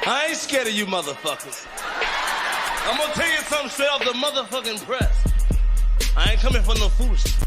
I ain't scared of you motherfuckers. I'm gonna tell you something straight off the motherfucking press. I ain't coming for no foolishness.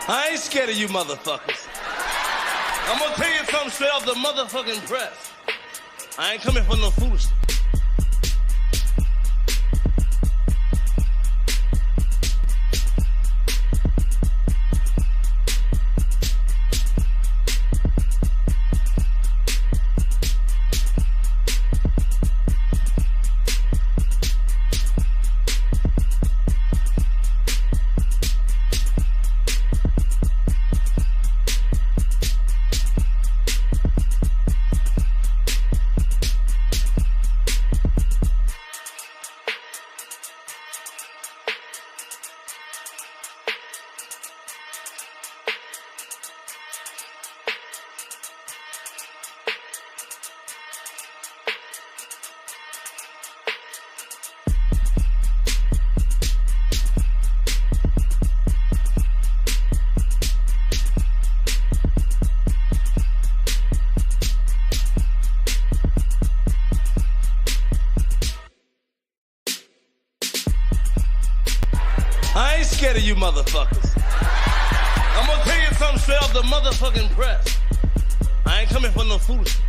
I ain't scared of you motherfuckers. I'm gonna tell you something straight off the motherfucking press. I ain't coming for no foolishness. I ain't scared of you motherfuckers. I'm gonna tell you something straight off the motherfucking press. I ain't coming for no foolishness.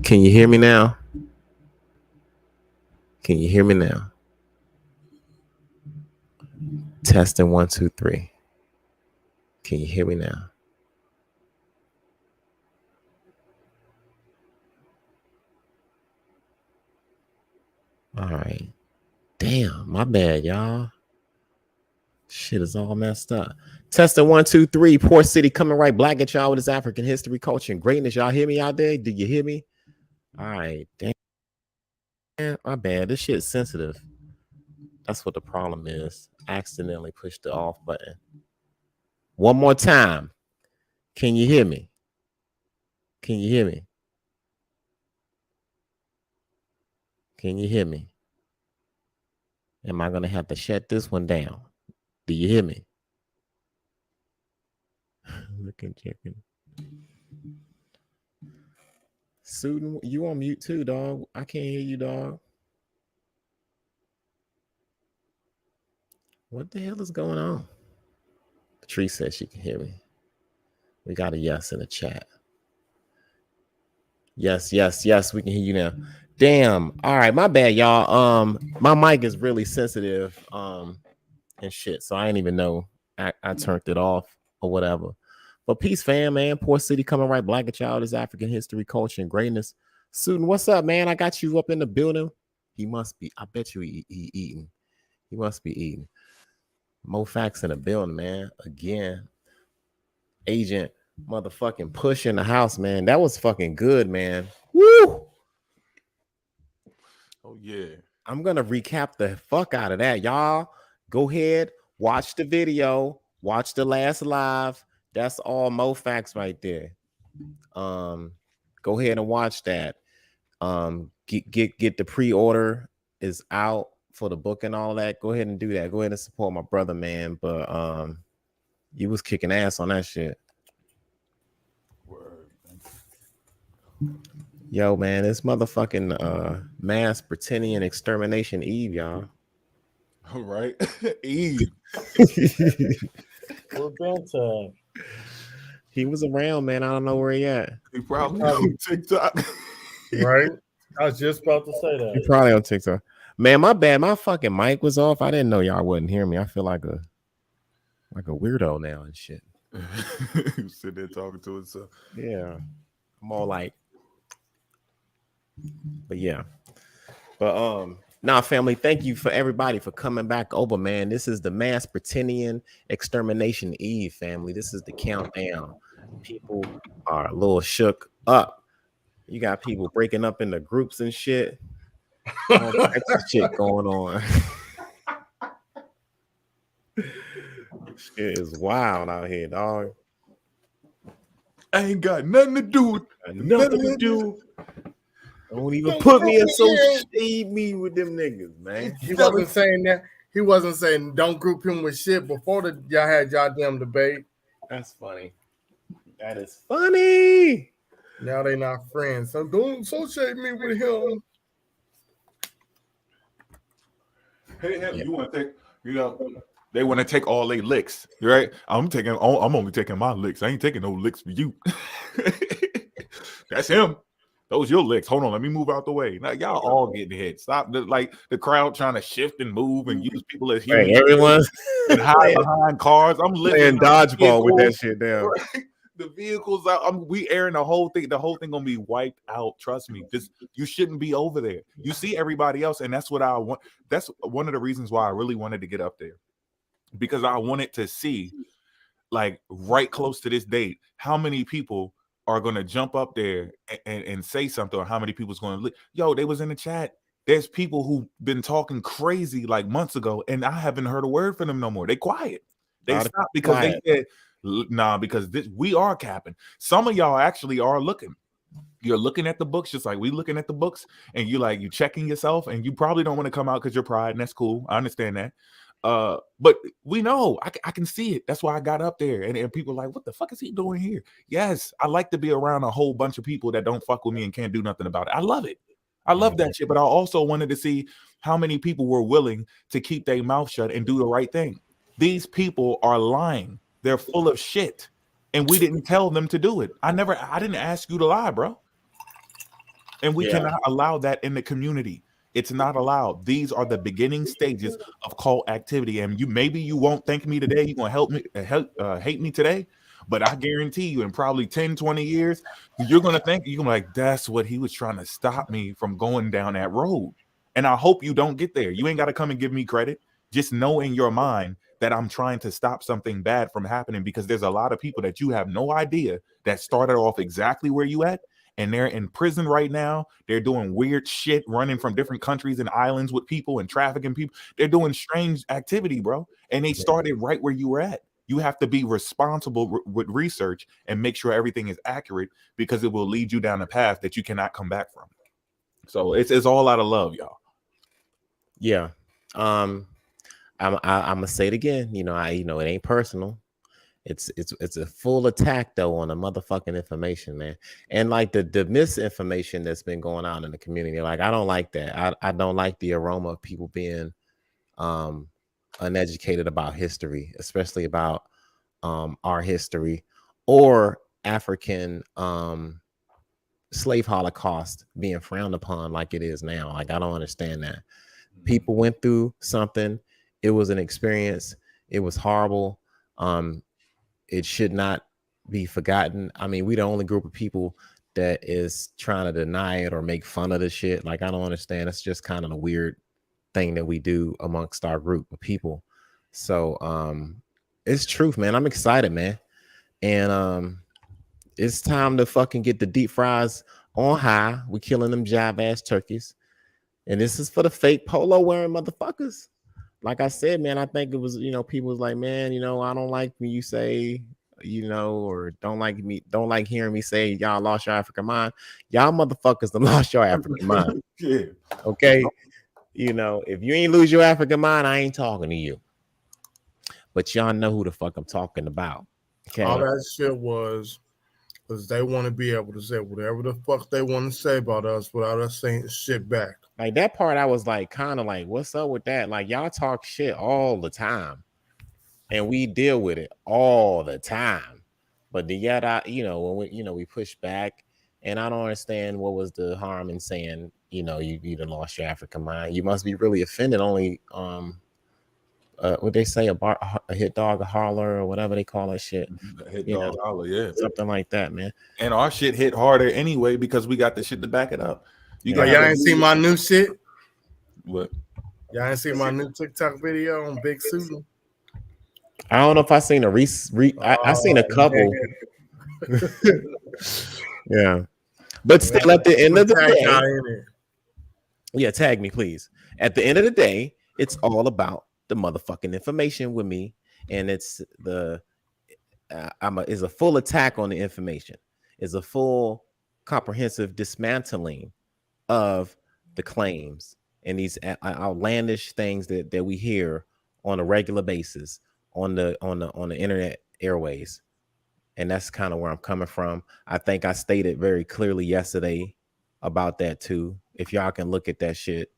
Can you hear me now? Can you hear me now? Testing 1, 2, 3. Can you hear me now? All right. Damn, my bad, y'all. Shit is all messed up. Testing 1, 2, 3. Poor City coming right black at y'all with his African history, culture, and greatness. Y'all hear me out there? Did you hear me? All right. Damn, my bad. This shit's sensitive. That's what the problem is. Accidentally pushed the off button. One more time. Can you hear me? Can you hear me? Can you hear me? Am I gonna have to shut this one down? Do you hear me? Looking chicken. Sudan, you on mute too, dog. I can't hear you, dog. What the hell is going on? Patrice says she can hear me. We got a yes in the chat. Yes, we can hear you now. Damn. All right, my bad, y'all. My mic is really sensitive, and shit. So I didn't even know I turned it off or whatever. But peace, fam, man. Poor city coming right black at y'all. This African history, culture, and greatness. Sudan, what's up, man? I got you up in the building. He must be. I bet you he eating. He must be eating. Mo Facts in the building, man. Again, Agent motherfucking Push in the house, man. That was fucking good, man. Woo! Oh yeah. I'm gonna recap the fuck out of that, y'all. Go ahead, watch the video, watch the last live. That's all Mo Facts right there. Go ahead and watch that. Get the pre-order is out for the book and all that. Go ahead and do that. Go ahead and support my brother, man. But you was kicking ass on that shit. Word. Yo, man, this motherfucking mass Pretendian Extermination Eve, y'all. All right. Eve. What been He was around, man. I don't know where he at. He probably on TikTok. right? I was just about to say that. He probably on TikTok. Man, my bad. My fucking mic was off. I didn't know y'all wouldn't hear me. I feel like a weirdo now and shit. He was sitting there talking to himself. Yeah. I'm all like, but yeah. But nah, family, thank you for everybody for coming back over, man. This is the Mass Pretendian Extermination Eve, family. This is the countdown. People are a little shook up. You got people breaking up into groups and shit. All types of shit going on. Shit is wild out here, dog. I ain't got nothing to do with Nothing to do. Don't even put me in so shade me with them niggas, man. He wasn't saying that. He wasn't saying don't group him with shit before y'all had y'all damn debate. That's funny. That is funny. Now they not friends, so don't associate me with him. Hey, you want to take, they want to take all their licks, right? I'm only taking my licks. I ain't taking no licks for you. That's him. Those your licks. Hold on, let me move out the way. Now y'all all getting hit. Stop the crowd trying to shift and move and use people as humans. Hey, everyone's and hide behind cars. I'm playing dodgeball with that shit down. Right? The vehicles we airing the whole thing. The whole thing gonna be wiped out. Trust me. You shouldn't be over there. You see everybody else, and that's what I want. That's one of the reasons why I really wanted to get up there, because I wanted to see, like, right close to this date, how many people are gonna jump up there and say something, or how many people's gonna yo. They was in the chat. There's people who've been talking crazy like months ago, and I haven't heard a word from them no more. They quiet. They stopped because they said, nah, because we are capping. Some of y'all actually are looking. You're looking at the books just like we looking at the books, and you checking yourself, and you probably don't want to come out because you're pride, and that's cool. I understand that. But we know I can see it. That's why I got up there, and people are like, what the fuck is he doing here? Yes, I like to be around a whole bunch of people that don't fuck with me and can't do nothing about it. I love it. I love that shit. But I also wanted to see how many people were willing to keep their mouth shut and do the right thing. These people are lying. They're full of shit, and we didn't tell them to do it. I didn't ask you to lie, bro. And we cannot allow that in the community. It's not allowed. These are the beginning stages of cult activity. And maybe you won't thank me today. You're going to hate me today. But I guarantee you in probably 10, 20 years, you're going to think, you're going to be like, that's what he was trying to stop me from going down that road. And I hope you don't get there. You ain't got to come and give me credit. Just know in your mind that I'm trying to stop something bad from happening, because there's a lot of people that you have no idea that started off exactly where you at. and they're in prison right now. They're doing weird shit, running from different countries and islands with people and trafficking people. They're doing strange activity, bro. And they started right where you were at. You have to be responsible with research and make sure everything is accurate, because it will lead you down a path that you cannot come back from. So it's all out of love, y'all. Yeah. I'm gonna say it again. You know, it ain't personal. It's a full attack though on the motherfucking information, man. And like the misinformation that's been going on in the community. Like, I don't like that. I don't like the aroma of people being uneducated about history, especially about our history or African slave holocaust being frowned upon like it is now. Like, I don't understand that. People went through something. It was an experience. It was horrible. It should not be forgotten. I mean, we the only group of people that is trying to deny it or make fun of the shit. Like, I don't understand. It's just kind of a weird thing that we do amongst our group of people. So it's truth, man. I'm excited, man. And it's time to fucking get the deep fries on high. We killing them jive ass turkeys. And this is for the fake polo wearing motherfuckers. Like I said, man, I think it was, people was like, man, I don't like when you say, or don't like hearing me say y'all lost your African mind. Y'all motherfuckers done lost your African mind. Yeah. Okay. If you ain't lose your African mind, I ain't talking to you. But y'all know who the fuck I'm talking about. Okay. All that shit was because they want to be able to say whatever the fuck they want to say about us without us saying shit back. Like, that part, I was like, kind of like, what's up with that? Like, y'all talk shit all the time, and we deal with it all the time. But yet, when we push back, and I don't understand what was the harm in saying, you done lost your African mind. You must be really offended. Only, what they say, a hit dog, a holler, or whatever they call that shit. A hit dog, holler, yeah, something like that, man. And our shit hit harder anyway because we got the shit to back it up. Y'all ain't seen my new shit? What? Y'all ain't seen my new TikTok video on Big Susan? I don't know if I seen I seen a couple. Yeah. But still, at the end of the day, yeah, tag me, please. At the end of the day, it's all about the motherfucking information with me, and it's is a full attack on the information. Is a full comprehensive dismantling of the claims and these outlandish things that we hear on a regular basis on the internet airways. And that's kind of where I'm coming from. I think I stated very clearly yesterday about that too. If y'all can look at that shit,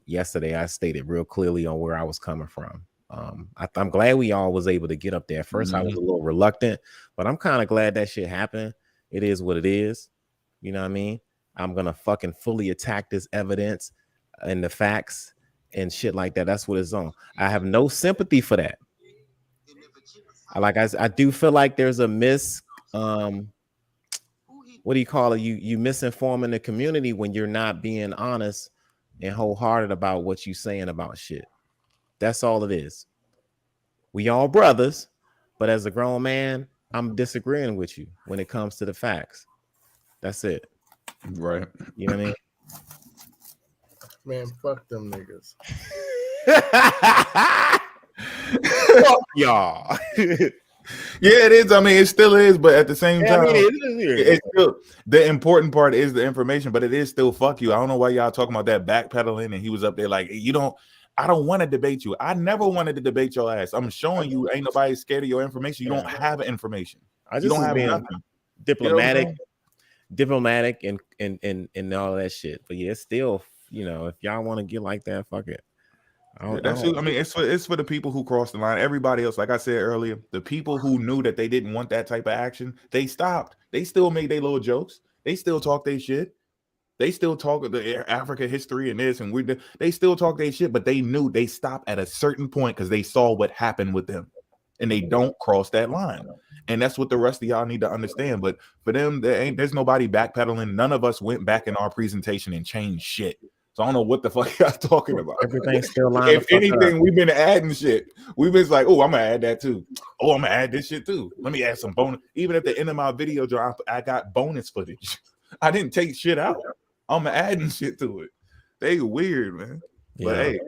yesterday I stated real clearly on where I was coming from. I'm glad we all was able to get up there. First, I was a little reluctant, but I'm kind of glad that shit happened. It is what it is. You know what I mean? I'm gonna fucking fully attack this evidence and the facts and shit like that. That's what it's on. I have no sympathy for that. I do feel like there's a what do you call it? You misinforming the community when you're not being honest and wholehearted about what you saying about shit. That's all it is. We all brothers, but as a grown man, I'm disagreeing with you when it comes to the facts. That's it. Right. You know what I mean? Man, fuck them niggas. Fuck y'all. Yeah, it is. I mean, it still is, but at the same time, it's still the important part is the information, but it is still fuck you. I don't know why y'all talking about that backpedaling, and he was up there like, I don't want to debate you. I never wanted to debate your ass. I'm showing you ain't nobody scared of your information. You don't have information. I just you don't have being nothing. diplomatic and all that shit. But yeah, it's still, if y'all want to get like that, fuck it. It's for the people who crossed the line. Everybody else, like I said earlier, the people who knew that they didn't want that type of action, they stopped. They still made their little jokes. They still talk their shit. They still talk the Africa history and this and they still talk their shit, but they knew they stopped at a certain point because they saw what happened with them, and they don't cross that line. And that's what the rest of y'all need to understand. But for them, there's nobody backpedaling. None of us went back in our presentation and changed shit. So I don't know what the fuck y'all talking about. Everything's still lined If anything, we've been adding shit. We've been like, oh, I'm gonna add that too. Oh, I'm gonna add this shit too. Let me add some bonus. Even at the end of my video, John, I got bonus footage. I didn't take shit out. I'm adding shit to it. They weird, man. But hey,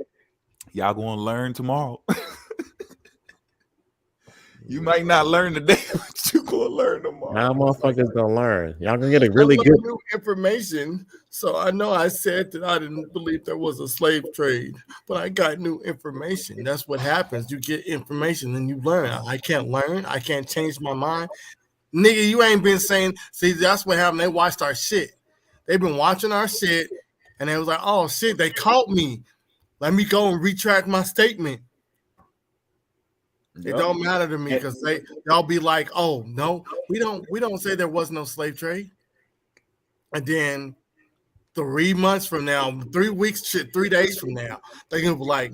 y'all gonna learn tomorrow. You might not learn today, but you gonna learn tomorrow. Now motherfuckers gonna learn. Y'all gonna get a really good new information. So I know I said that I didn't believe there was a slave trade, but I got new information. That's what happens. You get information and you learn. I can't learn. I can't change my mind. Nigga, you ain't been saying, see, that's what happened. They watched our shit. They've been watching our shit, and they was like, oh shit, they caught me. Let me go and retract my statement. It don't matter to me because y'all be like, oh no, we don't say there was no slave trade. And then 3 months from now, 3 weeks, 3 days from now, they're gonna be like,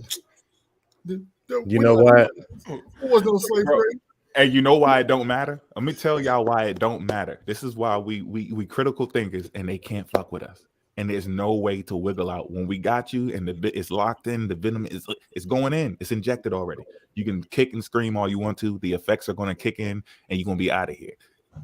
you know what? There was no slave trade. And you know why it don't matter? Let me tell y'all why it don't matter. This is why we critical thinkers, and they can't fuck with us. And there's no way to wiggle out. When we got you and the bit is locked in, the venom is going in. It's injected already. You can kick and scream all you want to. The effects are going to kick in, and you're going to be out of here.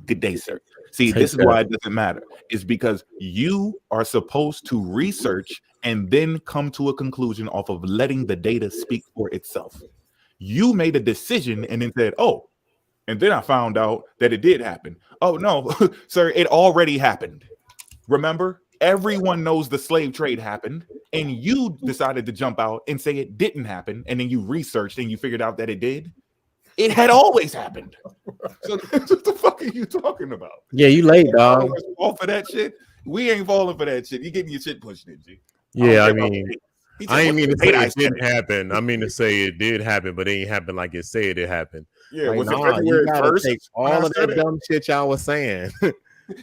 Good day, sir. See, this is why it doesn't matter. It's because you are supposed to research and then come to a conclusion off of letting the data speak for itself. You made a decision and then said, oh, and then I found out that it did happen. Oh, no, sir, it already happened. Remember? Everyone knows the slave trade happened, and you decided to jump out and say it didn't happen, and then you researched and you figured out that it did. It had always happened. So what the fuck are you talking about? Yeah, you late, dog. Fall for that shit? We ain't falling for that shit. You getting your shit pushed in, G. Yeah, I mean, I ain't mean to say it didn't happen. I mean to say it did happen, but it ain't happen like it said it happened. Yeah, like, was it nah, February you gotta 1st? take all of that dumb shit y'all was saying.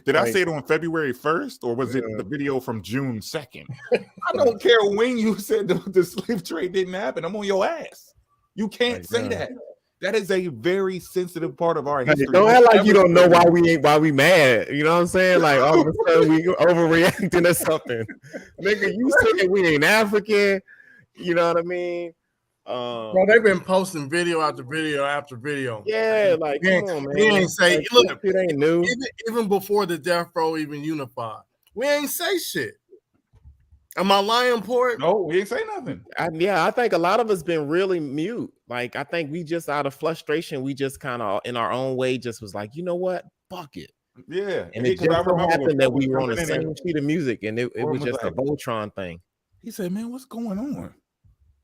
Did I say it on February 1st, or was it the video from June 2nd? I don't care when you said the slave trade didn't happen. I'm on your ass. You can't say that. That is a very sensitive part of our history. Don't act like you don't know why we mad. You know what I'm saying? Like all of a sudden we overreacting to something. Nigga, you said we ain't African. You know what I mean? Bro, they've been posting video after video after video. Yeah, like come on, man. We ain't say like, look, it ain't new. Even before the death row even unified, we ain't say shit. Am I lying, Port? No, we ain't say nothing. I think a lot of us been really mute. Like I think we just out of frustration, we just kind of in our own way just was like, you know what? Fuck it. Yeah, and it just so happened that we were on the same sheet of music, and it was just a Voltron thing. He said, "Man, what's going on?"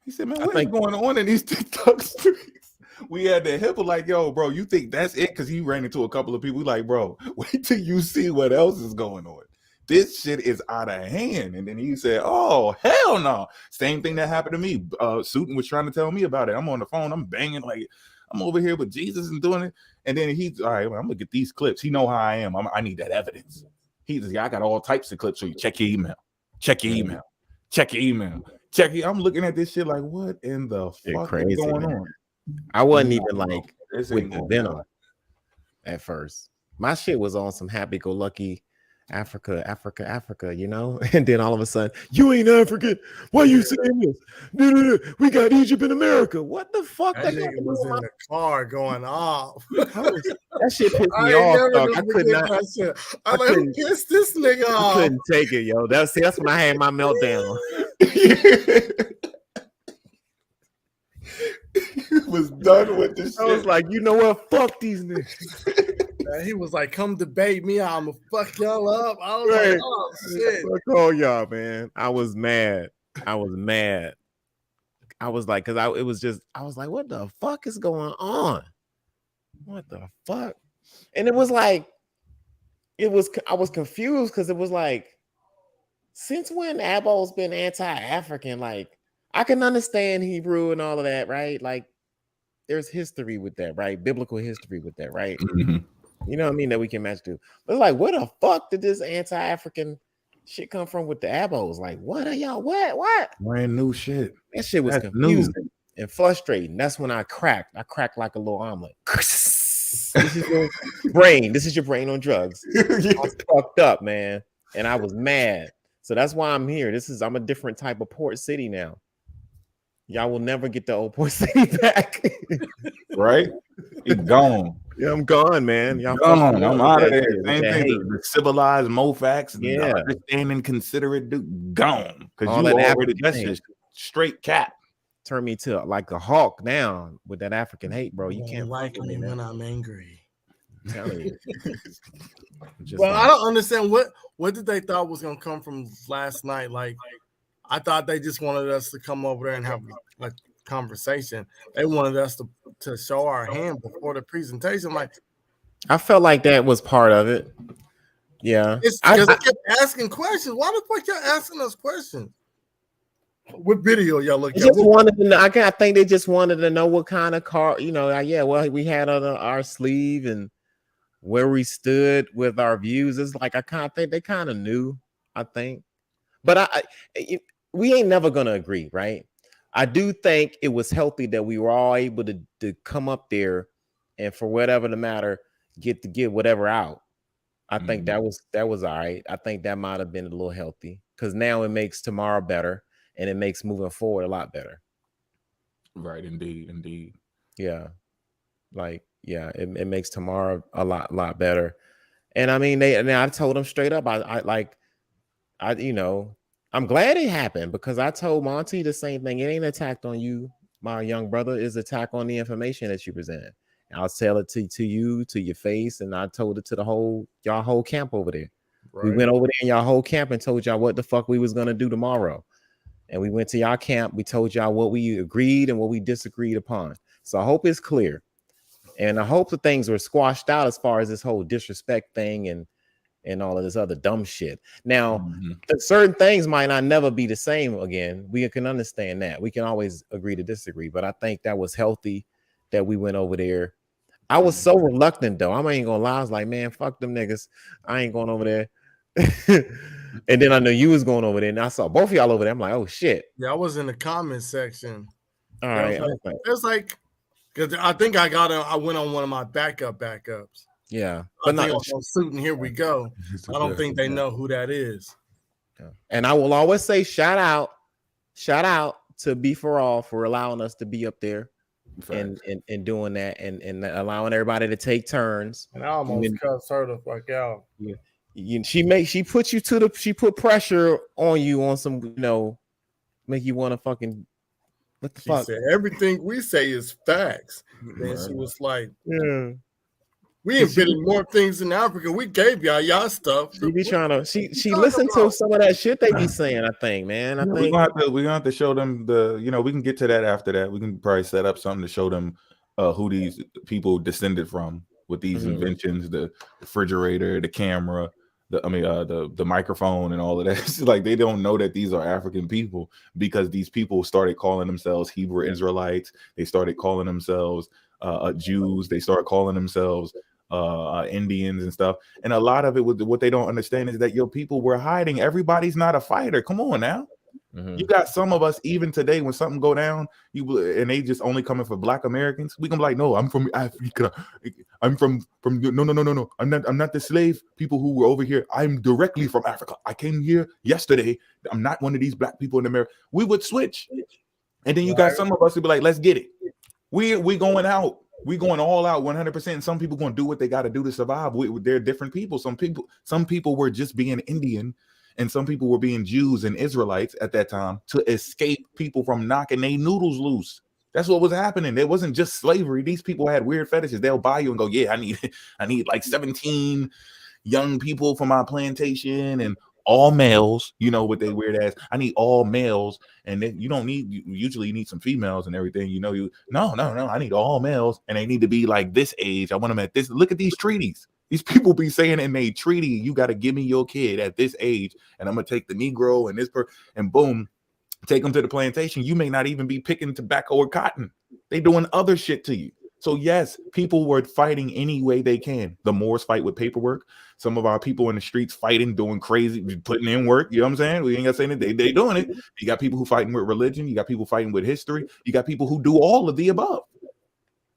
He said, "Man, what's going on in these TikTok streets?" We had the hippo like, "Yo, bro, you think that's it?" Because he ran into a couple of people. Like, bro, wait till you see what else is going on. This shit is out of hand. And then he said, "Oh, hell no!" Same thing that happened to me. Sutin was trying to tell me about it. I'm on the phone. I'm banging like I'm over here with Jesus and doing it. And then he's all right. Well, I'm gonna get these clips. He know how I am. I need that evidence. He's like, I got all types of clips. So you check your email. Check your email. Check your email. Check it. I'm looking at this shit like, what in the fuck is going on? I wasn't even like with the venom at first. My shit was on some happy-go-lucky Africa, you know? And then all of a sudden, you ain't African. Why you saying this? No. We got Egypt in America. What the fuck? That nigga was in the car going off. That shit pissed me off, dog. I could not. I like, who pissed this nigga off? I couldn't take it, yo. That's when I had my meltdown. He was done with this shit. I was like, you know what? Fuck these niggas. He was like, come debate me. I'm gonna fuck y'all up. I was like, oh shit. Fuck all y'all, man. I was mad. I was like, because I was like, what the fuck is going on? What the fuck? And it was like, I was confused because it was like, since when Abo's been anti-African? Like, I can understand Hebrew and all of that, right? Like, there's history with that, right? Biblical history with that, right? Mm-hmm. You know what I mean? That we can match to. But like, where the fuck did this anti-African shit come from with the Abos? Like, what are y'all? What? Brand new shit. That shit was confusing and frustrating. That's when I cracked. I cracked like a little omelet. This is your brain. This is your brain on drugs. I was fucked up, man. And I was mad. So that's why I'm here. I'm a different type of Port City now. Y'all will never get the old Port City back. Right? It's gone. Yeah, I'm gone, man. Y'all Gone. I'm out of there. with Same that thing. hate. The civilized Mofax, and Yeah. understanding, considerate dude, gone. Because All you that already African that's hate. just straight cap. Turn me to like a hawk now with that African hate, bro. You Don't can't like fuck with me me, when man. I'm angry. I'm telling you. Just Well, like, I don't understand what did they thought was gonna come from last night. Like, I thought they just wanted us to come over there and have a conversation. They wanted us to show our hand before the presentation. Like, I felt like that was part of it. Yeah. it's because they kept asking questions. Why the fuck y'all asking us questions? What video y'all look They at? just wanted to know. I think they just wanted to know what kind of car, yeah, well, we had on our sleeve and where we stood with our views. It's like I kind of think they kind of knew, I think. But we ain't never gonna agree, right? I do think it was healthy that we were all able to come up there and for whatever the matter, get whatever out. I think that was all right. I think that might have been a little healthy because now it makes tomorrow better and it makes moving forward a lot better. Right, indeed. Yeah. Like, yeah, it makes tomorrow a lot better. And I mean, I told them straight up, I'm glad it happened because I told Monty the same thing. It ain't attacked on you, my young brother. It's attack on the information that you present. I'll tell it to you, to your face, and I told it to y'all whole camp over there. Right. We went over there in y'all whole camp and told y'all what the fuck we was gonna do tomorrow. And we went to y'all camp. We told y'all what we agreed and what we disagreed upon. So I hope it's clear. And I hope the things were squashed out as far as this whole disrespect thing and all of this other dumb shit. Now, certain things might not never be the same again. We can understand that. We can always agree to disagree. But I think that was healthy that we went over there. I was so reluctant, though. I ain't gonna lie. I was like, man, fuck them niggas. I ain't going over there. And then I know you was going over there, and I saw both of y'all over there. I'm like, oh shit. Yeah, I was in the comment section. All right. It's like, because I think I went on one of my backups. Yeah, but not suit, and here we go. I don't think they know who that is. And I will always say, shout out to Be For All for allowing us to be up there and doing that and allowing everybody to take turns. And I almost cussed her the fuck out. Yeah. She put pressure on you on some, make you want to fucking what the fuck. Said, everything we say is facts. Then she was like, yeah. We invented more things in Africa. We gave y'all stuff. She be trying to. She listened to some of that shit they be saying. I think, man. I think we're gonna have to show them we can get to that after that. We can probably set up something to show them who these people descended from with these inventions: the refrigerator, the camera, the microphone, and all of that. It's like they don't know that these are African people because these people started calling themselves Hebrew Israelites. They started calling themselves Jews. They started calling themselves Indians and stuff, and a lot of it with what they don't understand is that your people were hiding. Everybody's not a fighter. Come on now. You got some of us even today when something go down, and they just only coming for Black Americans. We can be like, no, I'm from Africa. I'm from no. I'm not the slave people who were over here. I'm directly from Africa. I came here yesterday. I'm not one of these Black people in America. We would switch, and then you got some of us who be like, let's get it. We going out. We going all out 100%. And some people going to do what they got to do to survive. They're different people. Some people were just being Indian, and some people were being Jews and Israelites at that time to escape people from knocking their noodles loose. That's what was happening. It wasn't just slavery. These people had weird fetishes. They'll buy you and go, yeah, I need like 17 young people for my plantation and all males, with their weird ass. I need all males, and then you usually need some females and everything. No. I need all males, and they need to be like this age. I want them at this. Look at these treaties. These people be saying in a treaty, you got to give me your kid at this age, and I'm gonna take the Negro and and boom, take them to the plantation. You may not even be picking tobacco or cotton. They doing other shit to you. So yes, people were fighting any way they can. The Moors fight with paperwork. Some of our people in the streets fighting, doing crazy, putting in work. You know what I'm saying? We ain't got to say anything. They doing it. You got people who fighting with religion. You got people fighting with history. You got people who do all of the above.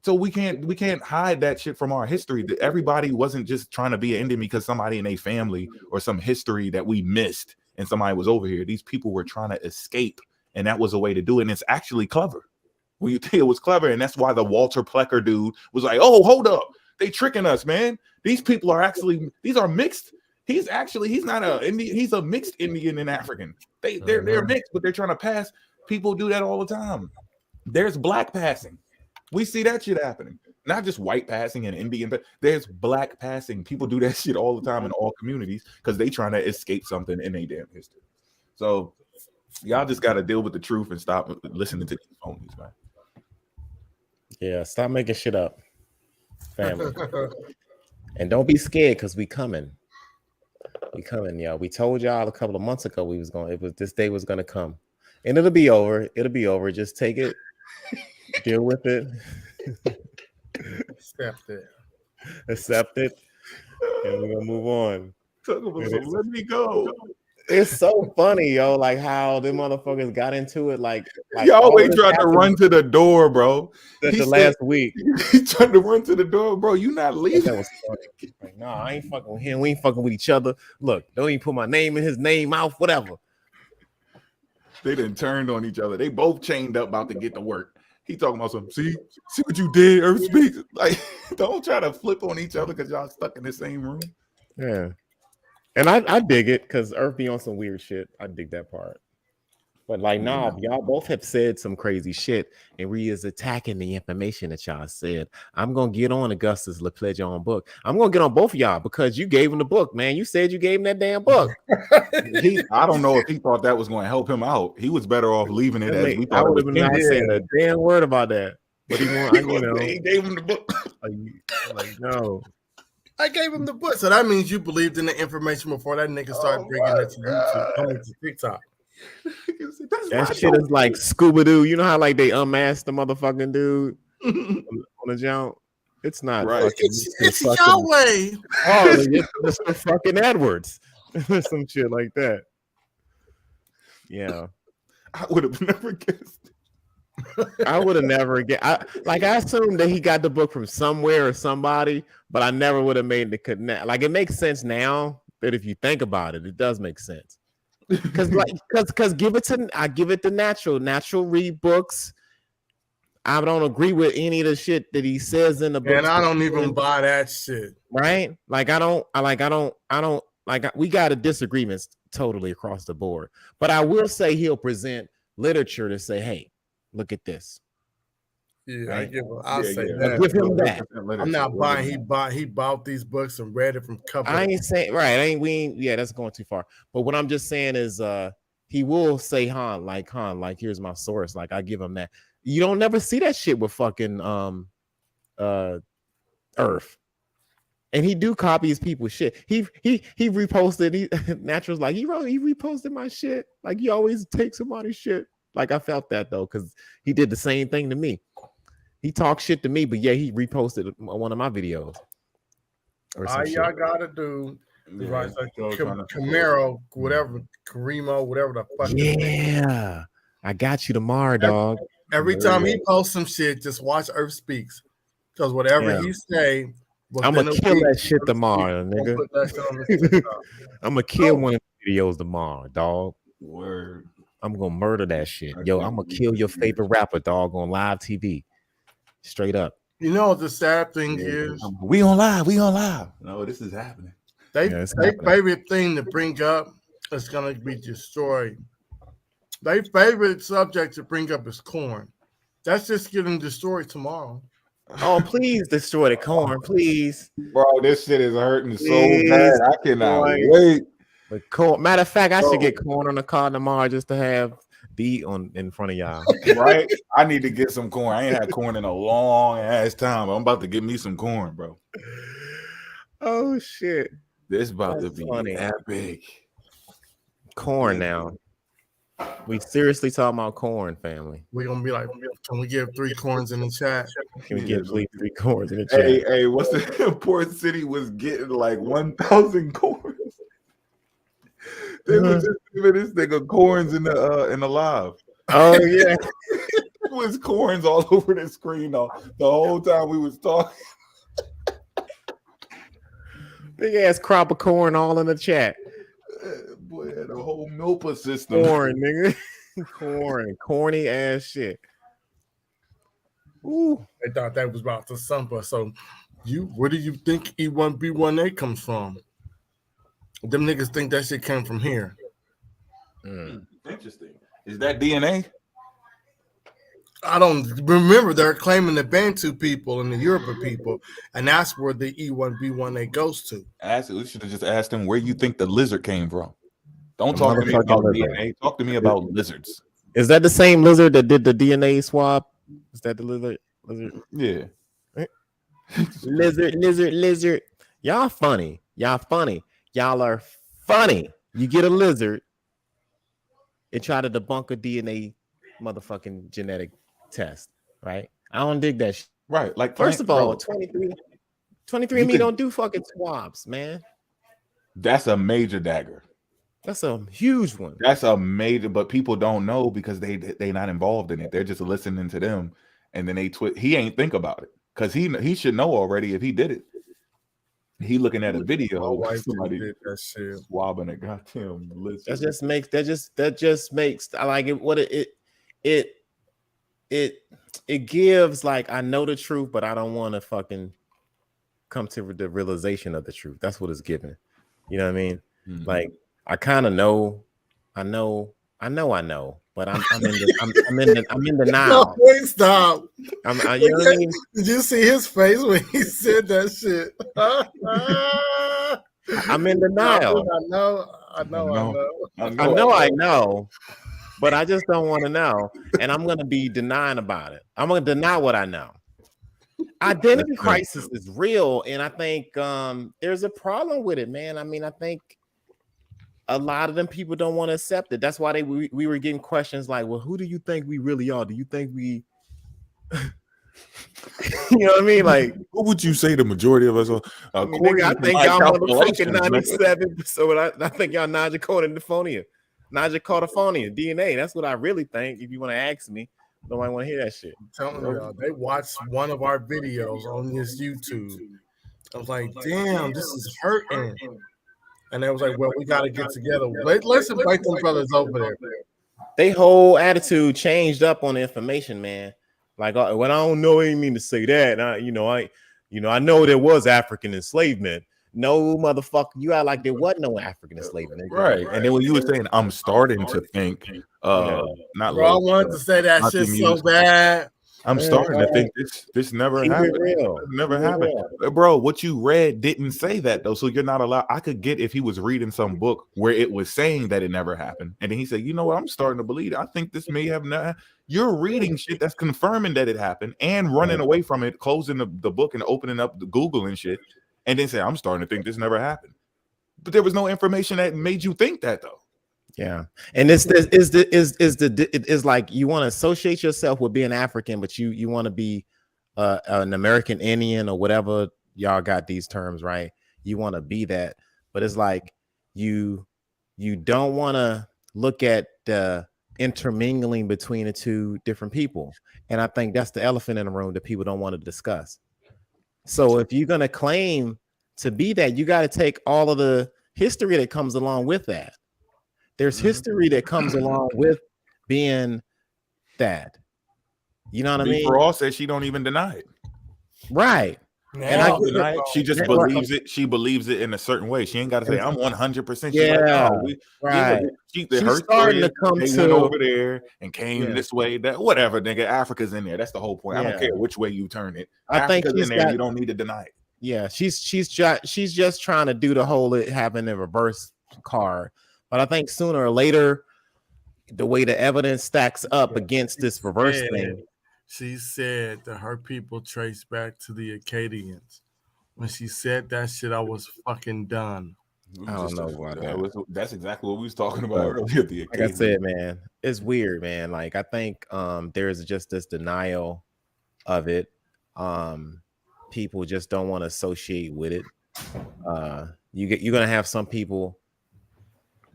So we can't hide that shit from our history. Everybody wasn't just trying to be an Indian because somebody in a family or some history that we missed and somebody was over here. These people were trying to escape, and that was a way to do it. And it's actually clever. When you think it was clever, and that's why the Walter Plecker dude was like, oh, hold up. They tricking us, man. These people are actually mixed. He's not a Indian. He's a mixed Indian and African. They're mixed, but they're trying to pass. People do that all the time. There's black passing. We see that shit happening. Not just white passing and Indian, but there's black passing. People do that shit all the time in all communities because they trying to escape something in their damn history. So y'all just got to deal with the truth and stop listening to these phonies, man. Yeah, stop making shit up, family. And don't be scared because we coming. We coming, y'all. We told y'all a couple of months ago this day was gonna come. And it'll be over. It'll be over. Just take it, deal with it. Accept it. And we're gonna move on. Let me go. It's so funny, yo, like how them motherfuckers got into it. Like y'all ain't trying to run to the door, bro. The last week. He tried to run to the door, bro. You not leaving. That was funny. Like, no, I ain't fucking with him. We ain't fucking with each other. Look, don't even put my name in his name mouth, whatever. They done turned on each other. They both chained up about to get to work. He talking about something. See what you did, Earth Speaks. Like, don't try to flip on each other because y'all stuck in the same room. Yeah. And I dig it because Earth be on some weird shit. I dig that part. But like, nah, y'all both have said some crazy shit, and we is attacking the information that y'all said. I'm gonna get on Augustus LaPledge on book. I'm gonna get on both of y'all because you gave him the book, man. You said you gave him that damn book. I don't know if he thought that was going to help him out. He was better off leaving it as we thought. I would have not said a damn word about that. But he gave him the book. Like no. I gave him the book, so that means you believed in the information before that nigga started bringing it to YouTube, coming to TikTok. That shit is like Scooby Doo. You know how like they unmasked the motherfucking dude on the jump? It's not right. It's Yahweh. Oh, it's the fucking Edwards. Some shit like that. Yeah. I would have never guessed. I would have never I assumed that he got the book from somewhere or somebody, but I never would have made the connect. Like it makes sense now that if you think about it, it does make sense. Because I give it the natural read books. I don't agree with any of the shit that he says in the book. And I don't even buy that shit. Right? We got a disagreements totally across the board. But I will say he'll present literature to say, hey, look at this. Yeah, right? I'll say that. that. Give him that. I'm not buying. He bought these books and read it from cover. I ain't saying right. Yeah, that's going too far. But what I'm just saying is, he will say, Han, here's my source. Like I give him that. You don't never see that shit with fucking Earth. And he do copy his people's shit. He reposted. Natural's like he reposted my shit. Like he always takes somebody's shit. Like I felt that though, because he did the same thing to me. He talked shit to me, but yeah, he reposted one of my videos. All y'all gotta do is write Camaro, whatever, Carimo, whatever the fuck. Yeah, I got you tomorrow, dog. Every time he posts some shit, just watch Earth Speaks, because whatever he say, I'm gonna kill that shit tomorrow, nigga. I'm gonna kill one of the videos tomorrow, dog. Word. I'm gonna murder that shit. Yo, I'm gonna kill your favorite rapper, dog, on live TV. Straight up. You know what the sad thing is? We on live. No, this is happening. Their favorite thing to bring up is gonna be destroyed. Their favorite subject to bring up is corn. That's just getting destroyed tomorrow. Oh, please destroy the corn, please. Bro, this shit is hurting so bad. I cannot wait. But corn, matter of fact, I should get corn on the car tomorrow just to have beat in front of y'all. Right? I need to get some corn. I ain't had corn in a long ass time. I'm about to get me some corn, bro. Oh shit. This about to be epic. Corn now. We seriously talking about corn, family. We're gonna be like, can we give 3 corns in the chat? Can we give 3 corns in the chat? Hey, what's the Port City was getting like 1,000 corns. They was just giving this nigga corns in the live. Oh yeah. It was corns all over the screen though. The whole time we was talking. Big ass crop of corn all in the chat. Boy, the whole Milpa system. Corn, nigga. Corny ass shit. Ooh. They thought that was about to sump us. So Where do you think E1B1A comes from? Them niggas think that shit came from here. Interesting. Is that DNA? I don't remember. They're claiming the Bantu people and the Yoruba people, and that's where the E1B1A goes to. We should have just asked him where you think the lizard came from. Don't The talk to me about motherfucking lizard. DNA. Talk to me about lizards. Is that the same lizard that did the DNA swab? Is that the lizard? Yeah. Lizard. Y'all funny. Y'all are funny. You get a lizard and try to debunk a DNA motherfucking genetic test, right? I don't dig that shit. Right. Like, First of all, bro, 23andMe don't do fucking swabs, man. that's a major dagger. That's a huge one. That's a major, but people don't know because they not involved in it. They're just listening to them, and then he ain't think about it because he should know already if he did it. He looking at a video of somebody did that shit. swabbing a goddamn lizard. That just makes I like it. What it gives, like, I know the truth, but I don't want to fucking come to the realization of the truth. That's what it's giving. You know what I mean? Mhm. Like, I kind of know, but I'm in denial. Wait, stop. You know what I mean? Did you see his face when he said that shit? I'm in denial. I know, but I just don't want to know, and I'm gonna be denying about it. I'm gonna deny what I know. Identity crisis is real, and I think there's a problem with it, man. I mean, I think a lot of them people don't want to accept it. That's why we were getting questions like, well, who do you think we really are? Do you think we you know what I mean? Like, what would you say the majority of us are? I think y'all motherfucking 97. So I think y'all Naja Cordophonia, DNA. That's what I really think. If you want to ask me, nobody want to hear that shit. I'm telling y'all, they watched one of our videos on this YouTube. I was like, damn, this is hurting. And they was like, well, we got to get together. Let's invite them brothers over there. They whole attitude changed up on the information, man. Like, when I don't know, I ain't mean to say that. I know there was African enslavement. No, motherfucker, you act like there wasn't no African enslavement. Right. And then when you were saying, I'm starting to think, I wanted to say that shit so bad. I'm starting to think this never happened. Never happened. Bro, what you read didn't say that, though. So you're not allowed. I could get if he was reading some book where it was saying that it never happened. And then he said, you know what? I'm starting to believe it. I think this may have not. You're reading shit that's confirming that it happened and running away from it, closing the book and opening up the Google and shit. And then say, I'm starting to think this never happened. But there was no information that made you think that, though. Yeah, and it's like you want to associate yourself with being African, but you want to be an American Indian or whatever y'all got these terms, right? You want to be that, but it's like you don't want to look at the intermingling between the two different people, and I think that's the elephant in the room that people don't want to discuss. So if you're gonna claim to be that, you got to take all of the history that comes along with that. There's history that comes along with being that. You know what I mean? Raw said she don't even deny it. Right. And she just believes it. She believes it in a certain way. She ain't got to say, I'm 100%. Yeah. Right. She's starting to come to over there and came this way. That whatever, nigga. Africa's in there. That's the whole point. I don't care which way you turn it. I think Africa's in there. You don't need to deny it. Yeah. She's just trying to do the whole having a reverse card. But I think sooner or later, the way the evidence stacks up against this reverse thing. She said that her people trace back to the Acadians. When she said that shit, I was fucking done. I don't know about that. That's exactly what we was talking about earlier. Like I said, man, it's weird, man. Like, I think there's just this denial of it. People just don't want to associate with it. You're gonna have some people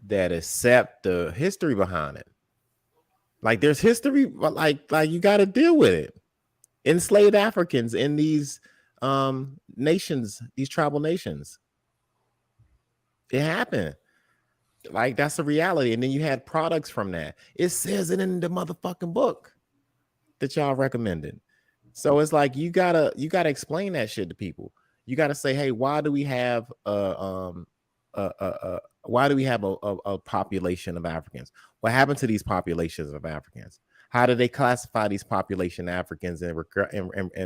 that accept the history behind it. Like, there's history, but like you got to deal with it. Enslaved Africans in these nations, these tribal nations. It happened. Like, that's a reality. And then you had products from that. It says it in the motherfucking book that y'all recommended. So it's like you gotta explain that shit to people. You got to say, hey, why do we have why do we have a population of Africans? What happened to these populations of Africans? How do they classify these population Africans in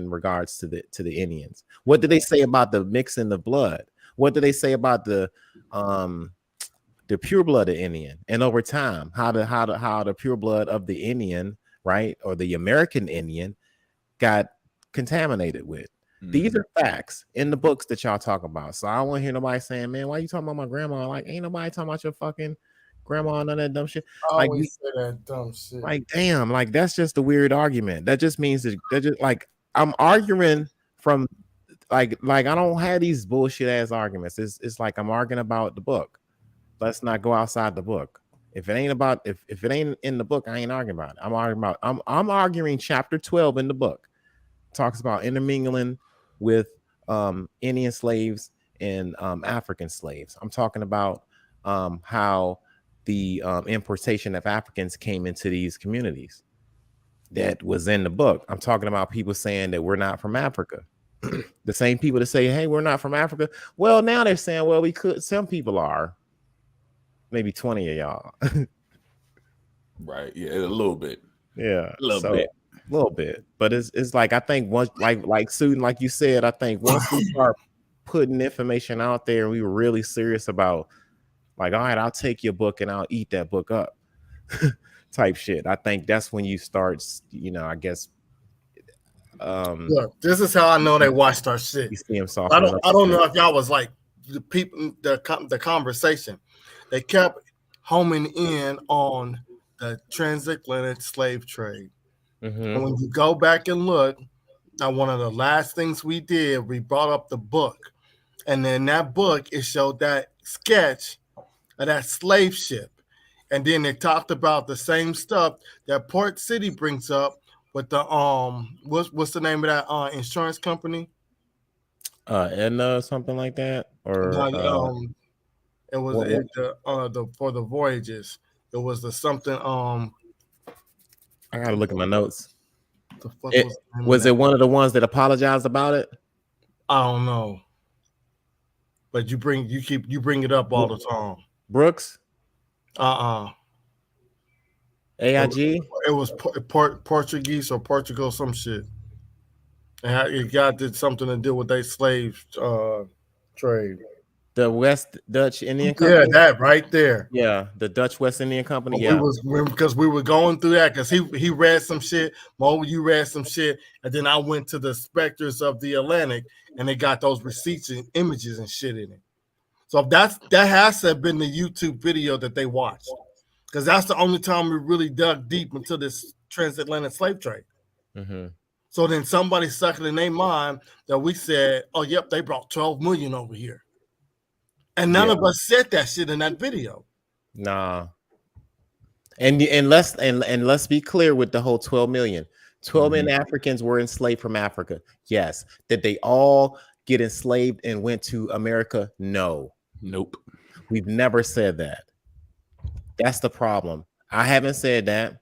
regards to the Indians? What do they say about the mixing of blood? What do they say about the pure blood of Indian? And over time, how the pure blood of the Indian, right, or the American Indian, got contaminated with? These are facts in the books that y'all talk about. So I don't want to hear nobody saying, man, why you talking about my grandma? Like, ain't nobody talking about your fucking grandma and none of that dumb shit. I Like, always say that dumb shit. like, damn, like that's just a weird argument. That just means that just like I'm arguing from like I don't have these bullshit ass arguments. It's like I'm arguing about the book. Let's not go outside the book. If it ain't about if it ain't in the book, I ain't arguing about it. I'm arguing chapter 12 in the book. Talks about intermingling with Indian slaves and African slaves. I'm talking about how the importation of Africans came into these communities. That was in the book. I'm talking about people saying that we're not from Africa. The same people that say, hey, we're not from Africa. Well, now they're saying, well, we could. Some people are. Maybe 20 of y'all. Right. Yeah, a little bit. Yeah. A little bit. But it's like, I think once, like Susan, like you said, I think once we start putting information out there and we were really serious about like, all right, I'll take your book and I'll eat that book up type shit. I think that's when you start, I guess. Look, this is how I know they watched our shit. You see him I don't know if y'all was like the people, the conversation. They kept homing in on the transatlantic slave trade. Mm-hmm. And when you go back and look, now one of the last things we did, we brought up the book. And then that book, it showed that sketch of that slave ship. And then they talked about the same stuff that Port City brings up with the what's the name of that insurance company? Edna, something like that, or it was for the voyages. It was the something. I gotta look at my notes. The fuck was it one of the ones that apologized about it? I don't know, but you bring it up all the time. Brooks. AIG. It was Portuguese or Portugal, some shit. And it did something to do with their slave trade. The West Dutch Indian Company? Yeah, that right there. Yeah, the Dutch West Indian Company. Because we were going through that because he read some shit. Mo, you read some shit, and then I went to the Spectres of the Atlantic, and they got those receipts and images and shit in it. So that has to have been the YouTube video that they watched, because that's the only time we really dug deep into this transatlantic slave trade. Mm-hmm. So then somebody stuck it in their mind that we said, "Oh, yep, they brought 12 million over here." And none of us said that shit in that video. Nah. And let's be clear with the whole 12 million. 12 million Africans were enslaved from Africa. Yes. Did they all get enslaved and went to America? No. Nope. We've never said that. That's the problem. I haven't said that.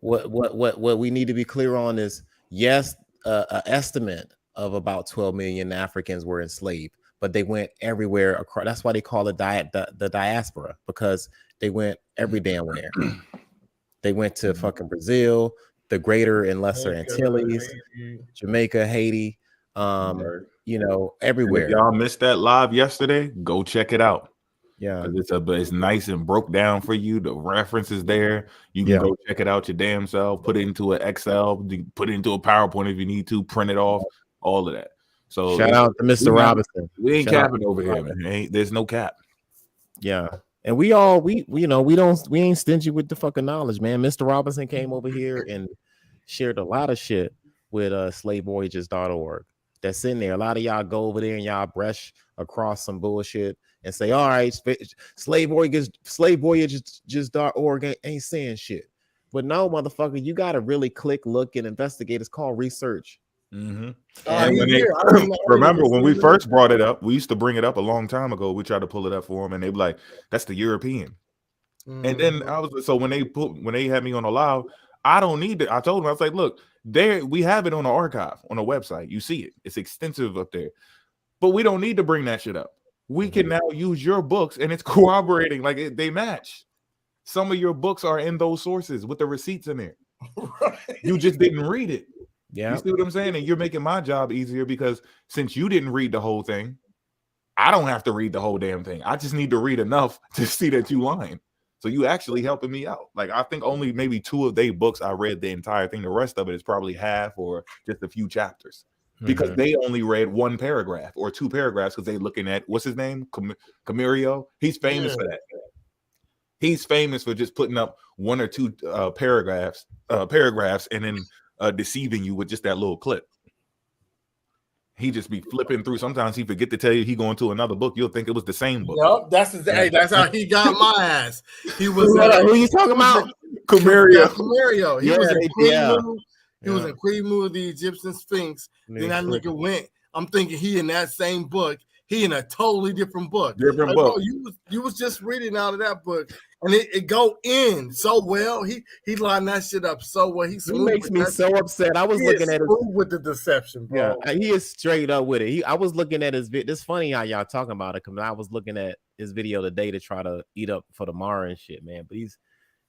What we need to be clear on is, yes, an estimate of about 12 million Africans were enslaved, but they went everywhere across. That's why they call it the diaspora, because they went every damn where. They went to fucking Brazil, the Greater and Lesser Antilles, Jamaica, Haiti, everywhere. If y'all missed that live yesterday, go check it out. Yeah, it's nice and broke down for you. The references there. You can go check it out your damn self. Put it into an Excel. Put it into a PowerPoint if you need to. Print it off. All of that. So shout out to Mr. Robinson. We ain't capping over here, man. There's no cap. Yeah. And we ain't stingy with the fucking knowledge, man. Mr. Robinson came over here and shared a lot of shit with slavevoyages.org. That's in there. A lot of y'all go over there and y'all brush across some bullshit and say, all right, slavevoyages.org ain't saying shit. But no, motherfucker, you gotta really click, look, and investigate. It's called research. Mm-hmm. Remember when we first brought it up, we used to bring it up a long time ago. We tried to pull it up for them, and they be like, "That's the European." And then when they had me on the live, I don't need it. I told him, I was like, look, there we have it on the archive on the website. You see it. It's extensive up there. But we don't need to bring that shit up. We can now use your books and it's corroborating, like they match. Some of your books are in those sources with the receipts in there. Right. You just didn't read it. Yeah. You see what I'm saying? And you're making my job easier because since you didn't read the whole thing, I don't have to read the whole damn thing. I just need to read enough to see that you lying. So you actually helping me out. Like I think only maybe 2 of their books I read the entire thing. The rest of it is probably half or just a few chapters because they only read 1 paragraph or 2 paragraphs because they looking at what's his name, Camario. He's famous for that. He's famous for just putting up 1 or 2 paragraphs and then deceiving you with just that little clip. He just be flipping through. Sometimes he forget to tell you he going to another book. You'll think it was the same book. Yep, that's how he got my ass. He was who you talking about? Camario. He was in Queen Mu. He was in Queen Mu of the Egyptian Sphinx. Then that nigga went. I'm thinking he in that same book. He in a totally different book. Different book. Bro, you was just reading out of that book, and it go in so well. He lined that shit up so well. He makes me so upset. I was looking at it with the deception, bro. Yeah, he is straight up with it. I was looking at his video. It's funny how y'all talking about it because I was looking at his video today to try to eat up for tomorrow and shit, man. But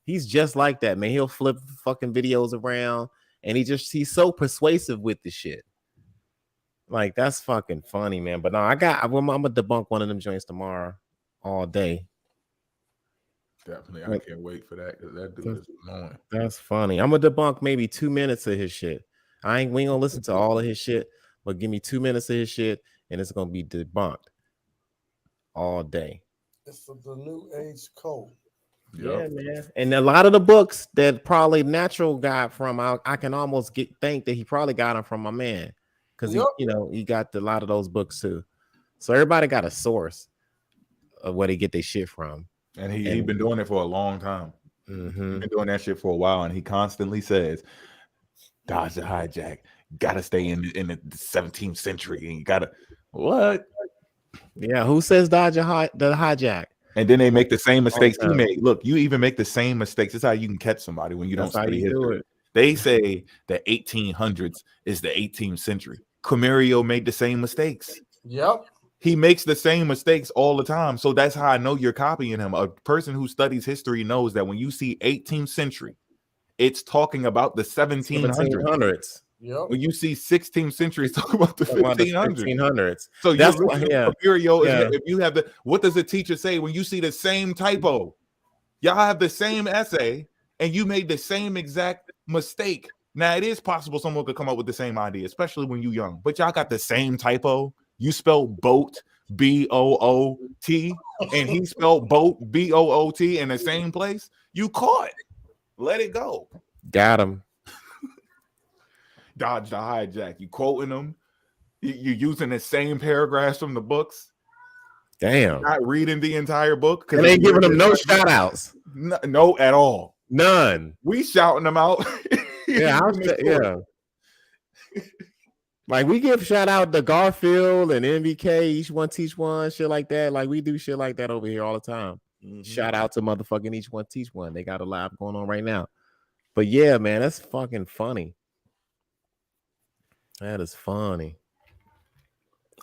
he's just like that, man. He'll flip fucking videos around, and he's so persuasive with the shit. Like that's fucking funny, man. But no, I'm gonna debunk one of them joints tomorrow all day. Definitely, I can't wait for that because that dude is annoying. That's funny. I'm gonna debunk maybe 2 minutes of his shit. We ain't gonna listen to all of his shit, but give me 2 minutes of his shit, and it's gonna be debunked all day. It's the new age code. Yeah, man. And a lot of the books that probably Natural got from, I can almost think that he probably got them from my man. Because he got a lot of those books too. So everybody got a source of where they get their shit from. And he been doing it for a long time. Mm-hmm. Been doing that shit for a while, and he constantly says, "Dodge the hijack. Gotta stay in the 17th century, and you gotta what?" Yeah, who says dodge the hijack? And then they make the same mistakes he made. Look, you even make the same mistakes. That's how you can catch somebody when you don't study history. They say the 1800s is the 18th century. Camario made the same mistakes. Yep. He makes the same mistakes all the time. So that's how I know you're copying him. A person who studies history knows that when you see 18th century, it's talking about the 1700s. Yep. When you see 16th century, it's talking about the 1500s. So that's why Camario if you have what does the teacher say when you see the same typo? Y'all have the same essay and you made the same exact mistake. Now it is possible someone could come up with the same idea, especially when you're young, but y'all got the same typo. You spelled boat B-O-O-T and he spelled boat B-O-O-T in the same place. You caught. Let it go. Got him. Dodge the hijack. You quoting them. You're using the same paragraphs from the books. Damn. You're not reading the entire book. And they ain't giving them no shout outs. No, at all. None. We shouting them out. Yeah, like we give shout out to Garfield and MBK, each one teach one, shit like that. Like we do shit like that over here all the time. Mm-hmm. Shout out to motherfucking each one teach one. They got a live going on right now. But yeah, man, that's fucking funny. That is funny.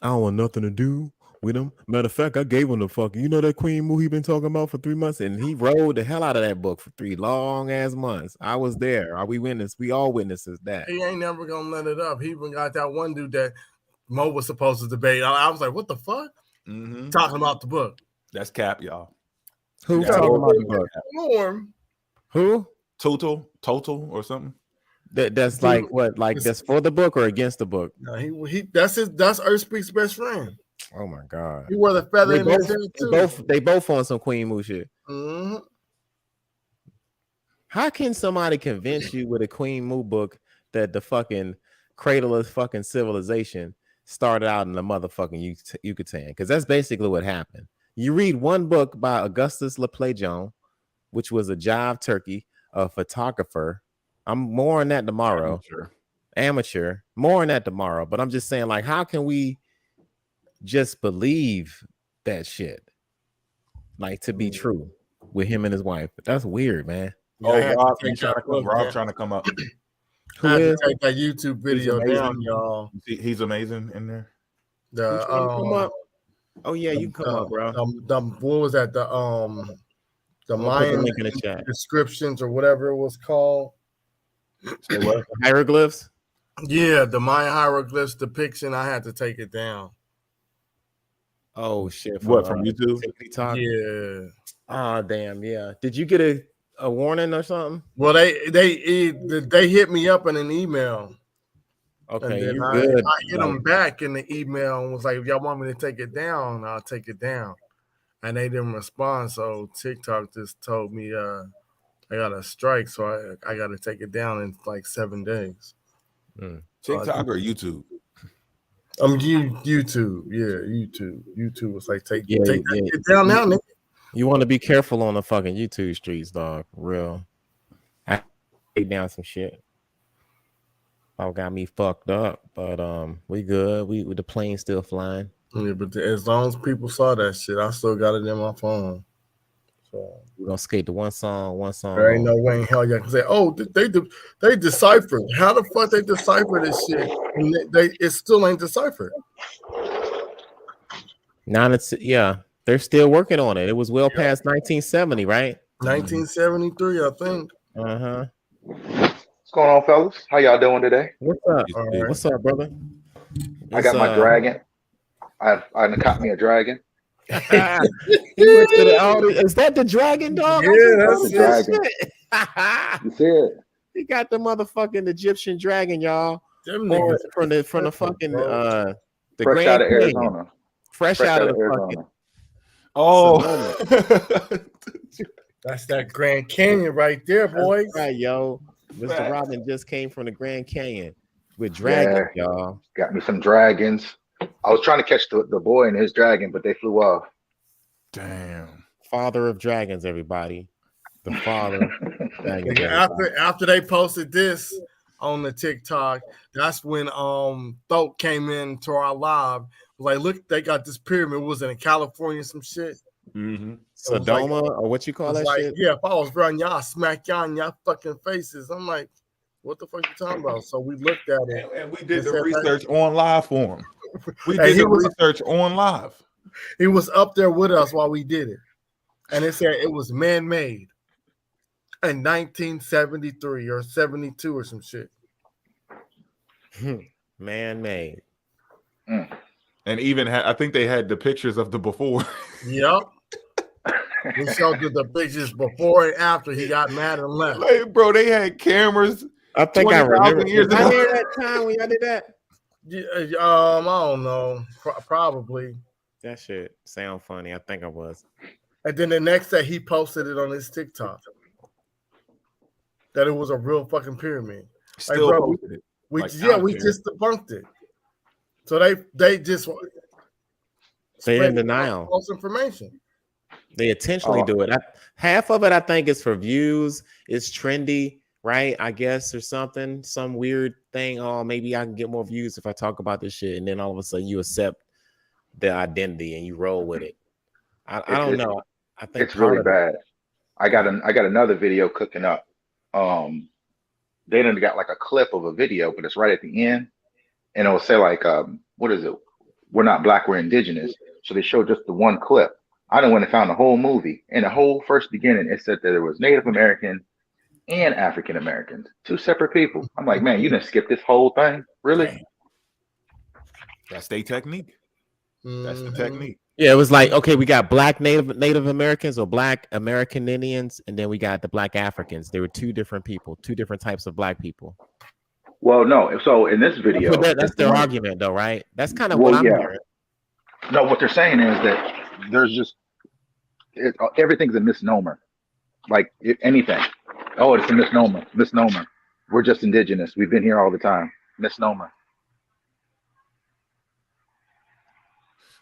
I don't want nothing to do with him. Matter of fact, I gave him the fucking, that Queen Mu he been talking about for 3 months, and he rode the hell out of that book for 3 long ass months. I was there. Are we witness? We all witnesses that. He ain't never gonna let it up. He even got that one dude that Mo was supposed to debate. I was like, what the fuck? Mm-hmm. Talking about the book. That's cap, y'all. Who's talking about the book? Norm. Who? Total or something. That's like what? Like that's for the book or against the book? No, that's Earthspeak's best friend. Oh my god! He wore the feather in his head too. They both on some Queen Mu shit. Mm-hmm. How can somebody convince you with a Queen Mu book that the fucking cradle of fucking civilization started out in the motherfucking Yucatan? Because that's basically what happened. You read one book by Augustus Lepleyjon, which was a jive turkey, a photographer. I'm more on that tomorrow. Amateur. More on that tomorrow. But I'm just saying, like, how can we just believe that shit? Like, to be true with him and his wife. That's weird, man. Yeah, I had to Rob, take that book Rob down. trying to come up. Who I had to is? take that YouTube video amazing. down, y'all. He's amazing in there. Who trying to come The up? Oh yeah, you can come up, bro. what was that? The We'll put the Mayan link in the chat. descriptions or whatever it was called. Say what? Hieroglyphs. Yeah, the Mayan hieroglyphs depiction. I had to take it down. Oh shit! What, from YouTube? TikTok. Yeah. Oh damn, yeah. Did you get a warning or something? Well, they hit me up in an email. Okay, And you then good. I hit them back in the email and was like, if y'all want me to take it down, I'll take it down. And they didn't respond. So TikTok just told me I got a strike. So I got to take it down in like 7 days. TikTok or YouTube? YouTube. Yeah, YouTube. YouTube was like, take that shit down now, nigga. You want to be careful on the fucking YouTube streets, dog. Real. I take down some shit. Got me fucked up, but we good. We the plane still flying. Yeah, but as long as people saw that shit, I still got it in my phone. So we're gonna skate to one song. There ain't no way in hell y'all can say, "Oh, they deciphered." How the fuck they decipher this shit? And it still ain't deciphered. Now they're still working on it. It was well past 1970, right? 1973, I think. What's going on, fellas? How y'all doing today? What's up? What's up, brother? I got my dragon. I caught me a dragon. Is that the dragon, dog? Yeah, that's the dragon. You see it? He got the motherfucking Egyptian dragon, y'all. Them from the fucking the fresh Grand out of Canyon. Arizona. Fresh out of the fucking. Oh, that's that Grand Canyon right there, boys. That's right, yo. Mr. Robin just came from the Grand Canyon with dragons, y'all. Got me some dragons. I was trying to catch the boy and his dragon, but they flew off. Damn. Father of dragons, everybody. The father of dragons. After they posted this on the TikTok, that's when Thoke came into our live. Was like, look, they got this pyramid. Was it in California, some shit? Sodoma, or what you call that shit? Yeah, if I was running y'all, smack y'all in y'all fucking faces. I'm like, what the fuck you talking about? So we looked at it. And we did the research on live for him. We Hey, did the research on live. He was up there with us while we did it. And it said it was man-made in 1973 or 72 or some shit. Man-made. And even I think they had the pictures of the before. Yep. We showed you the pictures before and after he got mad and left. Like, bro, they had cameras. I think I remember. Years ago. I hear that time when y'all did that. I don't know. Probably. That shit sound funny. I think I was. And then the next day he posted it on his TikTok that it was a real fucking pyramid. Still bro, posted it. We Like, just debunked it. So they just they're in denial. False information. They intentionally do it. Half of it, I think, is for views. It's trendy, right? I guess, or something, some weird thing. Oh, maybe I can get more views if I talk about this shit. And then all of a sudden, you accept the identity and you roll with it. I don't know. I think it's really bad. I got another video cooking up. They done got like a clip of a video, but it's right at the end, and it'll say like, what is it? We're not black, we're indigenous. So they show just the one clip. I done went and found the whole movie. In the whole first beginning, it said that there was Native American and African Americans, two separate people. I'm like, man, you didn't skip this whole thing, really? That's their technique. That's the technique. Yeah, it was like, okay, we got black Native Americans or black American Indians, and then we got the black Africans. There were two different people, two different types of black people. Well, no. So in this video, that's their argument, though, right? That's kind of what I'm hearing. No, what they're saying is that there's just everything's a misnomer. Like anything. Oh, it's a misnomer. Misnomer. We're just indigenous. We've been here all the time. Misnomer.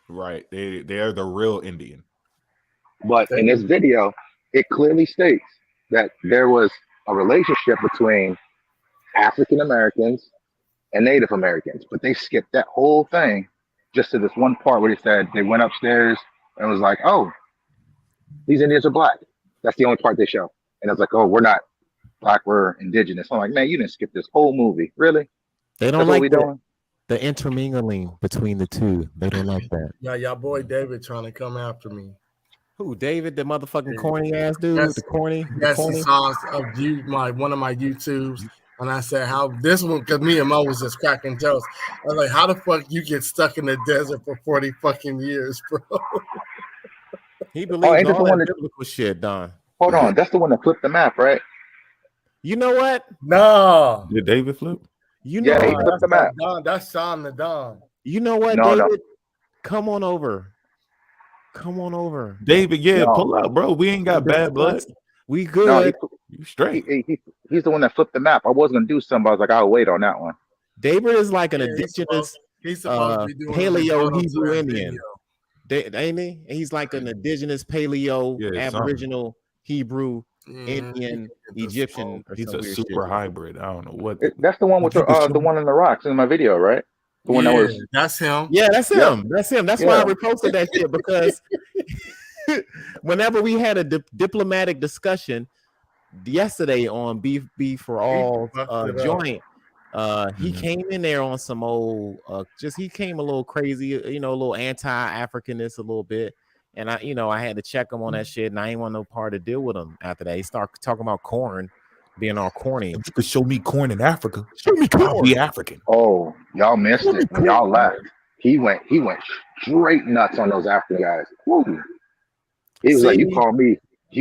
Right. They are the real Indian. But in this video, it clearly states that there was a relationship between African Americans and Native Americans, but they skipped that whole thing just to this one part where they said they went upstairs and was like, oh, these Indians are black. That's the only part they show. And it's like, oh, we're not black, we're indigenous. I'm like, man, you didn't skip this whole movie. Really? They don't That's what like we doing? the intermingling between the two. They don't like that. Yeah, y'all boy David trying to come after me. Who, David, the motherfucking corny ass dude? Yes. The corny? Yes, corny? he saw one of my YouTubes, and I said, "How this one?" Because me and Mo was just cracking jokes. I was like, "How the fuck you get stuck in the desert for 40 fucking years, bro?" He believes ain't this all the one that that- biblical shit, Don. Hold on, that's the one that flipped the map, right? You know what? No, Did David flip? You know Yeah, he what? flipped the map. Don, that's Sean the Don. You know what, No, David? no. Come on over. Come on over. David, yeah, No. pull up, bro. We ain't got bad blood. We No, good. You straight. he's the one that flipped the map. I was gonna do something, I was like, I'll wait on that one. David is like an Yeah, indigenous He's supposed to be doing a paleo rebuttal to Hebrew that Indian. Ain't he? He's like an indigenous paleo Yeah, Aboriginal Hebrew video. Indian Egyptian. Or He's some a weird super shit. hybrid. I don't know what. That's the one with the one in the rocks in my video, right? The one that was That's him. Yeah, that's him. Yep. That's him. That's why I Yeah. reposted that shit, because whenever we had a diplomatic discussion yesterday on Beef for All fucked it up. joint, he came in there on some old he came a little crazy, a little anti-Africanist a little bit. And I had to check him on that shit, and I ain't want no part to deal with him after that. He started talking about corn being all corny. If you could show me corn in Africa, Show me I'll corn. be African. Oh, y'all missed it when y'all left. He went straight nuts on those African guys. Woo. He was like, you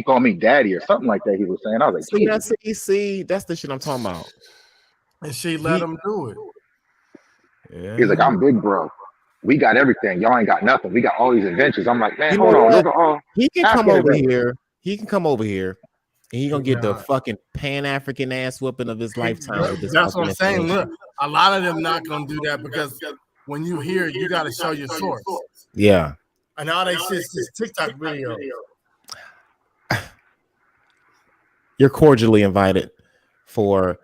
call me daddy or something like that. He was saying. I was like, see, that's the shit I'm talking about. And she let him do it. Yeah. he's like, I'm big bro. We got everything. Y'all ain't got nothing. We got all these inventions. I'm like, man, You hold know on. what? Those are all He can come African over inventions. here. He can come over here, and he gonna get the Yeah. fucking Pan-African ass whooping of his lifetime with this. That's what fucking I'm saying. information. Look, a lot of them not gonna do that because when you hear, you got to show your source. Yeah. And all they shit's just TikTok video. You're cordially invited for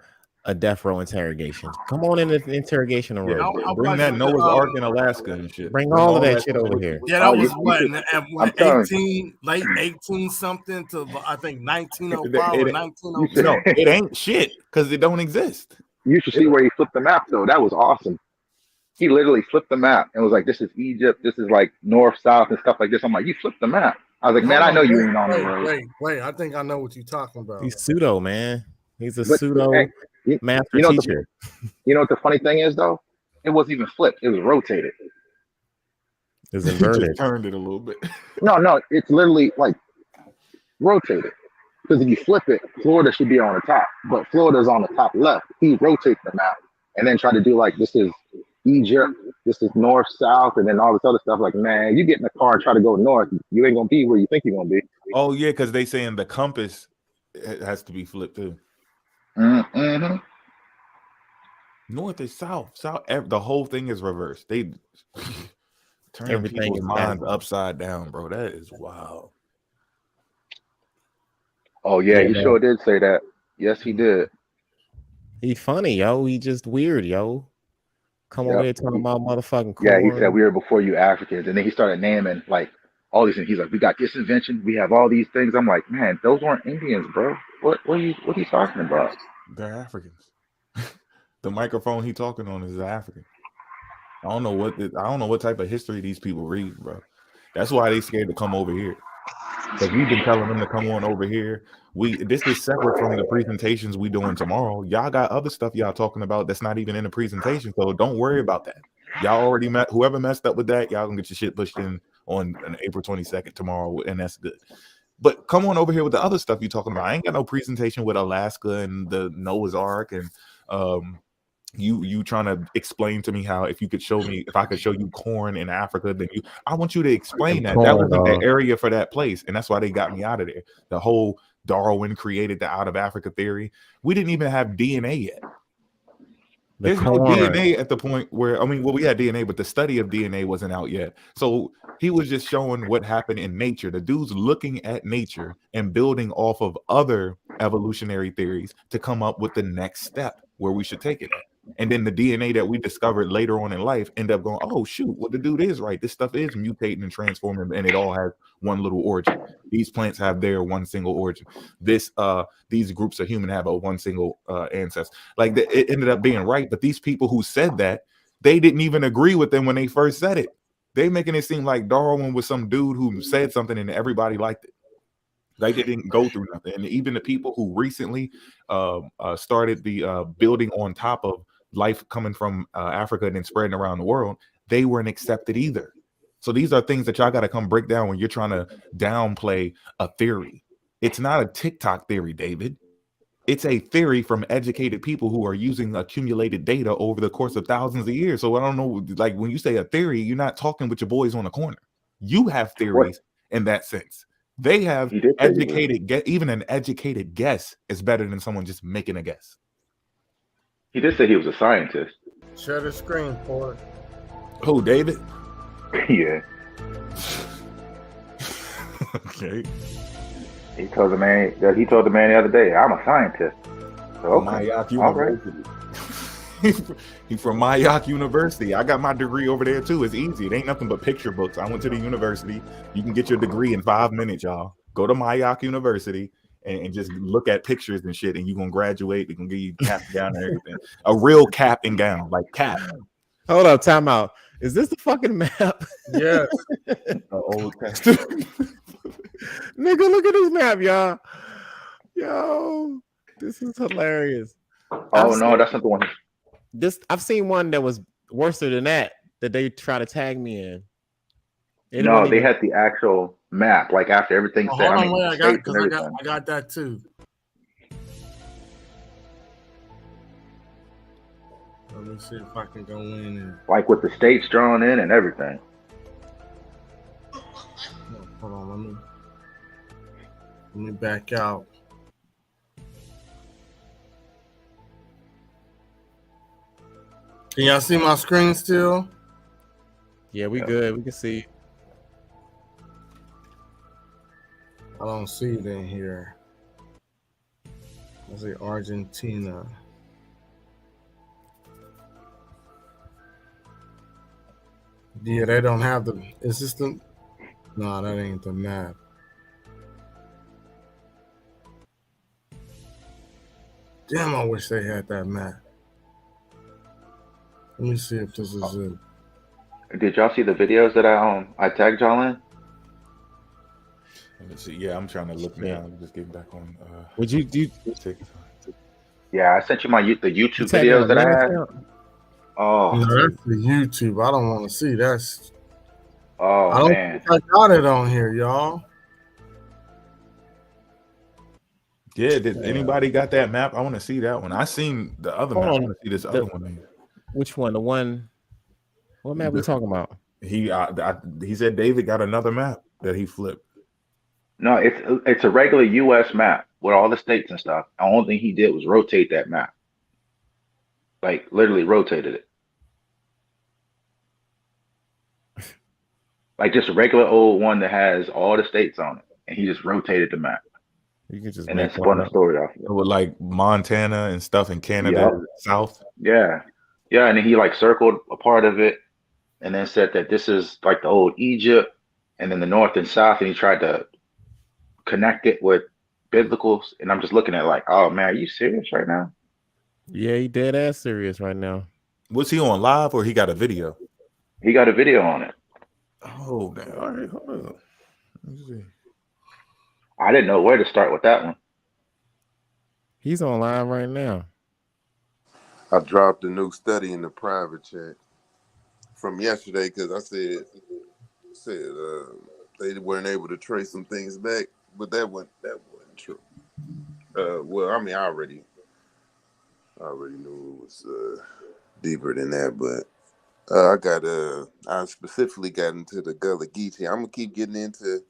a death row interrogation. Come on in the interrogation room. Yeah, I'll bring that probably- Noah's Ark in Alaska and shit. Bring all of that shit over with here. you. Yeah, that Oh, was you what, should- at I'm telling 18, late 18 something to I think 1905 or It- 1902. No, it ain't shit because it don't exist. You should see where he flipped the map though. That was awesome. He literally flipped the map and was like, this is Egypt. This is like north, south, and stuff like this. I'm like, you flipped the map. I was like, man, I know you ain't on the road. Wait. I think I know what you're talking about. He's pseudo, man. He's a But, pseudo hey, you master know what teacher. You know what the funny thing is though? It wasn't even flipped. It was rotated. Is He inverted. just turned it a little bit. No, it's literally like rotated. Because if you flip it, Florida should be on the top, but Florida's on the top left. He rotated the map and then tried to do like, this is Egypt, this is north, south, and then all this other stuff. Like, man, you get in the car and try to go north, you ain't gonna be where you think you're gonna be. Oh yeah, because they saying the compass has to be flipped too. Mm-hmm. North is south. The whole thing is reversed. They turn Everything people's is minds backwards. upside down, bro. That is wild. Oh yeah, Yeah, he man. sure did say that. Yes, he did. He funny, yo. He just weird, yo. Come over Yep. here talking about motherfucking corn. Yeah, he said we were before you Africans, and then he started naming like all these things. He's like, we got this invention, we have all these things. I'm like, man, those weren't Indians, bro. What are you talking about? They're Africans. The microphone he talking on is African. I don't know what type of history these people read, bro. That's why they scared to come over here. Because we've been telling them to come on over here. This is separate from the presentations we doing tomorrow. Y'all got other stuff y'all talking about that's not even in the presentation. So don't worry about that. Y'all already met whoever messed up with that. Y'all gonna get your shit pushed in on April 22nd tomorrow, and that's good. But come on over here with the other stuff you're talking about. I ain't got no presentation with Alaska and the Noah's Ark and you trying to explain to me how if I could show you corn in Africa, then I want you to explain that. That wasn't the area for that place, and that's why they got me out of there. The whole Darwin created the out of Africa theory. We didn't even have DNA yet. There's no DNA at the point where we had DNA, but the study of DNA wasn't out yet. So he was just showing what happened in nature. The dude's looking at nature and building off of other evolutionary theories to come up with the next step where we should take it at. And then the DNA that we discovered later on in life end up going, oh shoot, what the dude is right. This stuff is mutating and transforming, and it all has one little origin. These plants have their one single origin. These groups of human have a one single ancestor. Like it ended up being right, but these people who said that, they didn't even agree with them when they first said it. They making it seem like Darwin was some dude who said something and everybody liked it. Like they didn't go through nothing. And even the people who recently started the building on top of life coming from Africa and then spreading around the world, they weren't accepted either. So these are things that y'all got to come break down when you're trying to downplay a theory. It's not a TikTok theory, David. It's a theory from educated people who are using accumulated data over the course of thousands of years. So I don't know, like when you say a theory, you're not talking with your boys on the corner. You have theories in that sense. They have educated, even an educated guess is better than someone just making a guess. He did say he was a scientist. Share the screen for it. Who, David? Yeah. Okay. He told the man the other day, I'm a scientist. So, okay. Mayak University. He's from Mayak University. I got my degree over there too. It's easy. It ain't nothing but picture books. I went to the university. You can get your degree in 5 minutes, y'all. Go to Mayak University and just look at pictures and shit, and you're gonna graduate. They're gonna give you cap and gown and everything. A real cap and gown, like cap. Hold up, time out. Is this the fucking map? Yes. Old Testament. Nigga, look at this map, y'all. Yo, this is hilarious. Oh no, that's not the one. I've seen one that was worse than that they try to tag me in. No, they had the actual map, like after everything said. Hold on, wait, I got that too. Let me see if I can go in and like with the states drawn in and everything. hold on, let me back out. Can y'all see my screen still? Yeah, we good. We can see. I don't see it in here. I see Argentina. Yeah, they don't have the. Is this the? No, that ain't the map. Damn, I wish they had that map. Let me see if this is it. Did y'all see the videos that I tagged y'all in? Let me see. Yeah, I'm trying to look now. I'm just getting back on. Would you do? Yeah, I sent you the YouTube videos that I had. Oh, no, that's the YouTube. I don't want to see that. Oh, I don't man. think I got it on here, y'all. Yeah, did anybody got that map? I want to see that one. I seen the other map. I want to see this other one. Which one? The one? What map we talking about? He said David got another map that he flipped. No, it's a regular U.S. map with all the states and stuff. The only thing he did was rotate that map. Like literally rotated it. Like just a regular old one that has all the states on it, and he just rotated the map. You can just and then spun a story off of it. With like Montana and stuff in Canada, South. Yeah, and then he like circled a part of it, and then said that this is like the old Egypt, and then the North and South, and he tried to connect it with biblicals. And I'm just looking at like, oh man, are you serious right now? Yeah, he dead ass serious right now. Was he on live or he got a video? He got a video on it. Oh, man. All right, hold on. Let's see. I didn't know where to start with that one. He's on live right now. I dropped a new study in the private chat from yesterday because I said they weren't able to trace some things back, but that wasn't true. Well, I mean, I already knew it was deeper than that, but I specifically got into the Gullah Geechee. I'm gonna keep getting into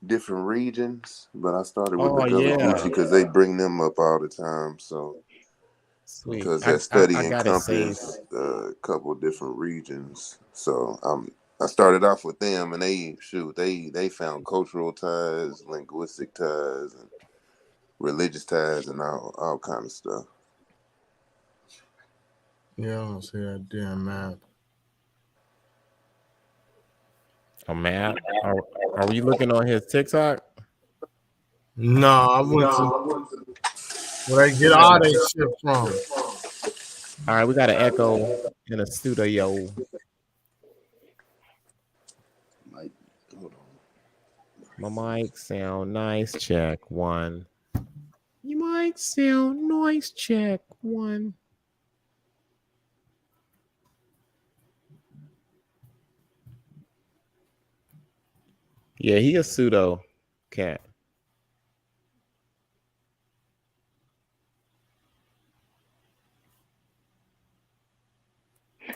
different regions, but I started with the Gullah Geechee because they bring them up all the time. So, sweet. Because that study encompassed a couple of different regions, so I started off with them, and they found cultural ties, linguistic ties, and religious ties, and all kind of stuff. Yeah, I don't see that damn map. A map? Are we looking on his TikTok? No, I went to where they get all that shit from. All right, we got an echo in a studio. Like, hold on. My mic sound nice. Check one. You might sound nice. Check one. Yeah, he a pseudo cat.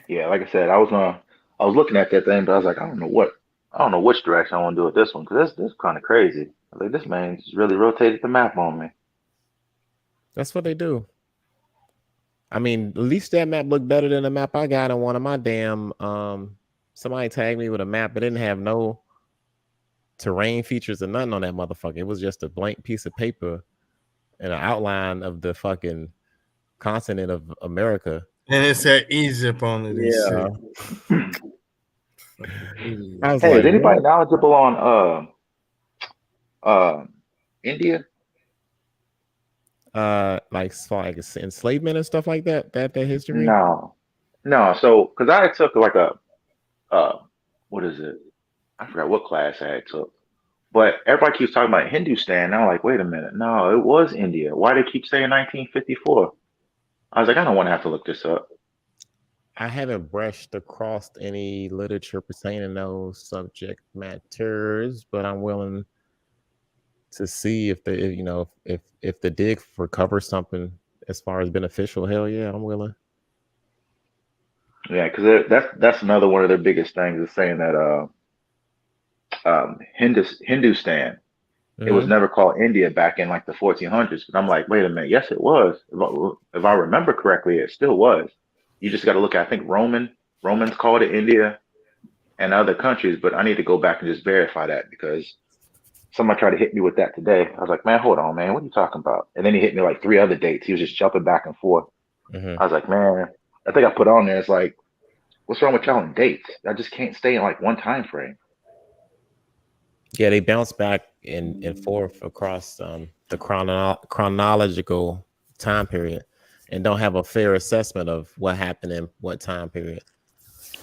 Yeah, like I said, I was looking at that thing, but I was like, I don't know which direction I want to do with this one because this kind of crazy. I was like, this man just really rotated the map on me. That's what they do. I mean, at least that map looked better than the map I got on one of my damn. Somebody tagged me with a map, but didn't have no terrain features or nothing on that motherfucker. It was just a blank piece of paper and an outline of the fucking continent of America. And it said Egypt on it. Yeah. I was Hey, is like, anybody what? knowledgeable on India? Like enslavement and stuff like that. That history. No, no. So, because I took like a what is it? I forgot what class I had took. But everybody keeps talking about Hindustan. And I'm like, wait a minute. No, it was India. Why they keep saying 1954? I was like, I don't want to have to look this up. I haven't brushed across any literature pertaining to those subject matters, but I'm willing to see if they, if the dig recovers something as far as beneficial. Hell yeah, I'm willing. Yeah, because that's another one of their biggest things is saying that Hindustan. It was never called India back in like the 1400s. But I'm like, wait a minute. Yes, it was. If I remember correctly, it still was. You just got to look at, I think Romans called it India and other countries, but I need to go back and just verify that because someone tried to hit me with that today. I was like, man, hold on, man. What are you talking about? And then he hit me like three other dates. He was just jumping back and forth. I was like, man, I think I put on there. It's like, what's wrong with y'all in dates? I just can't stay in like one time frame. Yeah, they bounce back and forth across the chronological time period and don't have a fair assessment of what happened in what time period.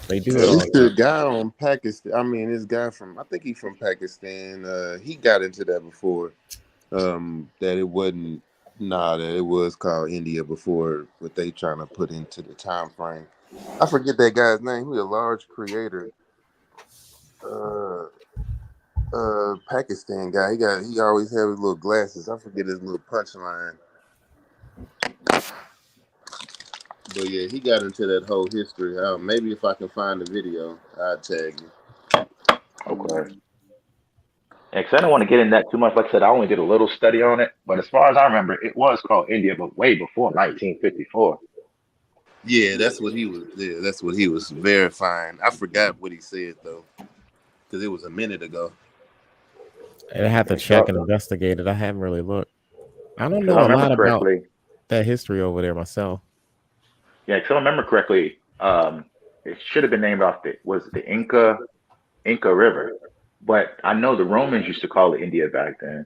They do it all. The guy on Pakistan. I mean, this guy I think he's from Pakistan. He got into that before. That it wasn't. That it was called India before what they trying to put into the time frame. I forget that guy's name. He's a large creator. Pakistan guy. He always have his little glasses. I forget his little punchline. But yeah, he got into that whole history. Maybe if I can find the video, I'll tag you. Okay. Yeah, because I don't want to get in that too much. Like I said, I only did a little study on it. But as far as I remember, it was called India, but way before 1954. Yeah, that's what he was. Yeah, that's what he was verifying. I forgot what he said though, because it was a minute ago. I have to check and investigate it. I haven't really looked. I don't know I a lot about that history over there myself. Yeah, because I remember correctly, it should have been named off the Inca River, but I know the Romans used to call it India back then.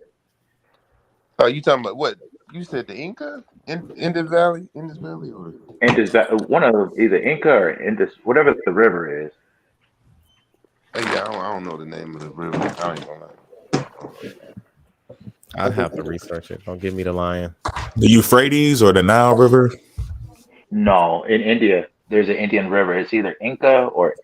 Oh, you talking about what? You said the Inca in this valley, or One of either Inca or Indus, whatever the river is. Hey, yeah, I don't know the name of the river. I ain't gonna lie. I'd have to research it. Don't give me the lion. The Euphrates or the Nile River? No, in India, there's an Indian river. It's either Inca or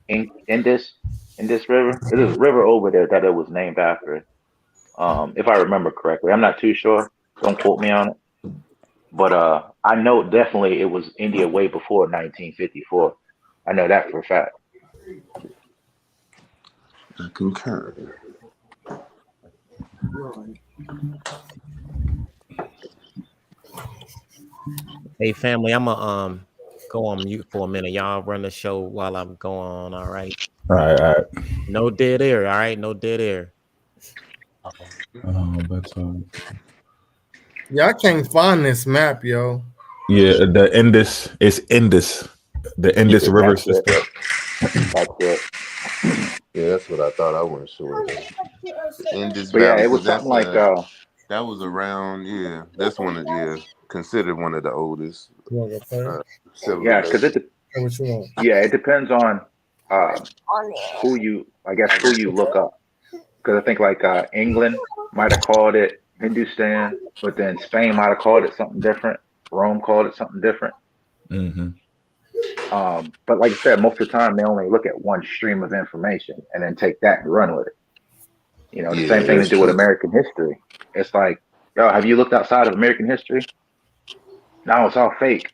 Indus River. There's a river over there that it was named after. If I remember correctly, I'm not too sure. Don't quote me on it. But I know definitely it was India way before 1954. I know that for a fact. I concur. Hey family, I'm gonna go on mute for a minute. Y'all run the show while I'm going on. All right. All right. No dead air. All right. No dead air. Yeah, I can't find this map, yo. Yeah, the Indus. It's Indus. The Indus River That's system. it. That's it. Yeah, that's what I thought. I wasn't sure. In this But yeah, valley, it was because something that's like that was around. Yeah, that's one of considered one of the oldest You want to play? yeah, because civilizations. What you want? it depends on who you look up. Because I think like England might have called it Hindustan, but then Spain might have called it something different. Rome called it something different. Mm-hmm. But like I said, most of the time they only look at one stream of information and then take that and run with it. You know, the same Yeah, thing to that's do with true. American history. It's like, yo, have you looked outside of American history? No, it's all fake.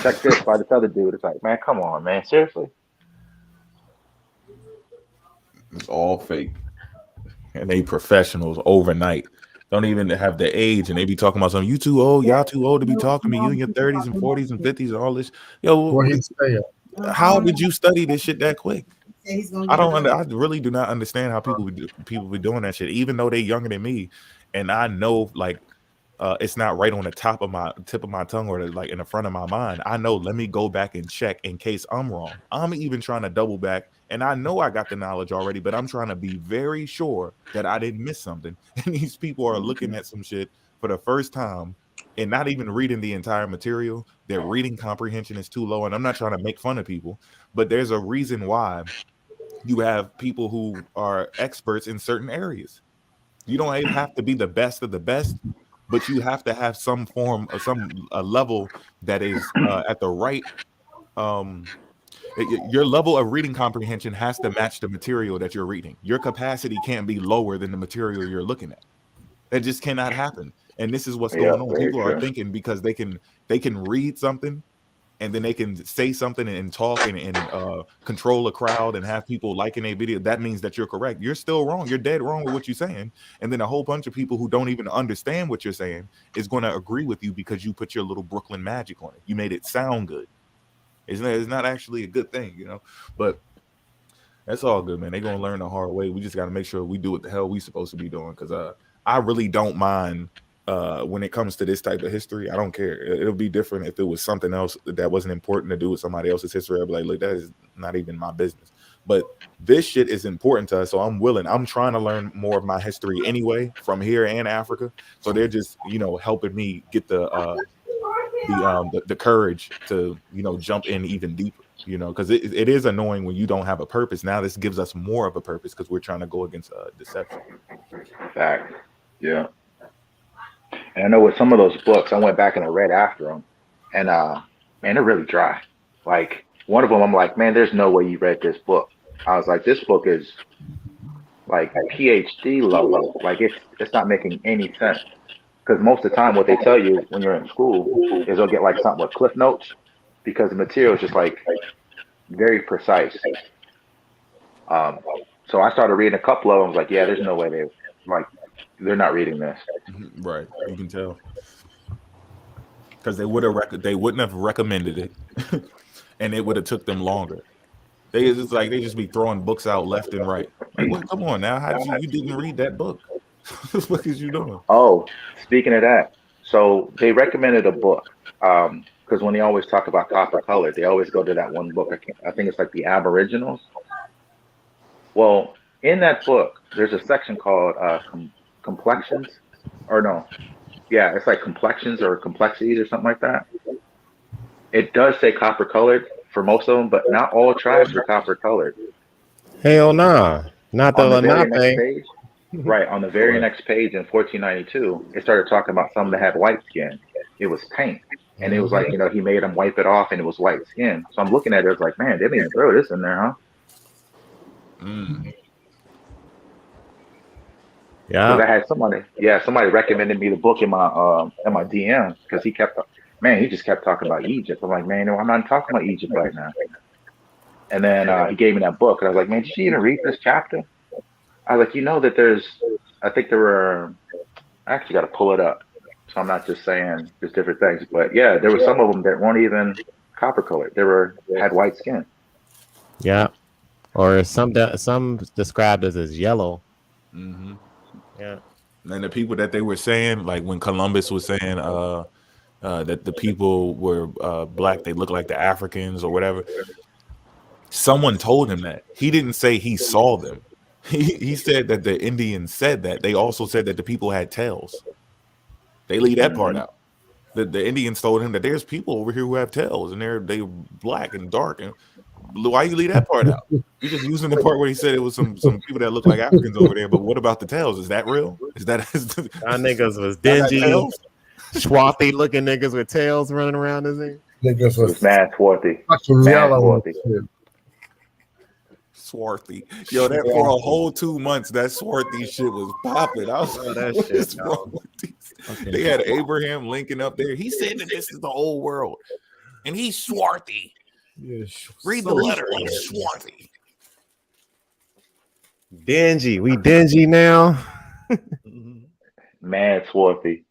Check this by this other dude. It's like, man, come on, man, seriously. It's all fake, and they professionals overnight. Don't even have the age, and they be talking about something. You too old, y'all too old to be talking to me. You in your 30s and 40s and 50s and all this. Yo, Where he stay at? how did you study this shit that quick? I don't. I really do not understand how people be doing that shit, even though they younger than me, and I know like it's not right on the tip of my tongue or like in the front of my mind. I know. Let me go back and check in case I'm wrong. I'm even trying to double back, and I know I got the knowledge already, but I'm trying to be very sure that I didn't miss something. And these people are looking at some shit for the first time and not even reading the entire material. Their reading comprehension is too low, and I'm not trying to make fun of people, but there's a reason why you have people who are experts in certain areas. You don't have to be the best of the best, but you have to have some form of a level that is at the right your level of reading comprehension has to match the material that you're reading. Your capacity can't be lower than the material you're looking at. That just cannot happen. And this is what's Yeah, going on. very People are true. thinking because they can read something and then they can say something and talk and control a crowd and have people liking a video. That means that you're correct. You're still wrong. You're dead wrong with what you're saying. And then a whole bunch of people who don't even understand what you're saying is going to agree with you because you put your little Brooklyn magic on it. You made it sound good. It's not actually a good thing, you know. But that's all good, man. They're gonna learn the hard way. We just got to make sure we do what the hell we supposed to be doing. Because I really don't mind when it comes to this type of history. I don't care. It'll be different if it was something else that wasn't important to do with somebody else's history. I'd be like, look, that is not even my business. But this shit is important to us, so I'm willing. I'm trying to learn more of my history anyway from here and Africa. So they're just, helping me get the courage to, jump in even deeper. Because it is annoying when you don't have a purpose. Now this gives us more of a purpose because we're trying to go against deception. Fact. Yeah. And I know with some of those books, I went back and I read after them, and man, they're really dry. Like one of them, I'm like, man, there's no way you read this book. I was like, this book is like PhD level. Like it's not making any sense. Because most of the time, what they tell you when you're in school is they'll get like something with cliff notes because the material is just like very precise. So I started reading a couple of them. I was like, yeah, there's no way they're not reading this. Right, you can tell because they wouldn't have recommended it, and it would have took them longer. They just be throwing books out left and right. Like, what? Come on now, how did you didn't read that book? What the fuck is you doing? Oh, speaking of that, so they recommended a book because when they always talk about copper color, they always go to that one book. I think it's like the Aboriginals. Well, in that book, there's a section called complexions, or no, yeah, it's like complexions or complexities or something like that. It does say copper colored for most of them, but not all tribes are copper colored. Hell nah, not the On the very Lenape. next page, right, on the very next page in 1492, it started talking about some that had white skin. It was paint. And it was like, he made them wipe it off and it was white skin. So I'm looking at it, I was like, man, they didn't even throw this in there, huh? Yeah. Because I had somebody recommended me the book in my DM because he just kept talking about Egypt. I'm like, man, no, I'm not talking about Egypt right now. And then he gave me that book, and I was like, man, did you even read this chapter? I was like, that I think there were, I actually got to pull it up. So I'm not just saying just different things, but yeah, there were some of them that weren't even copper colored. Had white skin. Yeah. Or some described as yellow. Mm-hmm. Yeah. And the people that they were saying, like when Columbus was saying, that the people were black, they look like the Africans or whatever. Someone told him that. He didn't say he saw them. He said that the Indians said that. They also said that the people had tails. They leave that part out. The Indians told him that there's people over here who have tails and they black and dark. And why you leave that part out? You're just using the part where he said it was some people that look like Africans over there. But what about the tails? Is that real? Is that Y'all niggas was dingy, swarthy looking niggas with tails running around this thing? Niggas was mad swarthy. Fucking yellow. Swarthy. Yo, that for a whole 2 months, that swarthy shit was popping. I was like, that what shit, is wrong with these? Okay. They had Abraham Lincoln up there. He said that this is the whole world. And he's swarthy. Yeah, read the letter. He's swarthy. Dingy. We dingy now. Mad swarthy.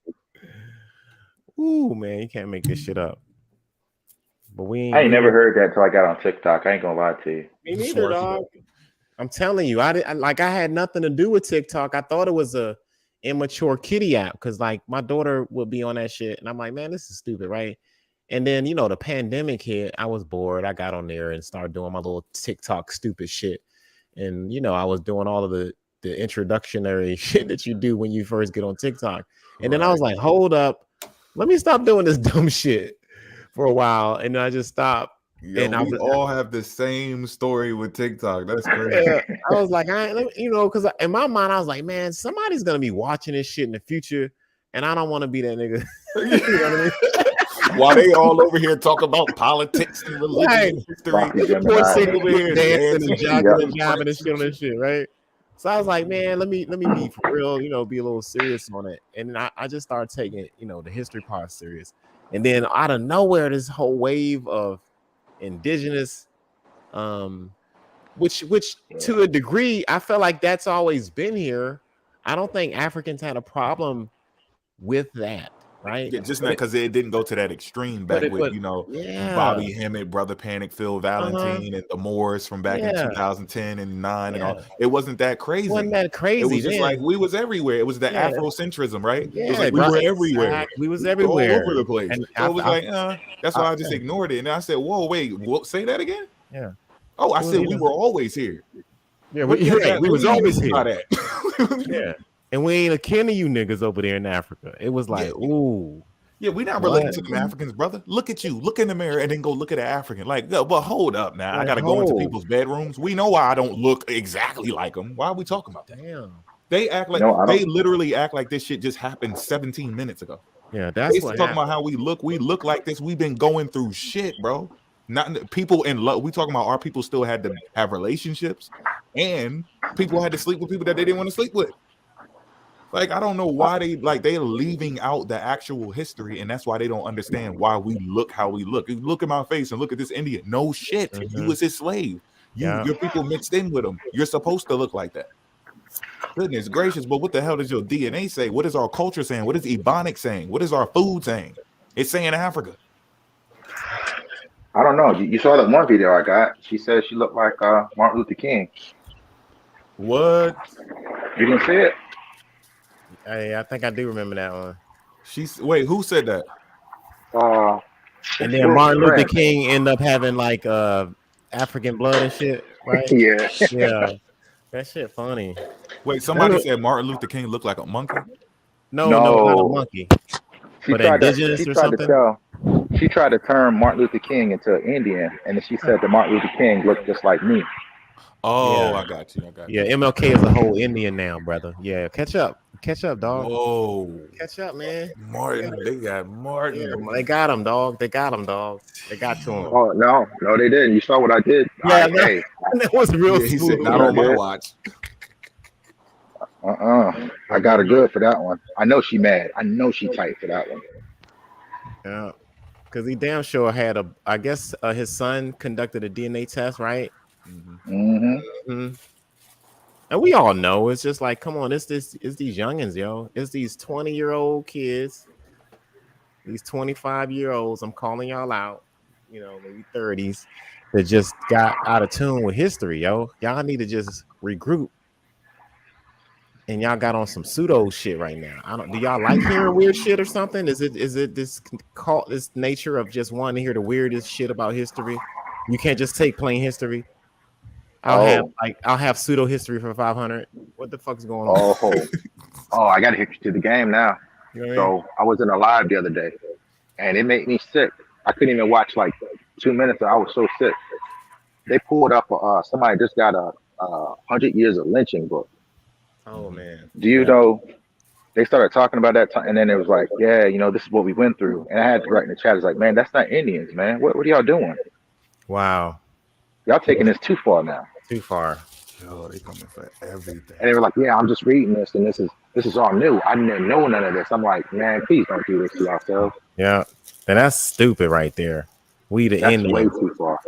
Ooh, man, you can't make this shit up. But I ain't never heard that until I got on TikTok. I ain't gonna lie to you. Me neither, dog. I'm telling you, I had nothing to do with TikTok. I thought it was a immature kiddie app because like my daughter would be on that shit, and I'm like, man, this is stupid, right? And then the pandemic hit. I was bored. I got on there and started doing my little TikTok stupid shit, and I was doing all of the introductionary shit that you do when you first get on TikTok. And then I was like, hold up, let me stop doing this dumb shit for a while, and then I just stopped. Yo, and we all have the same story with TikTok. That's crazy. Yeah, I was like, because in my mind, I was like, man, somebody's gonna be watching this shit in the future, and I don't want to be that nigga. You know what I mean? While they all over here talk about politics and religion and history, poor sick over here dancing and jogging and jabbing and shit on this shit, right? So I was like, man, let me be for real, be a little serious on it. And then I just started taking, the history part serious. And then out of nowhere, this whole wave of indigenous, which to a degree, I felt like that's always been here. I don't think Africans had a problem with that. Right, yeah, just not because it didn't go to that extreme back with Bobby Hemmett, Brother Panic, Phil Valentine, and the Moors from back in 2010 and 9 and all. It wasn't that crazy. It wasn't that crazy. It was just like we was everywhere. It was the Afrocentrism, right? Yeah, it was like we were everywhere. We was everywhere, all over the place. And so it was like, that's why I just ignored it. And I said, whoa, wait, say that again? Yeah. Oh, I said we were always here. Yeah, we was always here. Yeah. And we ain't akin to you niggas over there in Africa. It was like, ooh. Yeah, we not related to them Africans, brother. Look at you. Look in the mirror and then go look at an African. Like, but hold up now. I got to go into people's bedrooms. We know why I don't look exactly like them. Why are we talking about that? Damn. They act like, they literally act like this shit just happened 17 minutes ago. Yeah, that's what talking about how we look. We look like this. We've been going through shit, bro. Not people in love. We talking about our people still had to have relationships and people had to sleep with people that they didn't want to sleep with. Like, I don't know why they're leaving out the actual history, and that's why they don't understand why we look how we look. You look at my face and look at this Indian. No shit. You was his slave. Your people mixed in with him. You're supposed to look like that. Goodness gracious, but what the hell does your DNA say? What is our culture saying? What is Ebonic saying? What is our food saying? It's saying Africa. I don't know. You saw that one video I got. She said she looked like Martin Luther King. What? You didn't see it? I think I do remember that one. Wait, who said that? And then Martin Luther King ended up having like African blood and shit, right? Yeah. That shit funny. Wait, somebody said Martin Luther King looked like a monkey? No, not a monkey. But indigenous or something? She tried to turn Martin Luther King into an Indian, and then she said that Martin Luther King looked just like me. Oh, yeah. I got you. Yeah, MLK is a whole Indian now, brother. Yeah, catch up, dog. Whoa, catch up, man. Martin, they got Martin. Yeah, they got him, dog. They got to him. Oh no, they didn't. You saw what I did? Yeah, that was real. He said, not on my watch. I got her good for that one. I know she mad. I know she tight for that one. Yeah, because he damn sure had I guess his son conducted a DNA test, right? And we all know it's just like, come on, it's these youngins, yo. It's these 20-year-old kids, these 25-year-olds. I'm calling y'all out, maybe 30s that just got out of tune with history, yo. Y'all need to just regroup and y'all got on some pseudo shit right now. I don't. Do y'all like hearing weird shit or something? Is it this nature of just wanting to hear the weirdest shit about history? You can't just take plain history. I'll have pseudo history for 500. What the fuck is going on? I gotta hit you to the game now. You know what I mean? So I was in a live the other day, and it made me sick. I couldn't even watch like 2 minutes. I was so sick. They pulled up. Somebody just got a 100 Years of Lynching book. Oh man. Do you know? They started talking about that time, and then it was like, yeah, you know, this is what we went through. And I had to write in the chat, it's like, man, that's not Indians, man. What are y'all doing? Wow. Y'all taking this too far now. Too far. Yo, they coming for everything. And they were like, yeah, I'm just reading this, and this is all new. I didn't know none of this. I'm like, man, please don't do this to yourselves. Yeah. And that's stupid right there. We the That's Indians. way too far.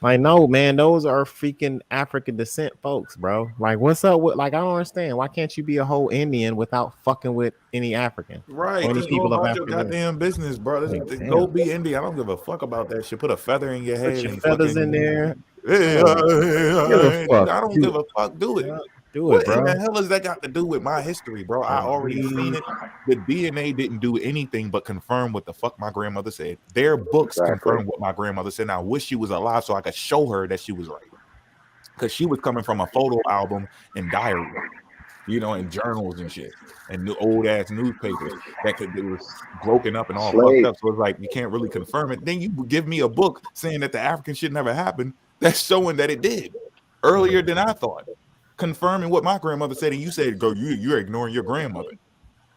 Like, no, man, those are freaking African descent folks, bro. Like, what's up with, like, I don't understand. Why can't you be a whole Indian without fucking with any African? Right. Any Just people go of about your African goddamn business, bro. Go be Indian. I don't give a fuck about that shit. Put a feather in your head. Put your and feathers fucking, in there. I don't give a fuck. Do it. Yeah, do What it, bro. in the hell has that got to do with my history, bro? I already seen it. The DNA didn't do anything but confirm what the fuck my grandmother said. Their books confirm what my grandmother said. And I wish she was alive so I could show her that she was right. Because she was coming from a photo album and diary, you know, and journals and shit, and new old ass newspapers it was broken up and all fucked up. So it's like you can't really confirm it. Then you give me a book saying that the African shit never happened. That's showing that it did earlier than I thought. Confirming what my grandmother said, and you said, "Go, you're ignoring your grandmother."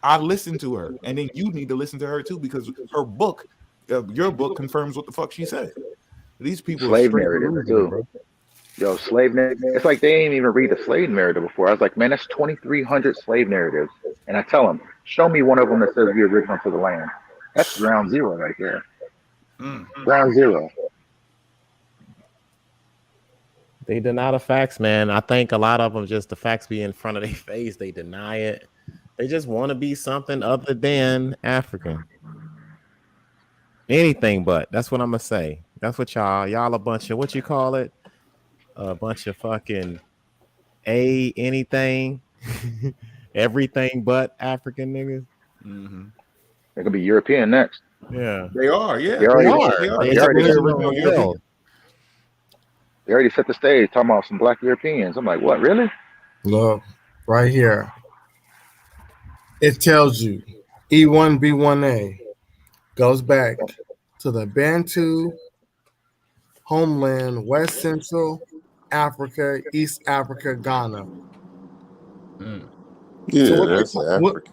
I listened to her, and then you need to listen to her too because her book, your book, confirms what the fuck she said. These people Slave narrative too. Bro. Yo, slave narrative. It's like they ain't even read a slave narrative before. I was like, man, that's 2,300 slave narratives, and I tell them, show me one of them that says we're original to the land. That's ground zero right there. Ground zero. They deny the facts, man. I think a lot of them just the facts be in front of their face. They deny it. They just want to be something other than African. Anything but. That's what I'm gonna say. That's what y'all a bunch of what you call it? A bunch of fucking anything, everything but African niggas. Mm-hmm. They're gonna be European next. Yeah, they are. Yeah, they already set the stage talking about some black Europeans. I'm like, what, really? Look, right here. It tells you E1B1A goes back to the Bantu homeland, West Central Africa, East Africa, Ghana. Yeah, so that's Africa.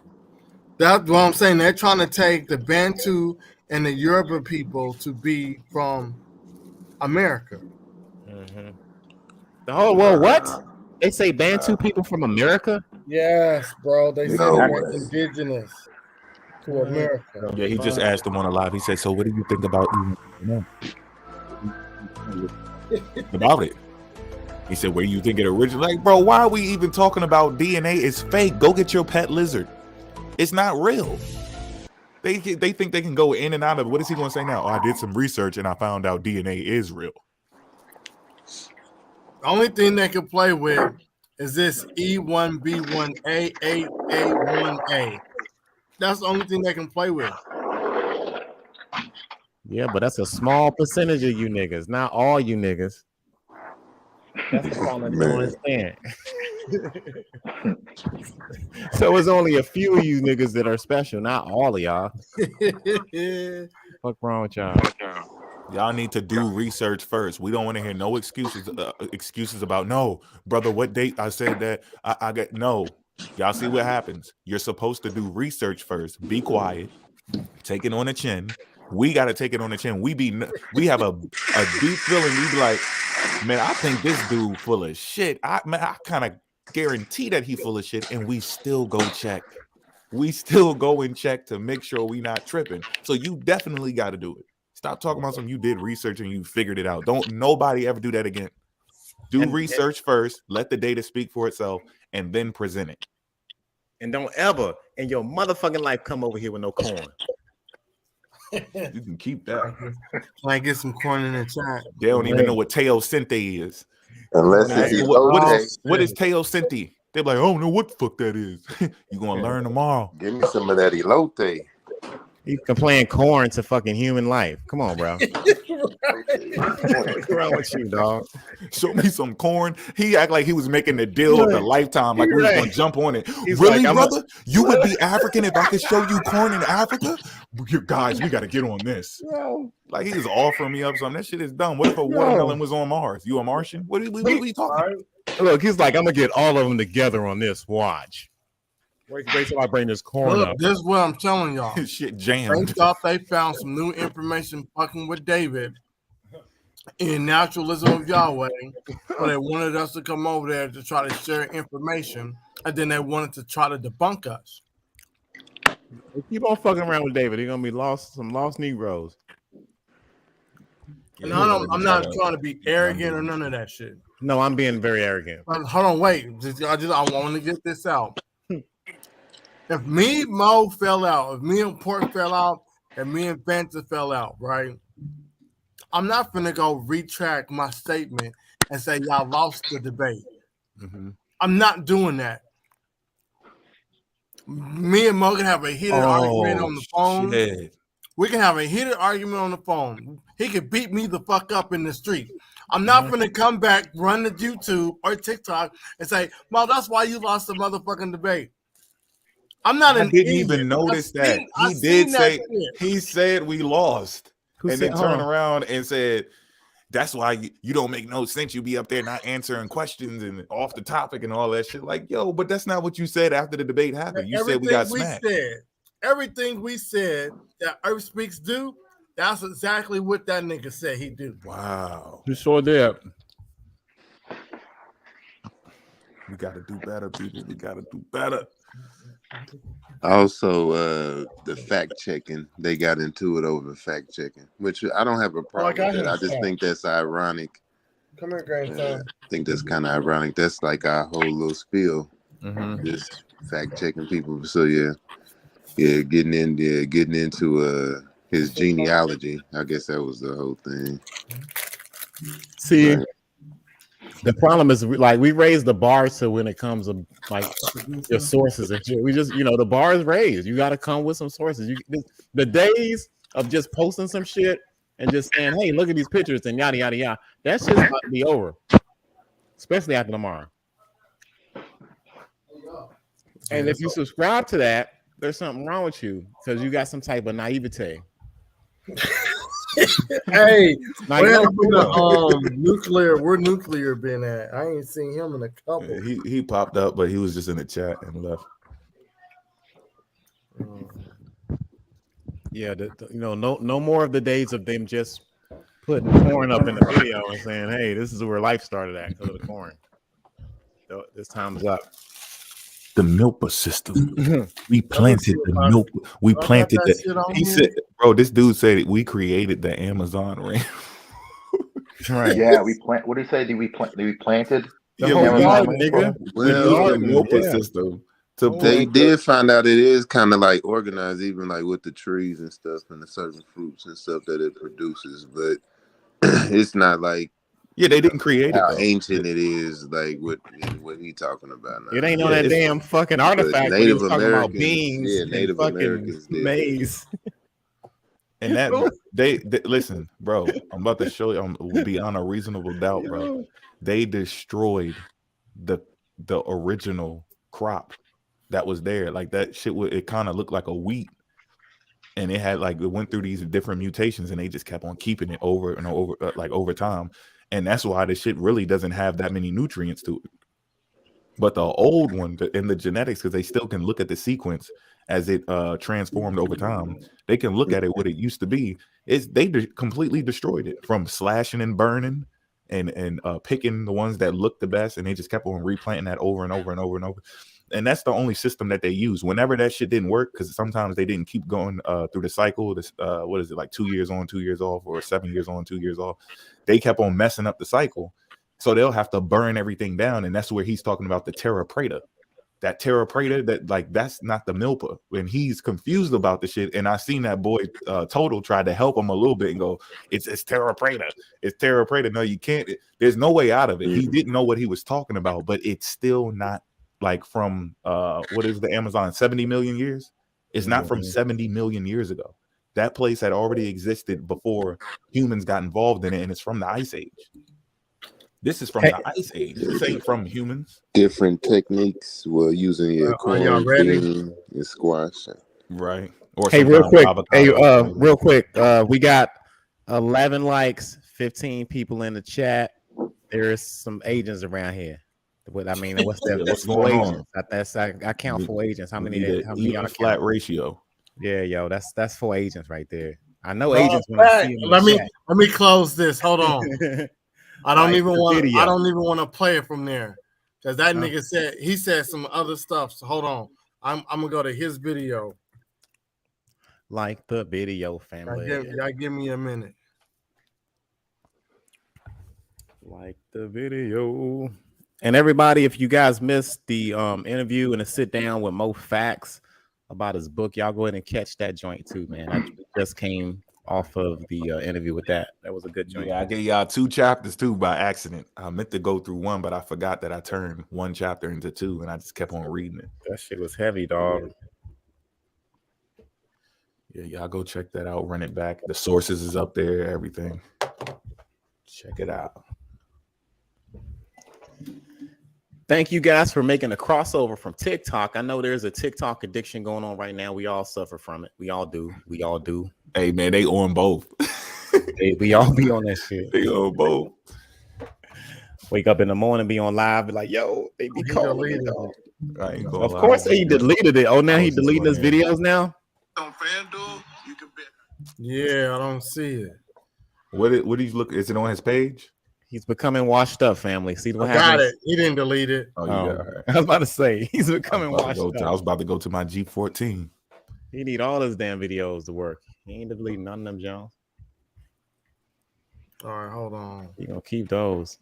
That's what I'm saying. They're trying to take the Bantu and the Yoruba people to be from America. Mm-hmm. Oh, well, what? They say Bantu people from America? Yes, bro. They say they're indigenous to America. Yeah, he just asked them on a live. He said, so what do you think about about it? He said, where you think it originated? Like, bro, why are we even talking about DNA? It's fake. Go get your pet lizard. It's not real. They think they can go in and out of it. What is he going to say now? Oh, I did some research and I found out DNA is real. The only thing they can play with is this E1B1A8A1A. That's the only thing they can play with. Yeah, but that's a small percentage of you niggas, not all you niggas. That's what I don't understand. So it's only a few of you niggas that are special, not all of y'all. What's wrong with y'all? Y'all need to do research first. We don't want to hear no excuses about no, brother. What date I said that I got no. Y'all see what happens. You're supposed to do research first. Be quiet. Take it on the chin. We got to take it on the chin. We have a deep feeling. We be like, man, I think this dude full of shit. I kind of guarantee that he full of shit, and we still go check. We still go and check to make sure we not tripping. So you definitely got to do it. Stop talking about something you did research and you figured it out. Don't nobody ever do that again. Do research first. Let the data speak for itself, and then present it. And don't ever in your motherfucking life come over here with no corn. You can keep that. Might get some corn in the chat. They don't even know what teosinte is. Unless it's what is teosinte? They're like, I don't know what the fuck that is. You're gonna learn tomorrow. Give me some of that elote. He's comparing corn to fucking human life. Come on, bro. What's wrong with you, dog? Show me some corn. He act like he was making the deal of the lifetime, like we was gonna jump on it. He's really, like, brother? You would be African if I could show you corn in Africa? Guys, we got to get on this. Like he was offering me up something. That shit is dumb. What if a watermelon was on Mars? You a Martian? What are we talking? Look, he's like, I'm gonna get all of them together on this. Watch. Wait till I bring this corn Look, up. this is what I'm telling y'all. Shit They jammed. thought they found some new information fucking with David in Naturalism of Yahweh, so they wanted us to come over there to try to share information, and then they wanted to try to debunk us. Keep on fucking around with David. They're gonna be some lost Negroes. And I'm not trying to be arrogant or none of that shit. No, I'm being very arrogant. But hold on, wait. I want to get this out. If me and Mo fell out, if me and Port fell out, and me and Fanta fell out, right? I'm not finna go retract my statement and say y'all lost the debate. Mm-hmm. I'm not doing that. Me and Mo can have a heated argument on the phone. Shit. We can have a heated argument on the phone. He could beat me the fuck up in the street. I'm not gonna come back, run to YouTube or TikTok and say, Mo, that's why you lost the motherfucking debate. I'm not I an didn't idiot. even notice that. I He seen did that say shit. he said we lost. Who And said- then turned around and said, that's why you don't make no sense. You be up there not answering questions and off the topic and all that shit. Like, yo, but that's not what you said after the debate happened. You said we got smacked. Everything we said that Earth Speaks do, that's exactly what that nigga said he do. Wow. You sure did. We got to do better, people. We got to do better. Also, the fact checking, they got into it over fact checking, which I don't have a problem with that. I just think that's ironic. Come here, grandson. I think that's kind of ironic. That's like our whole little spiel, Mm-hmm. just fact checking people. So yeah, getting into his genealogy. I guess that was the whole thing. See, Right. the problem is like we raise the bar so when it comes to like your sources and shit, we just the bar is raised. You got to come with some sources. The days of just posting some shit and just saying, "Hey, look at these pictures" and yada yada yada. That shit's about to be over, especially after tomorrow. And if you subscribe to that, there's something wrong with you because you got some type of naivete. Hey, Like, where no, the nuclear? Where nuclear been at? I ain't seen him in a couple. He popped up, but he was just in the chat and left. Yeah, no more of the days of them just putting corn up in the video and saying, "Hey, this is where life started at because of the corn." So, this time is up. The Milpa system. We planted the Milpa. We planted that. He said, "Bro, this dude said we created the Amazon rain." Right? Yeah, we plant. What did he say? Did we planted? The Yeah, whole we yard, planted- nigga. Well, the Milpa yeah. system. To They did find out it is kind of like organized, even like with the trees and stuff and the certain fruits and stuff that it produces, but it's not like yeah, they didn't create it. how Though. ancient it is, like what he talking about now. It ain't on Yeah, that it's- damn fucking artifact. Native When he was talking about Americans- beans, yeah, and Native fucking Americans did. maize. And that they listen, bro. I'm about to show you. I'm beyond a reasonable doubt, bro. They destroyed the original crop that was there. Like that shit. It kind of looked like a wheat, and it had like it went through these different mutations, and they just kept on keeping it over and over, like over time. And that's why the shit really doesn't have that many nutrients to it. But the old one in the genetics, because they still can look at the sequence as it transformed over time, they can look at it what it used to be. They completely destroyed it from slashing and burning and picking the ones that looked the best, and they just kept on replanting that over and over and over and over. And that's the only system that they use. Whenever that shit didn't work, because sometimes they didn't keep going through the cycle. This what is it, like 2 years on, 2 years off, or 7 years on, 2 years off? They kept on messing up the cycle. So they'll have to burn everything down, and that's where he's talking about the Terra Preta. That Terra Preta, that like that's not the Milpa. And he's confused about the shit. And I seen that boy Total tried to help him a little bit and go, it's Terra Preta. It's Terra Preta. No, you can't. There's no way out of it. He didn't know what he was talking about, but it's still not like from what is the Amazon 70 million years? It's not from 70 million years ago. That place had already existed before humans got involved in it, and it's from the Ice Age. This is from the Ice Age. This ain't from humans. Different techniques. Well, using your Are y'all ready? corn, your squash. Right. Or Hey, real quick. Hey, avocado. real quick. We got 11 likes, 15 people in the chat. There's some agents around here. What's that? What's four going agents? on? I count 4 agents. How many? Even a flat ratio. Yeah, yo, that's 4 agents right there. I know No, agents when I see them. Let me close this. Hold on. I don't even want to play it from there because that nigga said some other stuff. So hold on. I'm gonna go to his video. Like the video, family. Y'all give me a minute. Like the video. And everybody, if you guys missed the interview and a sit down with Mo Facts about his book, y'all go ahead and catch that joint too, man. I just came off of the interview with that. That was a good joint. Yeah, I gave y'all 2 chapters too by accident. I meant to go through 1, but I forgot that I turned 1 chapter into 2, and I just kept on reading it. That shit was heavy, dog. Yeah, y'all go check that out. Run it back. The sources is up there. Everything. Check it out. Thank you guys for making a crossover from TikTok. I know there's a TikTok addiction going on right now. We all suffer from it. We all do. Hey man, they on both. We all be on that shit. They on both. Wake up in the morning, be on live, be like, yo, they be calling me, dog. Of lie. course he deleted it. Oh, now he deleting his videos now? On FanDuel, you can bet. Yeah, I don't see it. What he's looking? Is it on his page? He's becoming washed up, family. See what happens? happened? Got it. He didn't delete it. Oh, yeah. Right. I was about to say he's becoming washed up. I was about to go to my G14. He need all his damn videos to work. He ain't deleting none of them, Jones. All right, hold on. He gonna keep those.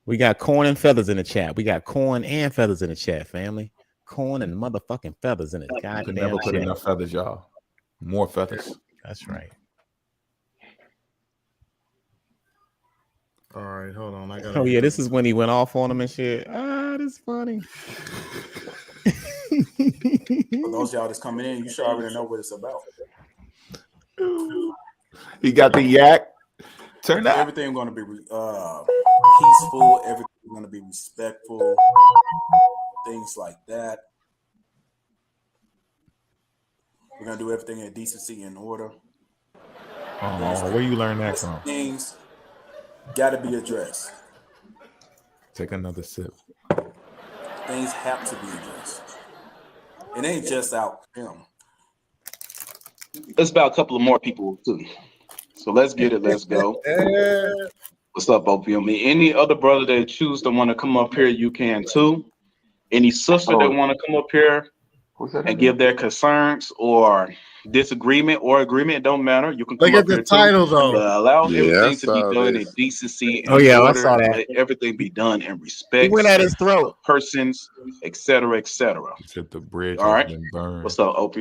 We got corn and feathers in the chat. We got corn and feathers in the chat, family. Corn and motherfucking feathers in it. Could never put enough feathers, y'all. More feathers. That's right. All right, hold on. Oh yeah, this is when he went off on him and shit. This is funny. For those of y'all that's coming in, you should already know what it's about. He got the yak. Turn out. Everything going to be peaceful. Everything going to be respectful. Things like that. We're going to do everything in decency and order. Oh, where you learn that from? Things got to be addressed. Take another sip. Things have to be addressed. It ain't just out him. It's about a couple of more people too. So let's get it. Let's go. What's up, OPM? Any other brother that choose to want to come up here, you can too. Any sister that want to come up here and give their concerns or disagreement or agreement, don't matter. You can come look up at the title though. But allow everything to be done in decency and order. I saw that. Let everything be done in respect. He went at his throat. Persons, etc., etc. Except the bridge. All right. Been burned. What's up, OP?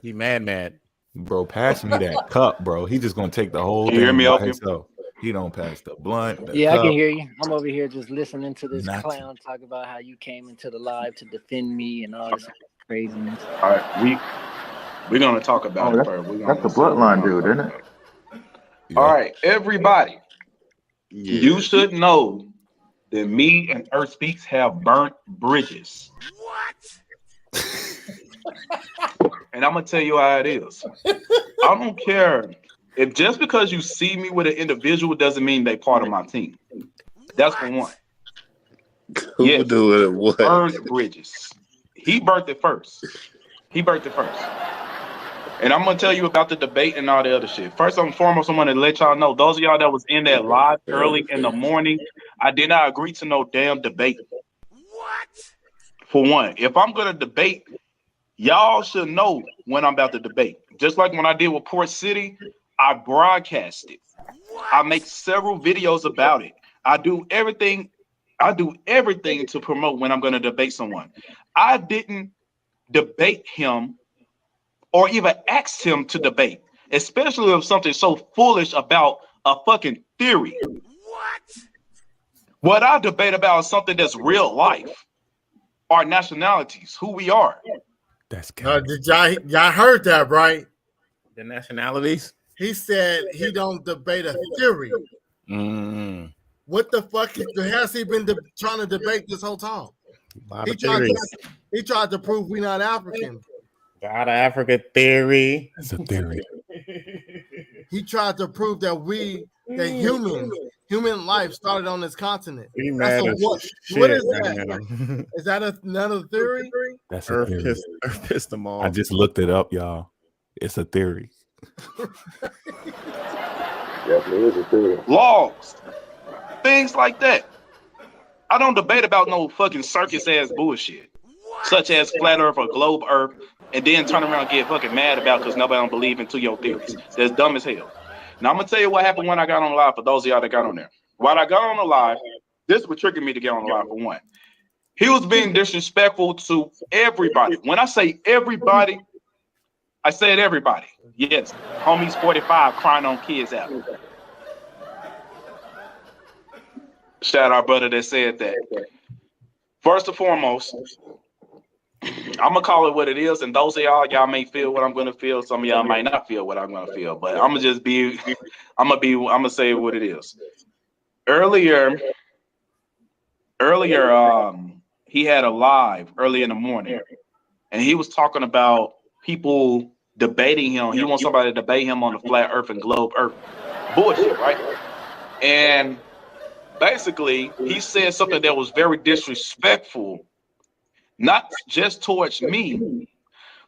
He mad. Bro, pass me that cup, bro. He just gonna take the whole thing. You hear me, by OP? himself. He don't pass the blunt. The Yeah, cup. I can hear you. I'm over here just listening to this Nothing. clown talk about how you came into the live to defend me and all this craziness. All right, we're gonna talk about it first. That's the bloodline dude, isn't it? Yeah. All right, everybody. Yeah. You should know that me and Earth Speaks have burnt bridges. What? And I'm gonna tell you how it is. I don't care if just because you see me with an individual doesn't mean they part of my team. That's for one. Who doing what? Burned bridges. He burnt it first. And I'm gonna tell you about the debate and all the other shit. First and foremost, I'm gonna let y'all know, those of y'all that was in that live early in the morning, I did not agree to no damn debate. What? For one, if I'm gonna debate, y'all should know when I'm about to debate. Just like when I did with Port City, I broadcast it. I make several videos about it. I do everything to promote when I'm gonna debate someone. I didn't debate him or even asked him to debate, especially of something so foolish about a fucking theory. What I debate about is something that's real life. our nationalities, who we are. That's did y'all heard that right? The nationalities. He said he don't debate a theory. What the fuck has he been trying to debate this whole time? He tried to prove we not African. God of Africa theory. It's a theory. He tried to prove that human life started on this continent. What is that? Is that another theory? That's a theory. Earth pissed them off. I just looked it up, y'all. It's a theory. Definitely is a theory. Laws, things like that. I don't debate about no fucking circus ass bullshit, such as flat Earth or globe Earth, and then turn around and get fucking mad about because nobody don't believe into your theories. That's dumb as hell. Now I'm gonna tell you what happened when I got on the live. For those of y'all that got on there, while I got on the live, this would trigger me to get on the live. For one, he was being disrespectful to everybody. When I say everybody, I said everybody. Yes, homies 45 crying on kids out. Shout out brother that said that. First and foremost, I'm gonna call it what it is, and those of y'all may feel what I'm gonna feel. Some of y'all might not feel what I'm gonna feel, but I'm gonna say what it is. Earlier, he had a live early in the morning, and he was talking about people debating him. He wants somebody to debate him on the flat Earth and globe Earth bullshit, right? And basically, he said something that was very disrespectful, not just towards me,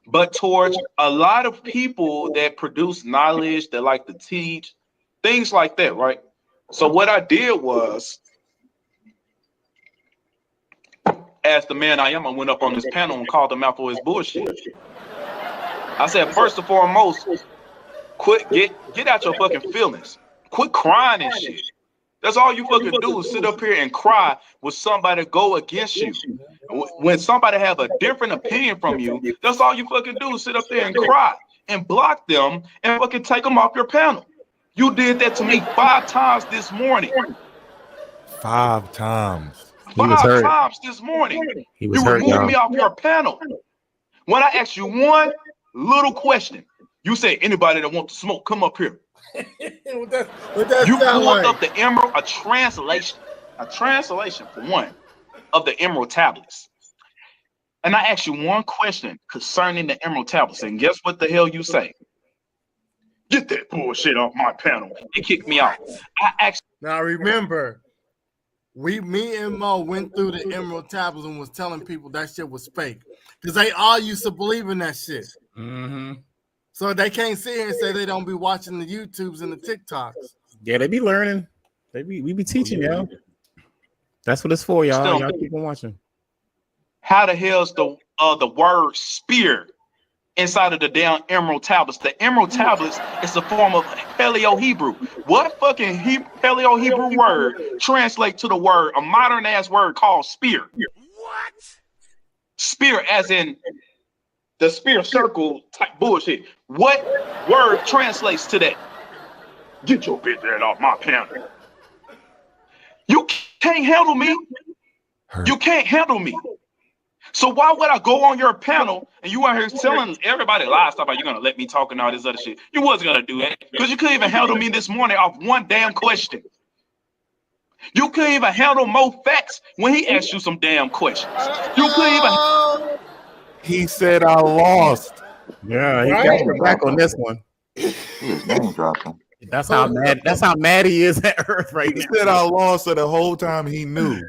but towards a lot of people that produce knowledge, that like to teach, things like that, right? So what I did was, as the man I am, I went up on this panel and called him out for his bullshit. I said, first and foremost, get out your fucking feelings. Quit crying and shit. That's all you fucking do is sit up here and cry when somebody go against you. When somebody have a different opinion from you, that's all you fucking do is sit up there and cry and block them and fucking take them off your panel. You did that to me 5 times this morning. 5 times. 5 times this morning. You removed me off your panel. When I asked you one little question, you said, anybody that wants to smoke, come up here. What that You sound pulled like? up the emerald, a translation for one of the emerald tablets. And I asked you one question concerning the emerald tablets, and guess what the hell you say? Get that bullshit off my panel. It kicked me out. Now remember, me and Mo went through the emerald tablets and was telling people that shit was fake because they all used to believe in that shit. So they can't sit here and say they don't be watching the YouTubes and the TikToks. Yeah, they be learning. We be teaching y'all. That's what it's for, y'all. Y'all keep on watching. How the hell's the word spear inside of the damn emerald tablets? The emerald tablets is a form of Paleo-Hebrew. What fucking Paleo-Hebrew word translates to the word, a modern ass word called spear? What? Spear as in the spear circle type bullshit. What word translates to that? Get your bitch ass off my panel. You can't handle me. You can't handle me. So why would I go on your panel and you out here telling everybody lies stuff about you're gonna let me talk and all this other shit? You wasn't gonna do that because you couldn't even handle me this morning off one damn question. You couldn't even handle Mo Facts when he asked you some damn questions. You couldn't even. He said I lost. Yeah, he got your back on this one. Name dropping. That's how mad. That's how mad he is at Earth right now. He said I lost, so the whole time he knew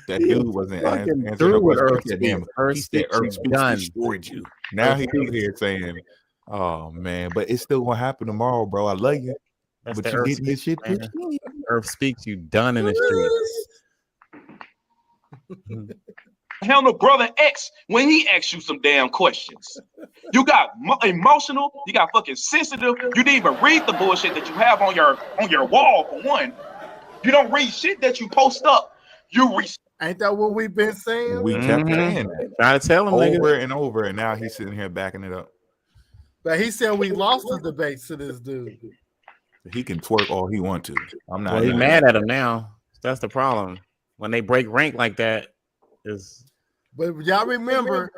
that dude wasn't answering the question. He said Earth destroyed you. Now he's here saying, "Oh man," but it's still gonna happen tomorrow, bro. I love you, but you getting this shit. Earth speaks, you done in the streets. Handle brother X when he asks you some damn questions. You got emotional, you got fucking sensitive. You didn't even read the bullshit that you have on your wall for one. You don't read shit that you post up. Ain't that what we've been saying? We kept saying that. Trying to tell him over and over, and now he's sitting here backing it up. But he said we lost the debates to this dude. He can twerk all he wants to. I'm not. Well, he's mad at him now. That's the problem. When they break rank like that, is But y'all remember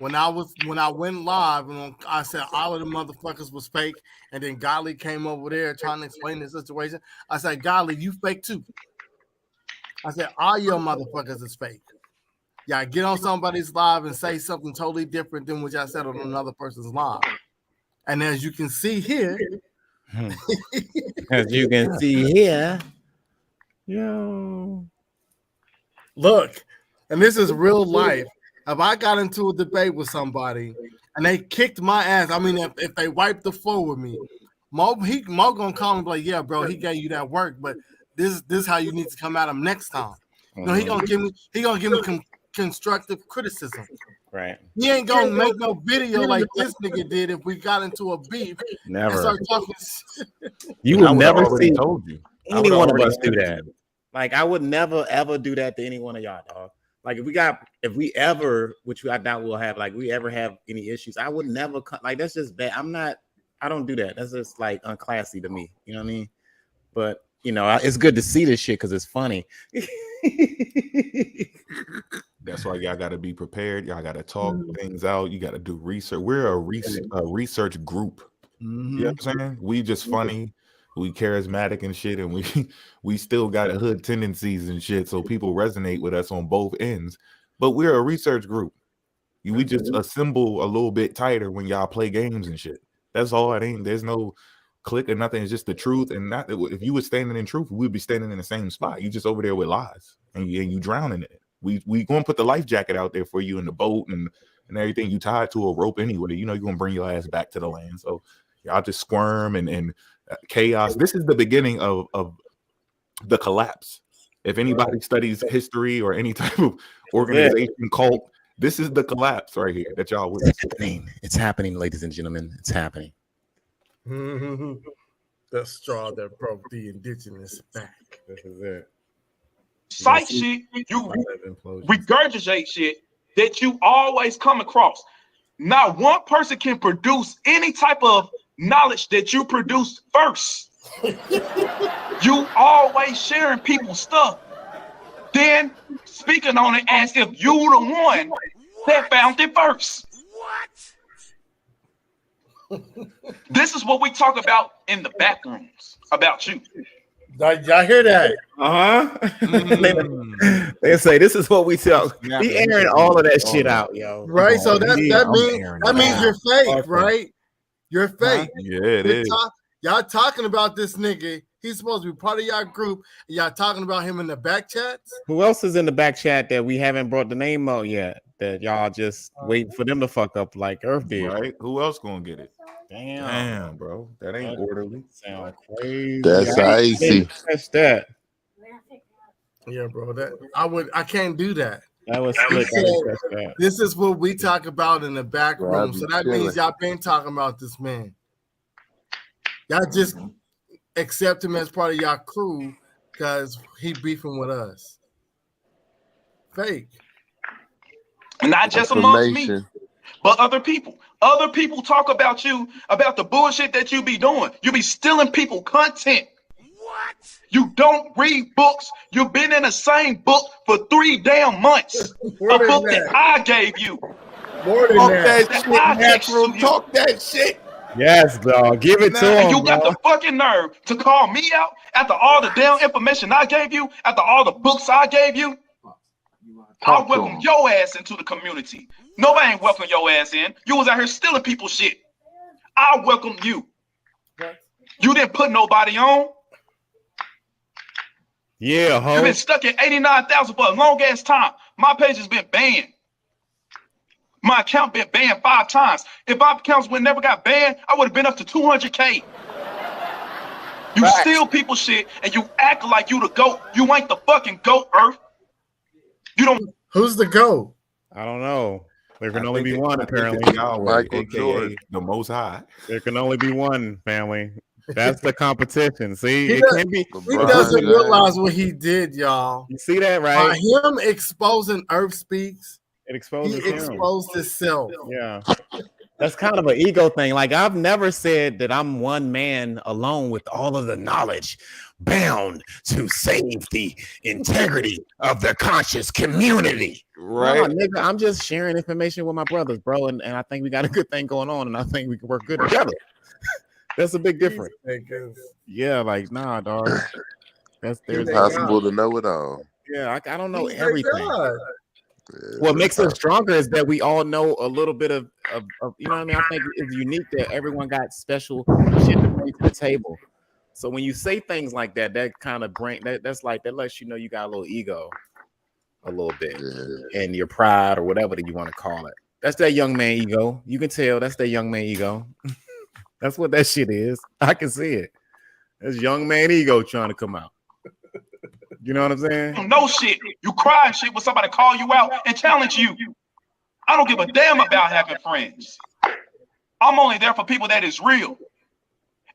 when I went live and I said all of the motherfuckers was fake, and then Godly came over there trying to explain the situation. I said, Godly, you fake too. I said, all your motherfuckers is fake. Y'all get on somebody's live and say something totally different than what y'all said on another person's live. And as you can see here, yo, look, and this is real life. If I got into a debate with somebody and they kicked my ass, I mean, if they wiped the floor with me, Mo gonna call me like, yeah, bro, he gave you that work, but this is how you need to come at him next time. No, he gonna give me constructive criticism. Right. He ain't gonna make no video like this nigga did if we got into a beef. Never. And start talking. You will never see any one of us do said that. Like I would never ever do that to any one of y'all, dog. Like if we ever, which I doubt we'll have, like we ever have any issues, I would never like that's just bad. I don't do that. That's just like unclassy to me. You know what I mean? But you know, it's good to see this shit because it's funny. That's why y'all got to be prepared. Y'all got to talk things out. You got to do research. We're a research group. You know what I'm saying? We just funny. We charismatic and shit, and we still got hood tendencies and shit. So people resonate with us on both ends. But we're a research group. We just assemble a little bit tighter when y'all play games and shit. That's all. It ain't. There's no click or nothing. It's just the truth. And not if you were standing in truth, we'd be standing in the same spot. You just over there with lies, and you drowning in it. We gonna put the life jacket out there for you in the boat and everything. You tied to a rope anyway. You know you're gonna bring your ass back to the land. So y'all just squirm and chaos. This is the beginning of the collapse. If anybody studies history or any type of organization, cult, this is the collapse right here that y'all witnessing. It's happening, ladies and gentlemen. It's happening. The straw that broke the indigenous back. This is it. Cite shit, you regurgitate shit that you always come across. Not one person can produce any type of knowledge that you produced first. You always sharing people's stuff, then speaking on it as if you the one that found it first. What? This is what we talk about in the back rooms about you. Y'all hear that? They say this is what we talk. Be airing all of that shit out, yo. Right. So that means you're fake, right? You're fake. Yeah, it is. Y'all talking about this nigga. He's supposed to be part of y'all group. Y'all talking about him in the back chats. Who else is in the back chat that we haven't brought the name out yet? That y'all just waiting for them to fuck up like Earth did. Right? Who else gonna get it? Damn, bro. That ain't orderly. Sound crazy. That's icy. Catch that. Yeah, bro. I can't do that. That was slick. This is what we talk about in the back room. So that means y'all been talking about this man. Y'all just accept him as part of y'all crew because he beefing with us. Fake. Not just amongst me, but other people. Other people talk about you, about the bullshit that you be doing. You be stealing people content. What? You don't read books. You've been in the same book for 3 damn months. A book that I gave you. More than that. Talk that shit. Yes, dog. Give it to him. And you got the fucking nerve to call me out after all the damn information I gave you, after all the books I gave you. I'll welcome your ass into the community. Nobody ain't welcome your ass in. You was out here stealing people's shit. I welcome you. You didn't put nobody on. Yeah, ho. You've been stuck at 89,000 for a long ass time. My page has been banned. My account been banned 5 times. If my accounts would never got banned, I would have been up to 200K. You steal people's shit and you act like you the GOAT. You ain't the fucking GOAT, Earth. You don't. Who's the GOAT? I don't know. There can only be one, apparently. Michael Jordan, the Most High. There can only be one, family. That's the competition. See, He doesn't realize what he did, y'all. You see that, right? By him exposing Earth Speaks, it exposes he exposed himself. Yeah. That's kind of an ego thing. Like I've never said that I'm one man alone with all of the knowledge bound to save the integrity of the conscious community. Right. No, nigga, I'm just sharing information with my brothers, bro. And I think we got a good thing going on, and I think we can work good together. That's a big difference. Yeah, like nah, dog. There's impossible to know it all. Yeah, I don't know everything. What makes us stronger is that we all know a little bit of you know what I mean. I think it's unique that everyone got special shit to bring to the table. So when you say things like that, that kind of that's like that lets you know you got a little ego, a little bit, and your pride or whatever that you want to call it. That's that young man ego. You can tell that's that young man ego. That's what that shit is. I can see it. That's young man ego trying to come out. You know what I'm saying? No shit. You cry and shit when somebody call you out and challenge you. I don't give a damn about having friends. I'm only there for people that is real.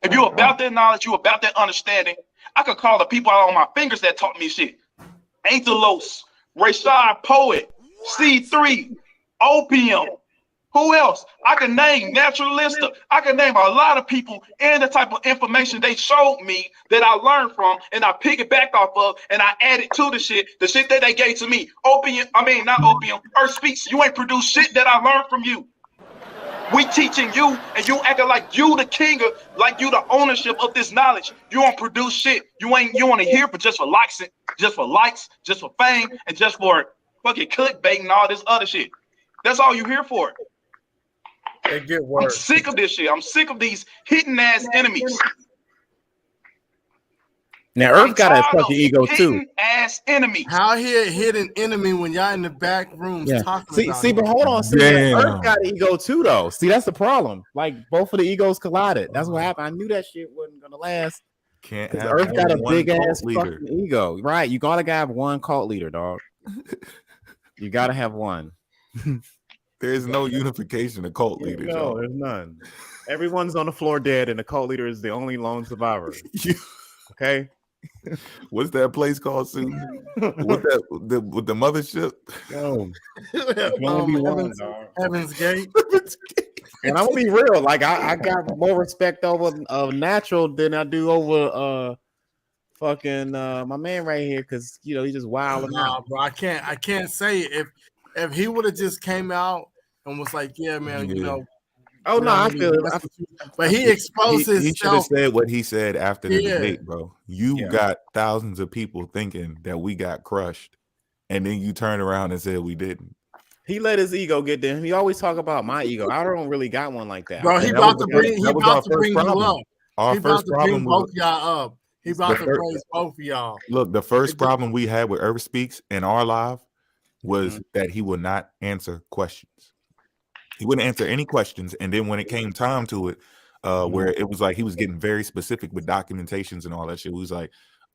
If you're about that knowledge, you're about that understanding, I could call the people out on my fingers that taught me shit. Anthelos, Rashad Poet, C3, Opium. Who else? I can name Naturalista. I can name a lot of people and the type of information they showed me that I learned from, and I pick it back off of, and I add it to the shit that they gave to me. Not Opium, Earth Speaks. You ain't produced shit that I learned from you. We teaching you, and you acting like you the king of, like you the ownership of this knowledge. You don't produce shit. You want to hear for just for likes, just for fame, and just for fucking clickbait and all this other shit. That's all you here for. They get worse. I'm sick of this shit. I'm sick of these hidden ass enemies. Now Earth got a fucking ego too. Ass enemies. How he a hidden enemy when y'all in the back rooms talking about See, but hold on. See, Earth got an ego too, though. See, that's the problem. Like both of the egos collided. That's what happened. I knew that shit wasn't gonna last. Can't have Earth got a big ass leader. fucking ego, right? You gotta have one cult leader, dog. You gotta have one. There's no unification of cult leaders. No, there's none. Everyone's on the floor dead, and the cult leader is the only lone survivor. Okay. What's that place called, Sue? with the mothership? Yo, Heaven's Gate. And I'm gonna be real. Like I got more respect over Natural than I do over fucking my man right here, because you know he's just wilding out. Bro, I can't say it. If he would have just came out and was like, yeah, man, you know. Oh no, I feel it. But he exposed himself. He should have said what he said after the debate, bro. You got thousands of people thinking that we got crushed, and then you turn around and said we didn't. He let his ego get there. He always talk about my ego. I don't really got one like that. Bro, he about to bring you up. Our first problem was both y'all up. He about to raise both of y'all. Look, the first problem we had with Earth Speaks in our live was that he would not answer questions. He wouldn't answer any questions, and then when it came time to it, where it was like he was getting very specific with documentations and all that shit, he was like,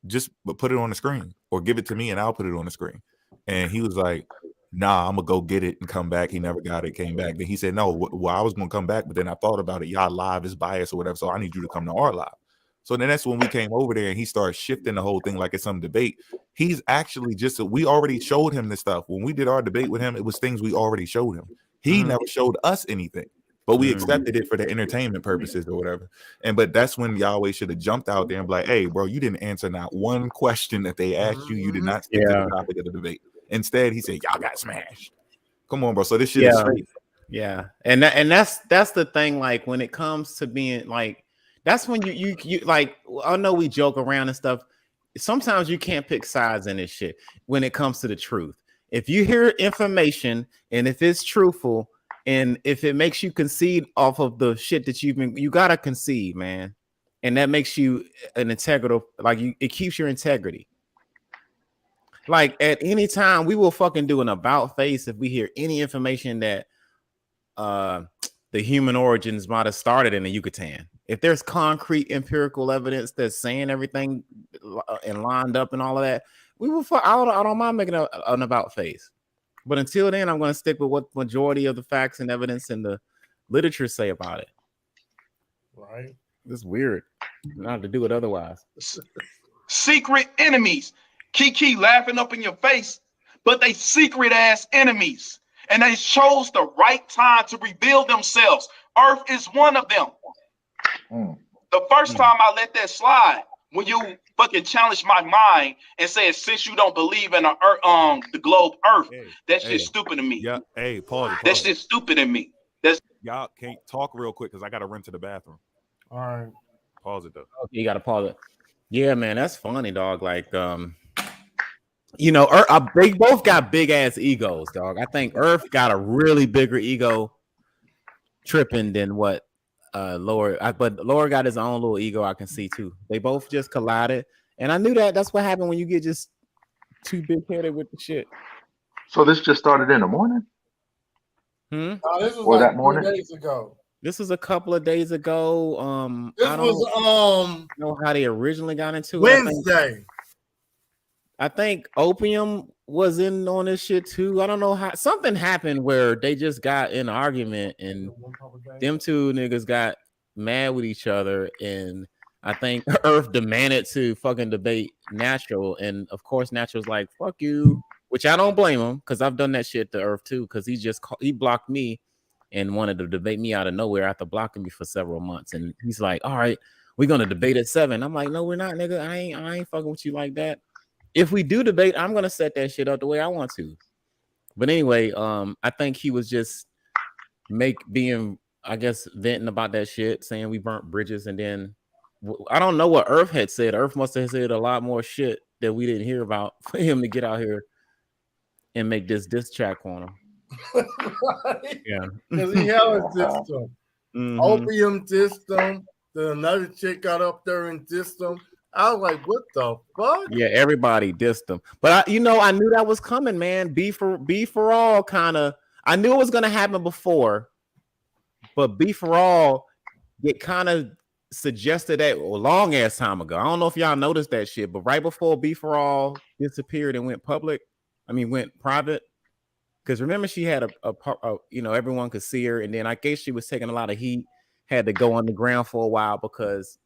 just put it on the screen or give it to me and I'll put it on the screen. And he was like, nah, I'm gonna go get it and come back. He never got it, came back. Then he said, no, well, I was gonna come back, but then I thought about it. Y'all live is biased or whatever, so I need you to come to our live. So then that's when we came over there and he started shifting the whole thing like it's some debate. He's actually we already showed him this stuff. When we did our debate with him, it was things we already showed him. He never showed us anything, but we accepted it for the entertainment purposes or whatever. But that's when Yahweh should have jumped out there and be like, hey, bro, you didn't answer not one question that they asked you. You did not stick to the topic of the debate. Instead, he said, y'all got smashed. Come on, bro. So this shit is straight. Yeah. And that's the thing. Like when it comes to being like, that's when you like, I know we joke around and stuff. Sometimes you can't pick sides in this shit when it comes to the truth. If you hear information and if it's truthful and if it makes you concede off of the shit that you gotta concede, man. And that makes you an integral, like it keeps your integrity. Like at any time we will fucking do an about face if we hear any information that the human origins might have started in the Yucatan. If there's concrete empirical evidence that's saying everything and lined up and all of that, we will. I don't mind making an about face, but until then, I'm going to stick with what majority of the facts and evidence in the literature say about it. Right? It's weird not to do it otherwise. Secret enemies. Kiki laughing up in your face, but they secret ass enemies. and they chose the right time to reveal themselves. Earth is one of them. The first time I let that slide, when you fucking challenged my mind and said, since you don't believe in the globe Earth, that's just stupid to me. Yeah, hey, pause. That's just stupid to me. That's y'all can't talk real quick because I gotta run to the bathroom. All right. Pause it though. Okay, you gotta pause it. Yeah, man, that's funny, dog. Like, you know, they both got big ass egos, dog. I think Earth got a really bigger ego tripping than what Lord, but Lord got his own little ego. I can see too. They both just collided, and I knew that. That's what happened when you get just too big headed with the shit. So this just started in the morning. This was or like that morning? 2 days ago. This was a couple of days ago. This I don't was know how they originally got into Wednesday. it. I think Opium was in on this shit too. I don't know how something happened where they just got in an argument and them two niggas got mad with each other, and I think Earth demanded to fucking debate Natural, and of course Natural's like fuck you, which I don't blame him because I've done that shit to Earth too, because he blocked me and wanted to debate me out of nowhere after blocking me for several months, and he's like, all right, we're gonna debate at 7. I'm like, no, we're not, nigga. I ain't fucking with you like that. If we do debate, I'm gonna set that shit up the way I want to. But anyway, I think he was just being, I guess, venting about that shit, saying we burnt bridges, and then I don't know what Earth had said. Earth must have said a lot more shit that we didn't hear about for him to get out here and make this diss track on him. Right? Yeah, because he held his system. Opium system. Then another chick got up there and dissed him. I was like, what the fuck? Yeah, everybody dissed him. But I knew that was coming, man. B for all kind of. I knew it was gonna happen before, but B for all it kind of suggested that a long ass time ago. I don't know if y'all noticed that shit, but right before B for all disappeared and went went private. Because remember, she had a everyone could see her, and then I guess she was taking a lot of heat, had to go underground for a while because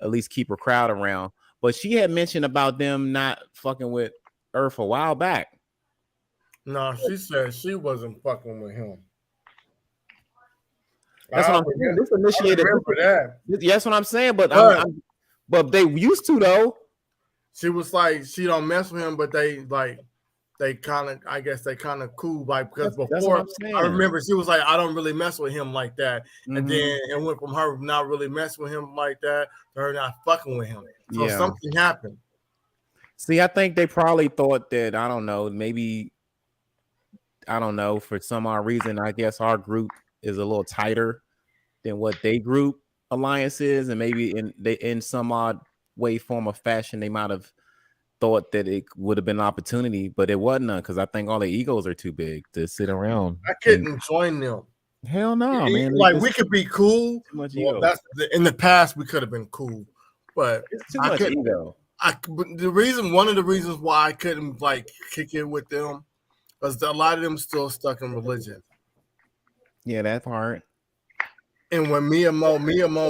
at least keep her crowd around. But she had mentioned about them not fucking with Earth a while back. No, she said she wasn't fucking with him. That's what I'm saying. This initiated. I remember that. That's what I'm saying. But they used to though. She was like, she don't mess with him, but they kind of cool, like, because before I remember she was like, I don't really mess with him like that, and then it went from her not really messing with him like that to her not fucking with him. So something happened. See, I think they probably thought that, I don't know, maybe, I don't know, for some odd reason, I guess our group is a little tighter than what they group alliance is, and maybe in some odd way, form, or fashion, they might have thought that it would have been an opportunity, but it wasn't none, because I think all the egos are too big to sit around. I couldn't join them. Hell no, man. Like, we could be cool. Too much well, ego. in the past we could have been cool, but it's too much ego. One of the reasons why I couldn't like kick it with them was a lot of them still stuck in religion. Yeah, that part. And when me and Mo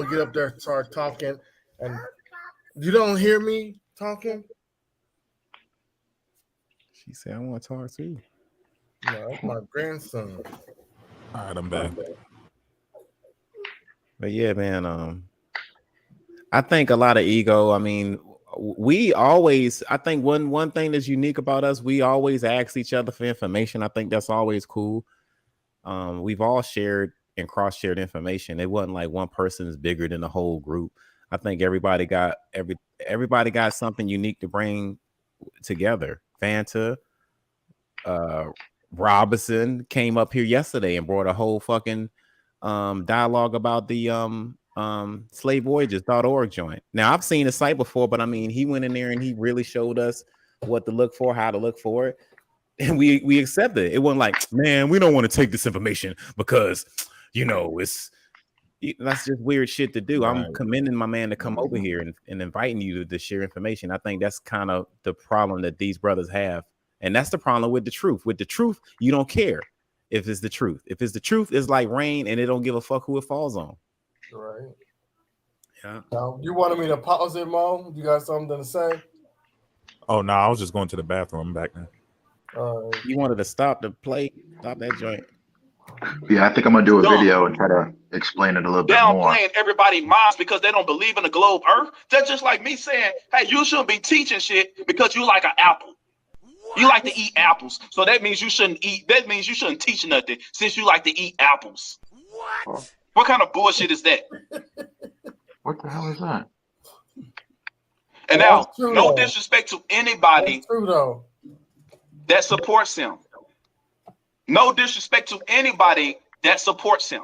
get up there and start talking, and you don't hear me talking. She said, I want to talk to you. No, that's my grandson. All right, I'm back. But yeah, man, I think a lot of ego. I mean, I think one thing that's unique about us, we always ask each other for information. I think that's always cool. We've all shared and cross-shared information. It wasn't like one person is bigger than the whole group. I think everybody got something unique to bring together. Fanta, Robinson came up here yesterday and brought a whole fucking dialogue about the slavevoyages.org joint. Now, I've seen the site before, but I mean, he went in there and he really showed us what to look for, how to look for it, and we accepted it. It wasn't like, man, we don't want to take this information because that's just weird shit to do. Right. I'm commending my man to come over here and inviting you to share information. I think that's kind of the problem that these brothers have. And that's the problem with the truth. With the truth, you don't care if it's the truth. If it's the truth, it's like rain and it don't give a fuck who it falls on. Right. Yeah. Now, you wanted me to pause it, Mo? You got something to say? Oh, no, I was just going to the bathroom. I'm back now. You wanted to stop the play, stop that joint. Yeah, I think I'm gonna do a video and try to explain it a little bit more. Downplaying everybody's minds because they don't believe in the globe Earth. That's just like me saying, "Hey, you shouldn't be teaching shit because you like an apple. You like to eat apples, so that means you shouldn't eat. That means you shouldn't teach nothing since you like to eat apples." What? What kind of bullshit is that? What the hell is that? And now, no disrespect to anybody that supports him. No disrespect to anybody that supports him.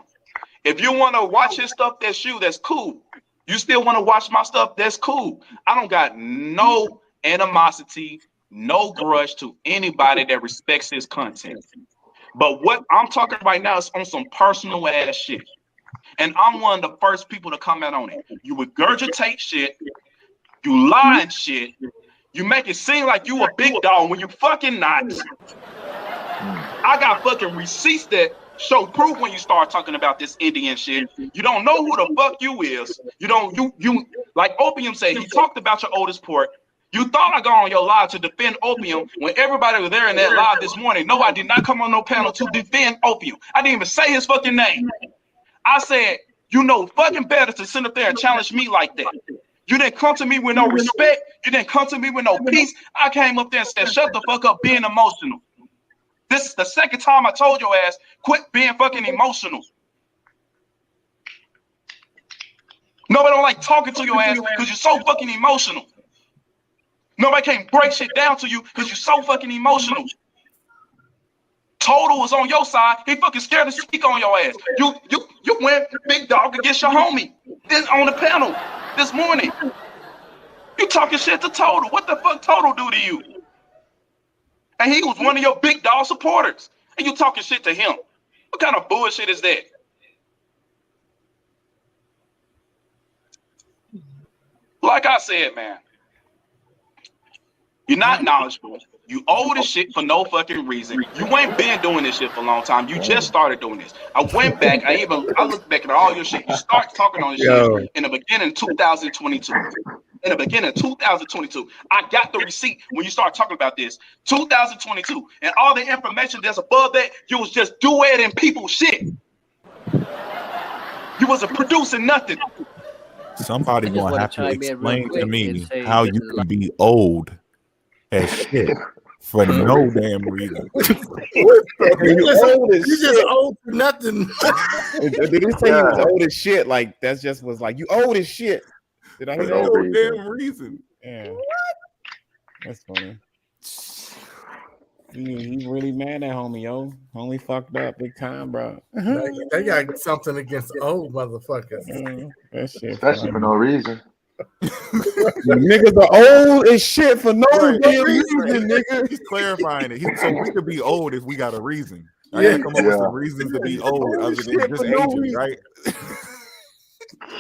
If you want to watch his stuff, that's cool. You still want to watch my stuff, that's cool. I don't got no animosity, no grudge to anybody that respects his content. But what I'm talking right now is on some personal ass shit. And I'm one of the first people to comment on it. You regurgitate shit, you lie and shit, you make it seem like you a big dog when you fucking not. I got fucking receipts that show proof when you start talking about this Indian shit. You don't know who the fuck you is. You like Opium said, he talked about your oldest port. You thought I got on your live to defend Opium when everybody was there in that live this morning. No, I did not come on no panel to defend Opium. I didn't even say his fucking name. I said, you know fucking better to sit up there and challenge me like that. You didn't come to me with no respect. You didn't come to me with no peace. I came up there and said, shut the fuck up being emotional. This is the second time I told your ass, quit being fucking emotional. Nobody don't like talking to your ass because you're so fucking emotional. Nobody can't break shit down to you because you're so fucking emotional. Total was on your side. He fucking scared to speak on your ass. You went big dog against your homie this on the panel this morning. You talking shit to Total. What the fuck Total do to you? And he was one of your big dog supporters. And you talking shit to him. What kind of bullshit is that? Like I said, man, you're not knowledgeable. You old as shit for no fucking reason. You ain't been doing this shit for a long time. You just started doing this. I went back. I looked back at all your shit. You start talking on this shit in the beginning of 2022. In the beginning of 2022, I got the receipt when you start talking about this. 2022, and all the information that's above that, you was just duetting people's shit. You wasn't producing nothing. Somebody gonna have to explain to me how you can be old as shit for no damn reason. You just old for nothing. Did he say he was old as shit? Like that's just was like you old as shit. Did I hear that? No damn reason. Yeah. That's funny. He really mad at homie, yo. Homie fucked up big time, bro. They got something against old motherfuckers. That shit. Especially for no reason. Niggas are old as shit for no damn reason, nigga. He's clarifying it. So we could be old if we got a reason. I gotta come up with some reasons to be old other than just aging, right?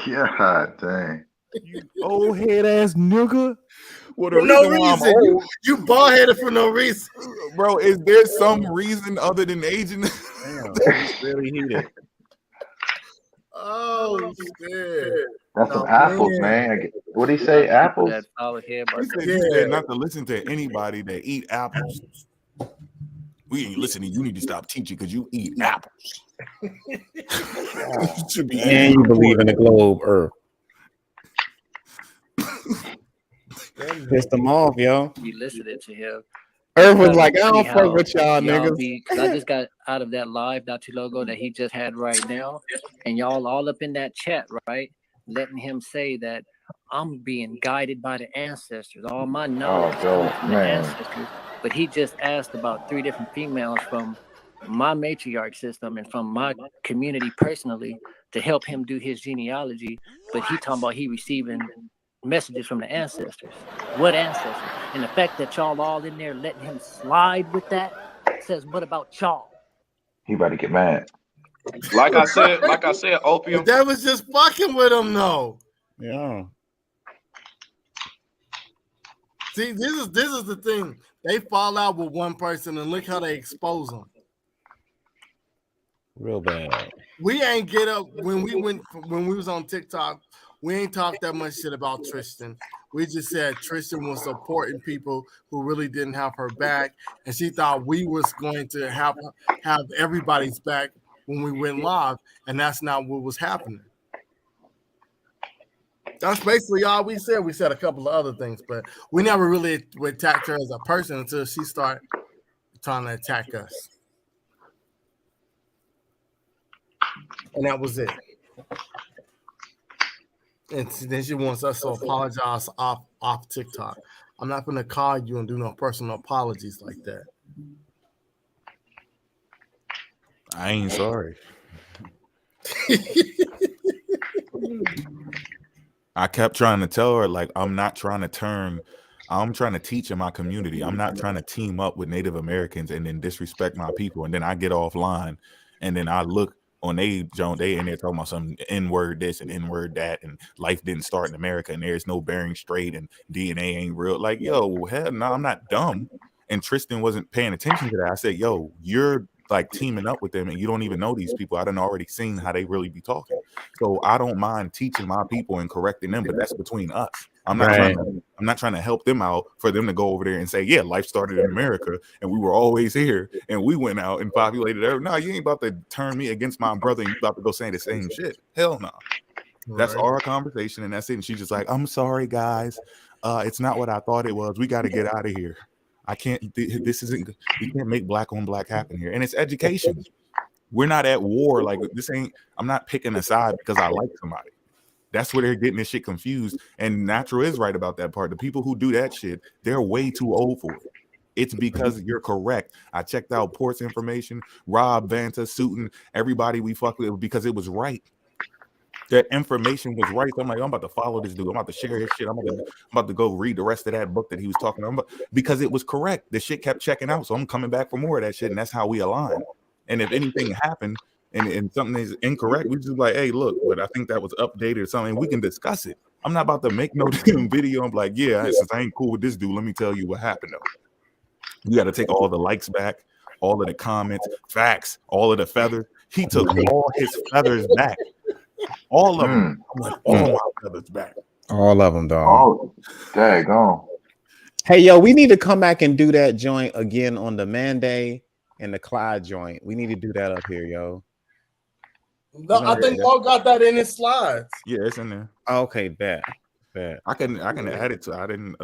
Yeah, dang. You old head ass nigga. For no reason. You bald headed for no reason. Bro, is there some reason other than aging? Damn, it's really heated. Oh shit. That's some apples, man. What did he say? Apples? He said not to listen to anybody that eat apples. We ain't listening. You need to stop teaching because you eat apples. You should be and you believe in the globe Earth. Pissed them off, yo. You listening to him. Earth was like, I don't fuck with y'all niggas. Because I just got out of that live not too long ago that he just had right now. And y'all all up in that chat, right? Letting him say that I'm being guided by the ancestors. All my knowledge comes from the ancestors. But he just asked about 3 different females from my matriarch system and from my community personally to help him do his genealogy. But he talking about he receiving messages from the ancestors. What ancestors? And the fact that y'all all in there letting him slide with that says what about y'all? He about to get mad. Like I said, Opium. That was just fucking with him, though. Yeah. See, this is the thing. They fall out with one person, and look how they expose them. Real bad. We ain't get up when we was on TikTok. We ain't talked that much shit about Tristan. We just said Tristan was supporting people who really didn't have her back, and she thought we was going to have everybody's back when we went live, and that's not what was happening. That's basically all we said. We said a couple of other things, but we never really attacked her as a person until she started trying to attack us. And that was it. And then she wants us to apologize off TikTok. I'm not going to call you and do no personal apologies like that. I ain't sorry. I kept trying to tell her, like, I'm trying to teach in my community. I'm not trying to team up with Native Americans and then disrespect my people. And then I get offline and then I look on they in there talking about some N-word this and N-word that, and life didn't start in America and there's no Bering Strait and DNA ain't real. Like, yo, hell no, I'm not dumb. And Tristan wasn't paying attention to that. I said, yo, you're like teaming up with them and you don't even know these people. I done already seen how they really be talking. So I don't mind teaching my people and correcting them, but that's between us. I'm not trying to help them out for them to go over there and say, yeah, life started in America and we were always here and we went out and populated everything. No, you ain't about to turn me against my brother and you about to go saying the same shit. Hell no. That's our conversation and that's it. And she's just like, I'm sorry, guys. It's not what I thought it was. We got to get out of here. We can't make black on black happen here. And it's education. We're not at war. Like, I'm not picking a side because I like somebody. That's where they're getting this shit confused. And Natural is right about that part. The people who do that shit, they're way too old for it. It's because you're correct. I checked out Port's information, Rob, Vanta, Sutton, everybody we fuck with because it was right. That information was right. So I'm like, I'm about to follow this dude. I'm about to share his shit. I'm about to go read the rest of that book that he was talking about because it was correct. The shit kept checking out. So I'm coming back for more of that shit. And that's how we align. And if anything happened and something is incorrect, we just like, hey, look, but I think that was updated or something. We can discuss it. I'm not about to make no damn video. I'm like, yeah, since I ain't cool with this dude, let me tell you what happened though. You got to take all the likes back, all of the comments, facts, all of the feathers. He took all his feathers back. All of them. I'm like, all my feathers back. All of them, dog. Oh, daggone. Hey, yo, we need to come back and do that joint again on the Monday and the Clyde joint. We need to do that up here, yo. No, I think Paul got that in his slides. Yeah, it's in there. Okay, bet. I can add it to. I didn't.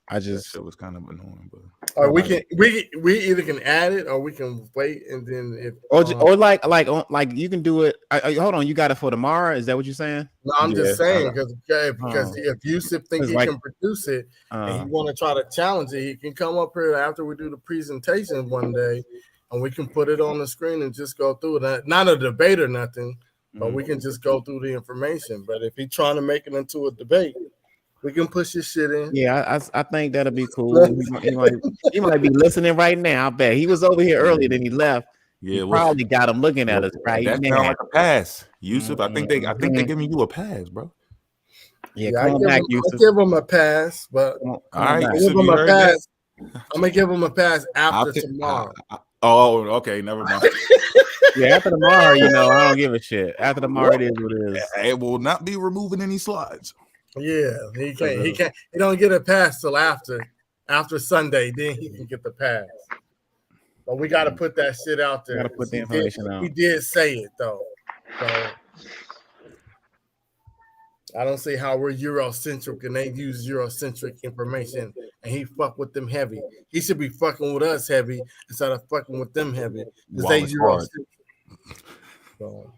I just it was kind of annoying, but. Or we either can add it or we can wait and then if or like you can do it. Hold on, you got it for tomorrow? Is that what you're saying? No, I'm just saying because if Yusuf think he can produce it and he want to try to challenge it, he can come up here after we do the presentation one day, and we can put it on the screen and just go through it. Not a debate or nothing. But we can just go through the information. But if he's trying to make it into a debate, we can push his shit in. Yeah, I think that'll be cool. He might be listening right now. I bet he was over here earlier than he left. Yeah, he probably got him looking at us right now. That sounds like a pass, Yusuf. I think they're giving you a pass, bro. Yeah, come on back, Yusuf. I give him a pass, but all right, I give him a pass. I'm gonna give him a pass after tomorrow. Oh, okay, never mind. Yeah, after tomorrow, I don't give a shit. After tomorrow, it is what it is. It will not be removing any slides. Yeah, he can't. He don't get a pass till after Sunday. Then he can get the pass. But we got to put that shit out there. Got to put the information out. He did say it though. So I don't see how we're Eurocentric and they use Eurocentric information and he fuck with them heavy. He should be fucking with us heavy instead of fucking with them heavy because they Eurocentric. So.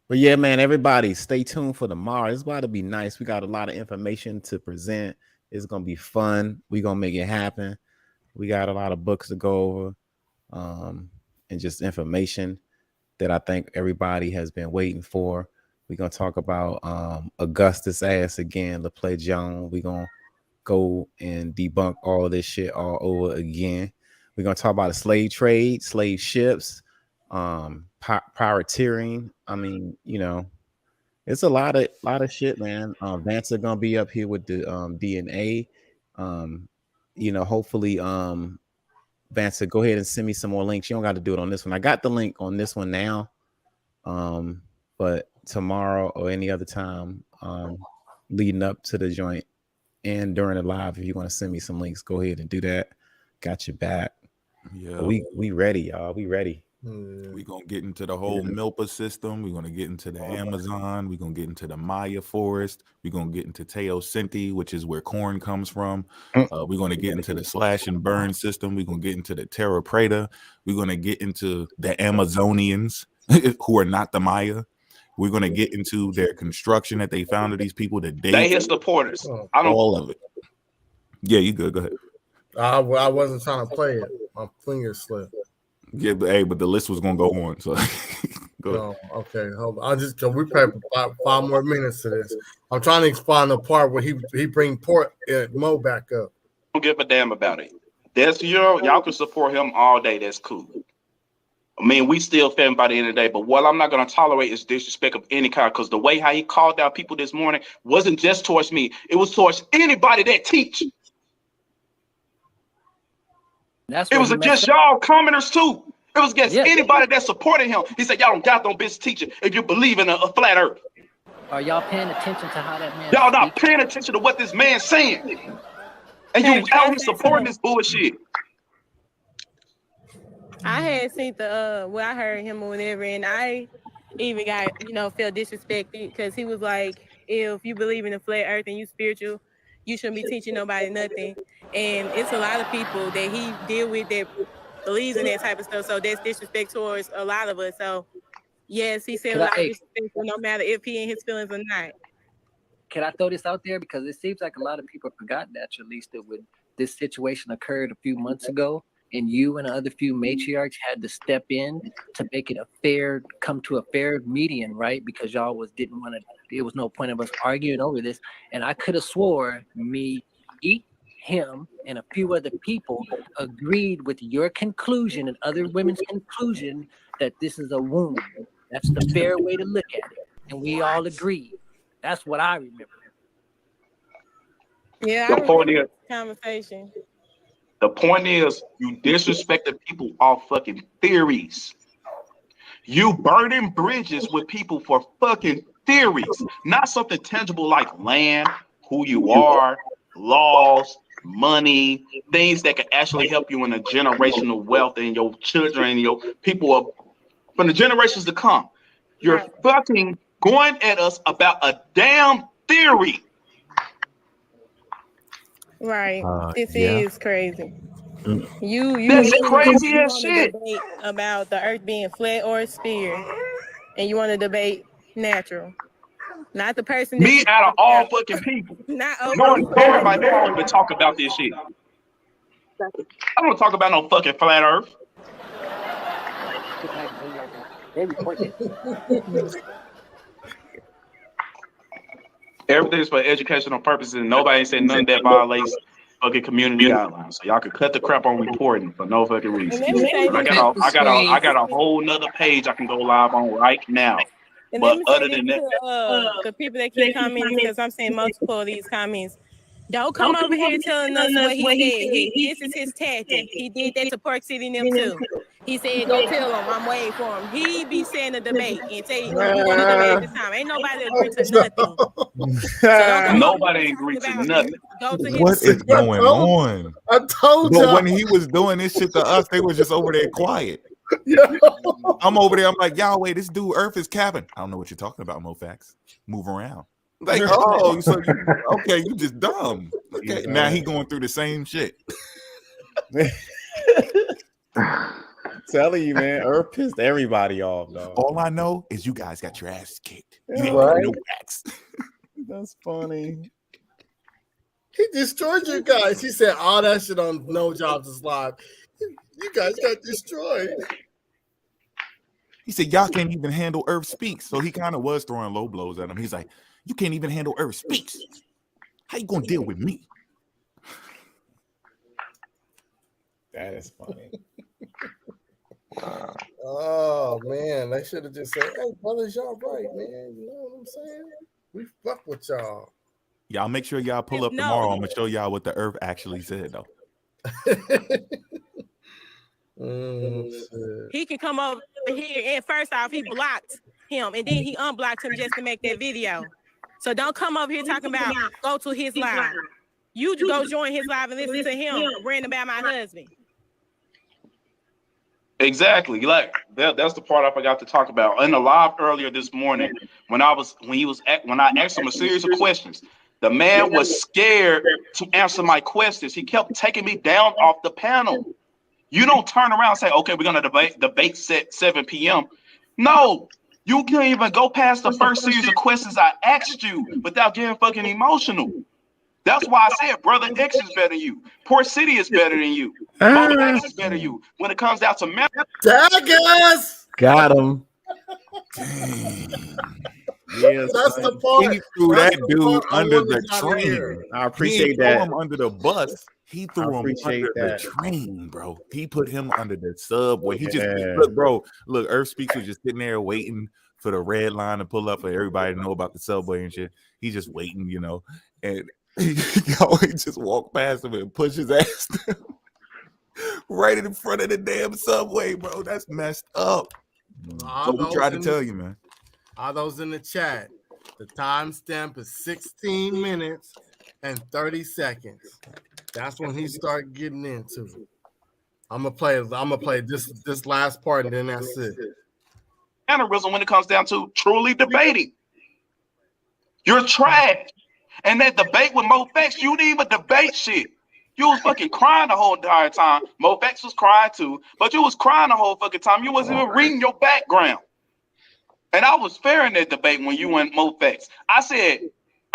But yeah, man, everybody stay tuned for tomorrow. It's about to be nice. We got a lot of information to present. It's going to be fun. We're going to make it happen. We got a lot of books to go over and just information that I think everybody has been waiting for. We're going to talk about Augustus ass again, LaPlay Jones. We're going to go and debunk all of this shit all over again. We're going to talk about the slave trade, slave ships, pirateering. I mean, it's a lot of shit, man. Vance are going to be up here with the DNA. Hopefully Vance, go ahead and send me some more links. You don't got to do it on this one. I got the link on this one now. But tomorrow or any other time leading up to the joint and during the live. If you want to send me some links, go ahead and do that. Got your back. Yeah, we ready, y'all. We ready. We're gonna get into the whole Milpa system. We're gonna get into the Amazon. We're gonna get into the Maya forest. We're gonna get into Teosinte, which is where corn comes from. We're gonna get into the slash and burn system. We're gonna get into the Terra Preta. We're gonna get into the Amazonians who are not the Maya. We're gonna get into their construction that they found of these people, the date. They his supporters. I don't all of it. Yeah, you good. Go ahead. I wasn't trying to play it. My finger slipped. Yeah, but the list was gonna go on. So go ahead. Okay. Hold on. We probably five more minutes to this. I'm trying to explain the part where he bring Mo back up. Don't give a damn about it. That's y'all can support him all day. That's cool. I mean, we still family by the end of the day, but what I'm not going to tolerate is disrespect of any kind, because the way how he called out people this morning wasn't just towards me. It was towards anybody that teach. It was against y'all commenters too. It was against anybody that supported him. He said, y'all don't got no business teaching if you believe in a flat earth. Are y'all paying attention to how that man Y'all not paying attention to what this man's saying. And you out here supporting this bullshit. I had seen I heard him or whatever, and I even got, felt disrespected because he was like, if you believe in the flat earth and you spiritual, you shouldn't be teaching nobody nothing. And it's a lot of people that he deal with that believes in that type of stuff. So that's disrespect towards a lot of us. So yes, he said a lot of disrespect, no matter if he in his feelings or not. Can I throw this out there? Because it seems like a lot of people forgot that, at least, that when this situation occurred a few months ago, and you and the other few matriarchs had to step in to make it come to a fair median, right? Because y'all didn't want to, there was no point of us arguing over this. And I could have swore him and a few other people agreed with your conclusion and other women's conclusion that this is a wound. That's the fair way to look at it. And we all agreed. That's what I remember. Yeah, I remember the conversation. The point is, you disrespected people off fucking theories. You burning bridges with people for fucking theories, not something tangible like land, who you are, laws, money, things that can actually help you in a generational wealth and your children and your people from the generations to come. You're fucking going at us about a damn theory. Right. This is crazy. You That's crazy as shit. Debate about the earth being flat or a sphere, and you want to debate natural, not the person. Me out of all fucking people. Not everybody don't even talk about this shit. I don't talk about no fucking flat earth. Everything's for educational purposes, and nobody ain't saying nothing that violates fucking community guidelines. So y'all can cut the crap on reporting for no fucking reason. I got a whole nother page I can go live on right now. And but other than that, the people that keep commenting, because I'm saying multiple of these comments, don't come over here telling us what he said. This is his tactic. He did that to Park City and them too. He said, go tell him I'm waiting for him. He be saying a debate and say, we're going to debate this time. Ain't nobody agree to nothing. So nobody agree to nothing. What is going on? I told you. But when he was doing this shit to us, they was just over there quiet. I'm over there. I'm like, Yahweh, this dude Earth is capping. I don't know what you're talking about, Mofax. Move around. Like, oh, so okay, you just dumb. Okay, now he going through the same shit. Telling you, man, Earth pissed everybody off, dog. All I know is you guys got your ass kicked. You ain't Right. no wax. That's funny. He destroyed you guys. He said all that shit on No Jobs is live. You guys got destroyed. He said, y'all can't even handle Earth Speaks. So he kind of was throwing low blows at him. He's like, you can't even handle Earth Speaks. How you gonna deal with me? That is funny. Oh man, they should have just said, "Hey, brothers, y'all right, man. You know what I'm saying? We fuck with y'all." Y'all make sure y'all pull up tomorrow. I'm gonna show y'all what the Earth actually said, though. He can come over here, and first off, he blocked him, and then he unblocked him just to make that video. So don't come over here talking about go to his live. You go join his live and listen to him ranting about my husband. Exactly. Like that's the part I forgot to talk about. In the live earlier this morning, when I asked him a series of questions, the man was scared to answer my questions. He kept taking me down off the panel. You don't turn around and say, okay, we're gonna debate set 7 p.m. No, you can't even go past the first series of questions I asked you without getting fucking emotional. That's why I said Brother X is better than you. Port City is better than you. Mo X is better than you. When it comes down to Daggers! Got him. Yes, That's the part. He threw That's that the dude part I under wanted the y'all to train. hear. I He appreciate didn't throw that. him under the bus. He threw him appreciate under the that. train, bro. He put him under the subway. He just Yeah. look, bro. Look, Earth Speaks was just sitting there waiting for the red line to pull up for everybody to know about the subway and shit. He's just waiting, you know, and he just walked past him and pushed his ass down right in front of the damn subway, bro. That's messed up. All What we those tried to in tell the- you, man. All those in the chat. The timestamp is 16 minutes and 30 seconds. That's when he started getting into it. I'm gonna play this last part and then that's it. mannerism when it comes down to truly debating. You're trash. And that debate with Mo Facts, you didn't even debate shit. You was fucking crying the whole entire time. Mo Facts was crying too, but you was crying the whole fucking time. You wasn't even reading your background. And I was fair in that debate when you went Mo Facts. I said,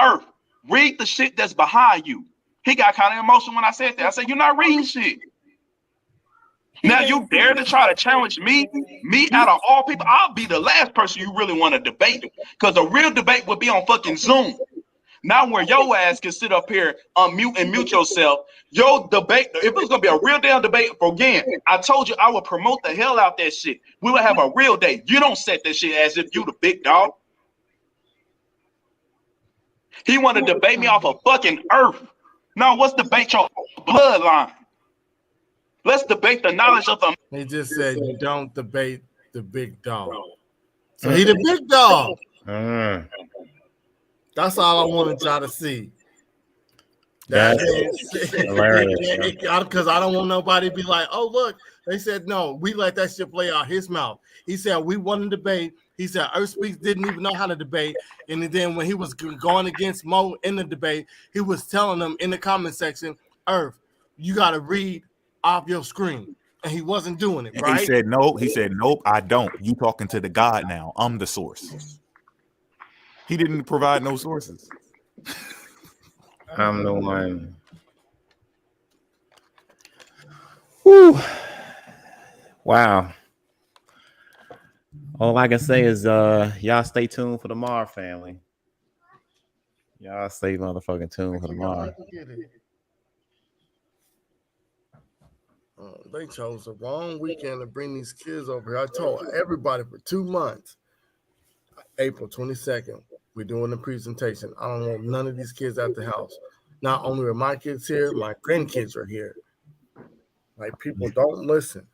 Earth, read the shit that's behind you. He got kind of emotional when I said that. I said, you're not reading shit. Now you dare to try to challenge me? Me out of all people, I'll be the last person you really want to debate. Because a real debate would be on fucking Zoom. Not where your ass can sit up here, unmute and mute yourself. Your debate, if it was gonna be a real damn debate, again, I told you I would promote the hell out that shit. We would have a real day. You don't set that shit as if you the big dog. He want to debate me off of fucking Earth. No, let's debate your bloodline. Let's debate the knowledge of the. He just said you don't debate the big dog. So he the big dog. That's all I wanted y'all to see. That's hilarious. Because I don't want nobody to be like, oh, look, they said no, we let that shit play out his mouth. He said we won the debate. He said Earth Speaks didn't even know how to debate. And then when he was going against Mo in the debate, he was telling them in the comment section, Earth, you got to read off your screen. And he wasn't doing it, right? He said, no. He said, nope, I don't. You talking to the God now. I'm the source. He didn't provide no sources. I'm the one. Whew. Wow. All I can say is y'all stay tuned for tomorrow, family. Y'all stay motherfucking tuned for tomorrow. They chose the wrong weekend to bring these kids over here. I told everybody for 2 months. April 22nd, we're doing the presentation. I don't want none of these kids at the house. Not only are my kids here, my grandkids are here. Like, people don't listen.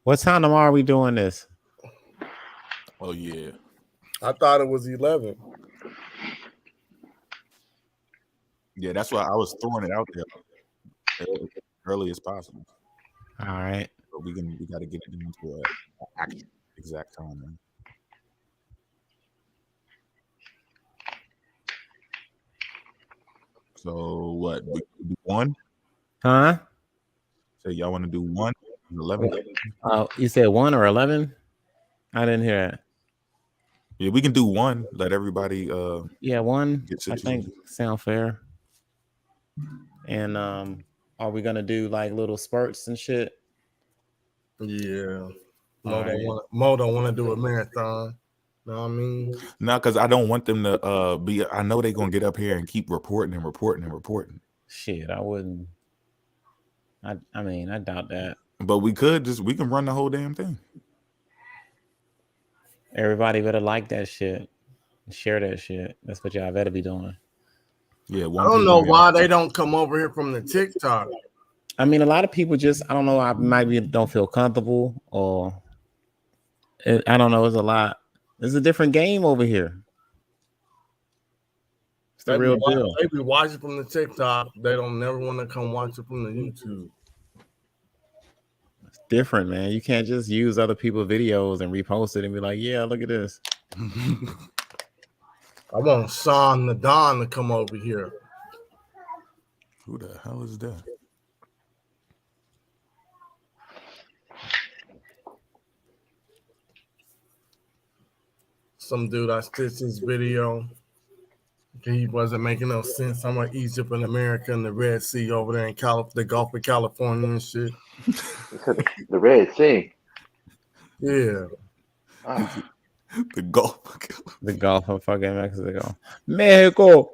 What time tomorrow are we doing this? Oh, yeah. I thought it was 11. Yeah, that's why I was throwing it out there early as possible. All right. But we got to get it into an actual exact time, man. So what? We do 1? Huh? So y'all want to do 1? 11? You said 1 or 11? I didn't hear it. Yeah, we can do 1. Let everybody. Yeah, 1. Get I think sound fair. And are we gonna do like little spurts and shit? Yeah. Mo don't want to do a marathon. Know what I mean? No, because I don't want them to be. I know they're gonna get up here and keep reporting. Shit, I wouldn't. I mean, I doubt that. But we can run the whole damn thing. Everybody better like that shit. Share that shit. That's what y'all better be doing. Yeah, I don't know why they don't come over here from the TikTok. I mean, a lot of people just, I don't know, don't feel comfortable, or I don't know. It's a lot. It's a different game over here. It's the real deal. They be watching from the TikTok. They don't never want to come watch it from the YouTube. It's different, man. You can't just use other people's videos and repost it and be like, yeah, look at this. I want Sean the Don to come over here. Who the hell is that? Some dude I stitched his video. He wasn't making no sense. I'm like Egypt and America and the Red Sea over there in the Gulf of California and shit. The Red Sea. Yeah. The Gulf. The Gulf of fucking Mexico. Mexico.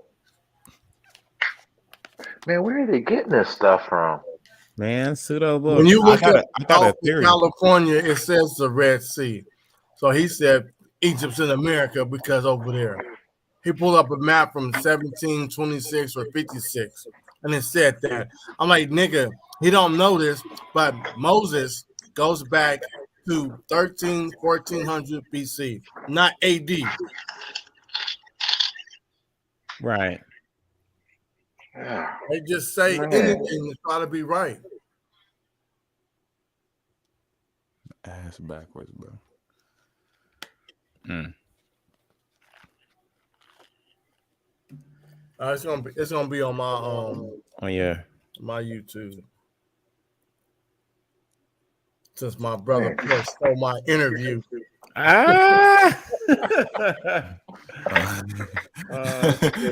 Man, where are they getting this stuff from? Man, pseudo book. When you look at California, it says the Red Sea. So he said Egypt's in America because over there. He pulled up a map from 1726 or 56, and it said that. I'm like, nigga, he don't know this, but Moses goes back to 1400 BC, not AD. Right. They just say anything to try to be right. Ass backwards, bro. It's gonna be on my my YouTube. Since my brother stole my interview. It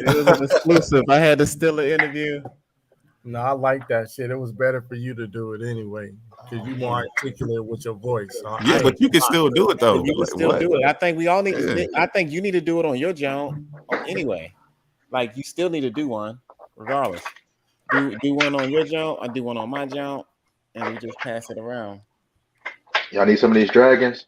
was an exclusive. I had to steal an interview. No, I like that shit. It was better for you to do it anyway, because you more articulate with your voice. Yeah, but you can still do it though. You can still do it. I think we all need to. I think you need to do it on your jump anyway. Like you still need to do one, regardless. Do one on your jump. I do one on my jump, and we just pass it around. Y'all need some of these dragons?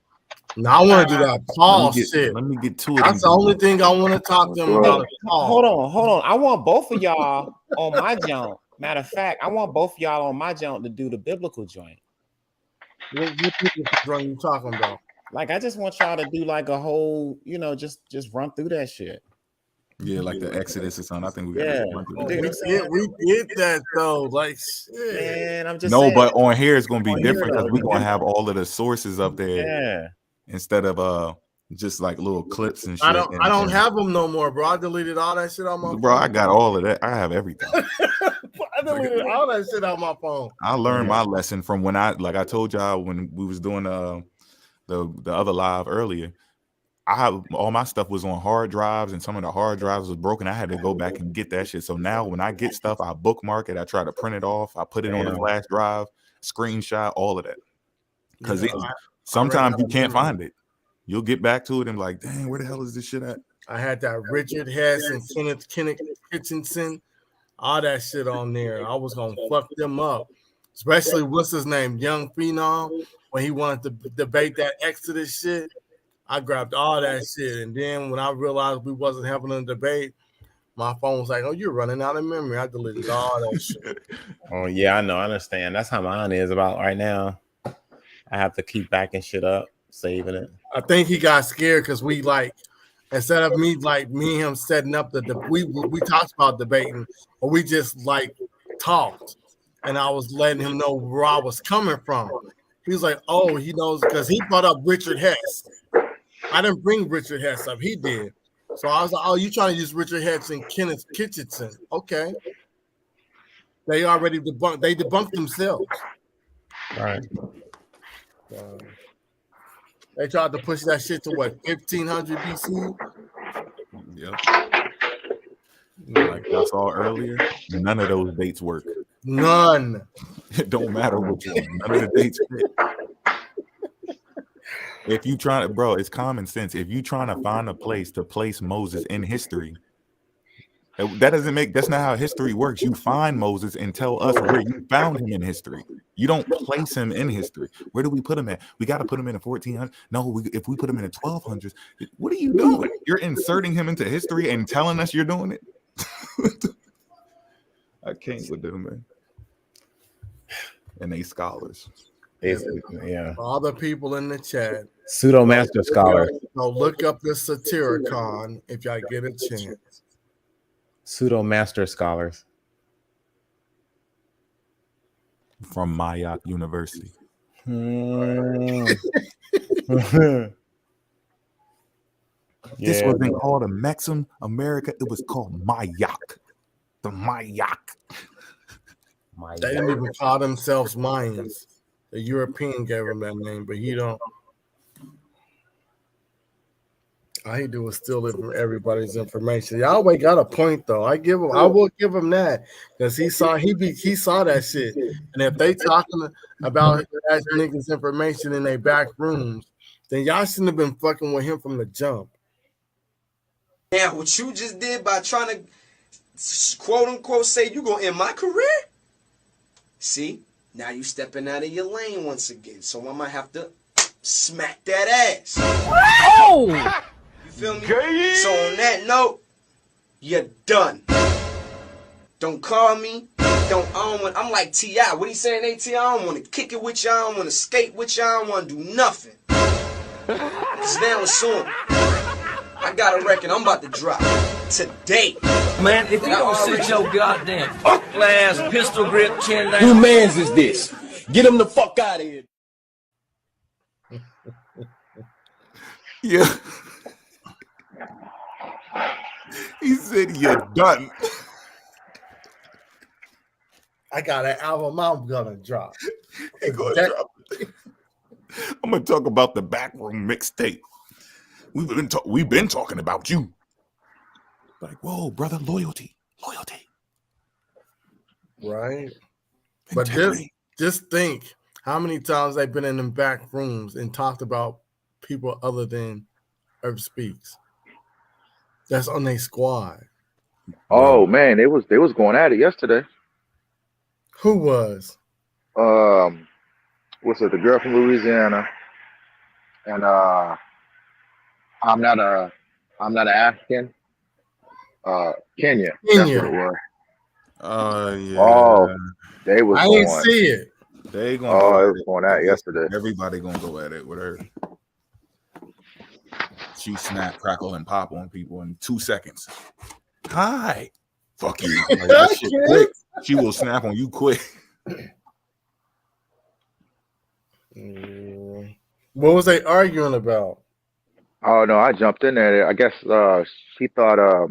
No, I want to do that Paul shit. Let me get to it. That's the only thing I want to talk to him about. Hold on. I want both of y'all on my jump. Matter of fact, I want both of y'all on my jump to do the biblical joint. What biblical joint you talking about? Like, I just want y'all to do like a whole, just run through that shit. Yeah, like the Exodus or something. I think we got we did that though. Like, shit. Man, I'm just saying. But on here it's gonna be different because we're gonna have all of the sources up there. Yeah. Instead of just like little clips and shit. I don't have them no more, bro. I deleted all that shit on my phone. Bro, I got all of that. I have everything. I deleted all that shit on my phone. I learned my lesson from when I told y'all when we was doing the other live earlier. I have all my stuff was on hard drives, and some of the hard drives was broken. I had to go back and get that shit. So now when I get stuff, I bookmark it. I try to print it off. I put it on a flash drive, screenshot, all of that. Because sometimes you can't find it. You'll get back to it and be like, dang, where the hell is this shit at? I had that Richard Hess and Kenneth Kitchenson, all that shit on there. I was gonna fuck them up, especially what's his name, Young Phenom, when he wanted to debate that Exodus shit. I grabbed all that shit, and then when I realized we wasn't having a debate, my phone was like, "Oh, you're running out of memory." I deleted all that shit. Oh yeah, I know, I understand. That's how mine is about right now. I have to keep backing shit up, saving it. I think he got scared because we instead of me and him setting up we talked about debating, or we just talked, and I was letting him know where I was coming from. He was like, "Oh, he knows," because he brought up Richard Hess. I didn't bring Richard Hess up. He did. So I was like, "Oh, you trying to use Richard Hess and Kenneth Kitchenson?" Okay. They already debunked. They debunked themselves. Right. They tried to push that shit to what, 1500 BC? Yep. Like I saw earlier, none of those dates work. None. It don't matter which one. None of the dates fit. If you try to, bro, it's common sense. If you trying to find a place to place Moses in history, that's not how history works. You find Moses and tell us where you found him in history. You don't place him in history. Where do we put him at? We got to put him in the 1400s. No, if we put him in the 1200s, what are you doing? You're inserting him into history and telling us you're doing it. I can't with them, man. And they scholars. Yeah. All the people in the chat, Pseudo master scholar. Look up the Satyricon if y'all get a chance. Pseudo master scholars. From Mayak University. This wasn't called a Maxim America. It was called Mayak. The Mayak. They didn't even call themselves Mayans. The European gave them that name, but he don't. All he do is steal it from everybody's information. Yahweh got a point though. I will give him that because he saw that shit. And if they talking about that niggas' information in their back rooms, then y'all shouldn't have been fucking with him from the jump. Now, what you just did by trying to quote unquote say you gonna end my career? See, now you stepping out of your lane once again. So I might have to smack that ass. Oh! You feel me? So on that note, you're done. Don't call me. I'm like T.I. What he saying, A.T.I.? I don't want to kick it with you. I don't want to skate with you. I don't want to do nothing. Because now it's on. I got a record I'm about to drop today. Man, if you don't sit your goddamn fuck-ass pistol grip chin down. Who mans is this? Get him the fuck out of here. Yeah. He said you're done. I got an album I'm gonna drop. I'm gonna talk about the backroom mixtape. We've been talking about you. Like, whoa, brother, loyalty. Right. But just think how many times they've been in them back rooms and talked about people other than Earth Speaks. That's on their squad. Oh man, they was going at it yesterday. Who was? What's it? The girl from Louisiana, and I'm not an African. Kenya. That's what it was. Yeah. Oh, they was. I didn't see it. They gonna. It was going at it yesterday. Everybody gonna go at it with her. She snap, crackle, and pop on people in 2 seconds. Hi. Fuck you. Like, that shit quick. She will snap on you quick. What was they arguing about? Oh no, I jumped in there. I guess she thought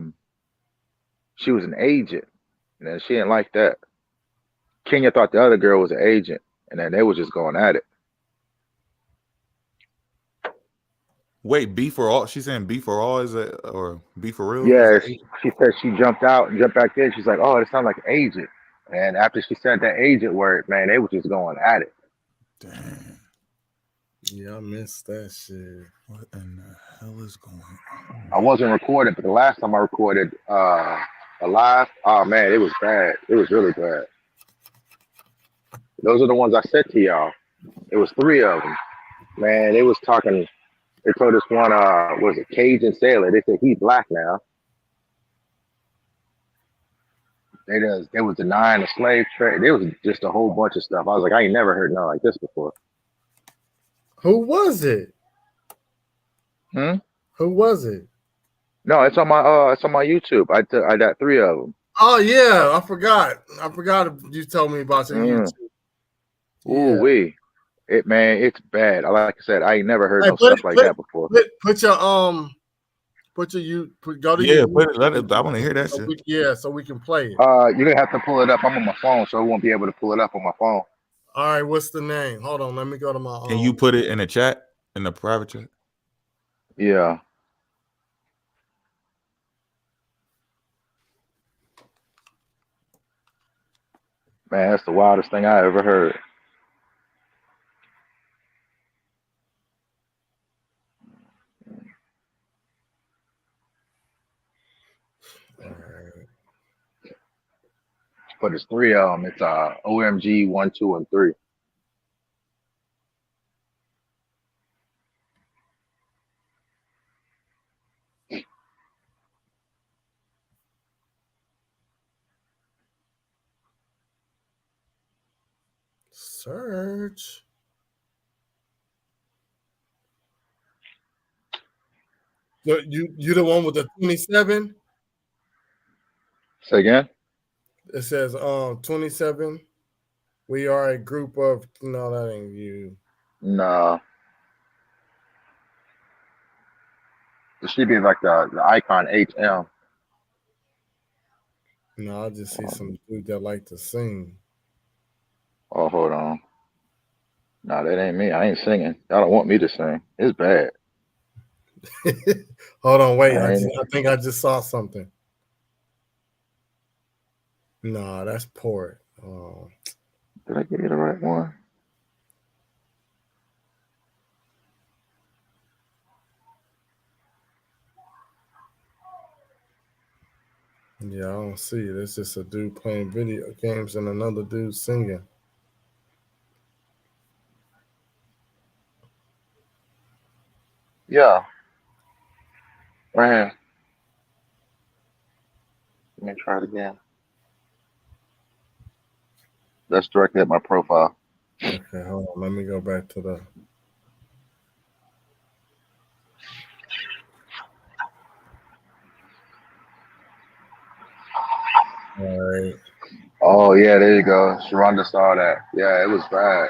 she was an agent, and then she didn't like that. Kenya thought the other girl was an agent, and then they was just going at it. Wait, B for all? She's saying B for all or B for real? Yeah, she said she jumped out and jumped back in. She's like, oh, it sounds like agent. And after she said that agent word, man, they were just going at it. Damn. Yeah, I missed that shit. What in the hell is going on? I wasn't recording, but the last time I recorded a live, oh man, it was bad. It was really bad. Those are the ones I said to y'all. It was 3 of them. Man, they was talking. They told us one, was it Cajun sailor? They said he's black now. They was denying the slave trade. There was just a whole bunch of stuff. I was like, I ain't never heard nothing like this before. Who was it? Who was it? No, it's on my YouTube. I got 3 of them. Oh yeah, I forgot you told me about your YouTube. Ooh wee. It's bad. Like I said, I ain't never heard stuff like that before. Go to let it. I want to hear that shit. So we can play it. You're gonna have to pull it up. I'm on my phone, so I won't be able to pull it up on my phone. All right, what's the name? Hold on, let me go to my. Can you put it in the chat, in the private chat? Yeah. Man, that's the wildest thing I ever heard. But it's 3 of them. It's OMG 1, 2, and 3. Search. You the one with the 27? Say again? It says 27. We are a group of no, that ain't you. No. It should be like the icon HM. No, I just see some dude that like to sing. Oh, hold on. No, that ain't me. I ain't singing. Y'all don't want me to sing. It's bad. Hold on, wait. I That ain't- think I just saw something. No, that's Port. Oh. Did I give you the right one? Yeah, I don't see it. It's just a dude playing video games and another dude singing. Yeah. Right here. Let me try it again. That's directly at my profile. Okay, hold on. Let me go back to the. All right. Oh, yeah, there you go. Sharonda saw that. Yeah, it was bad.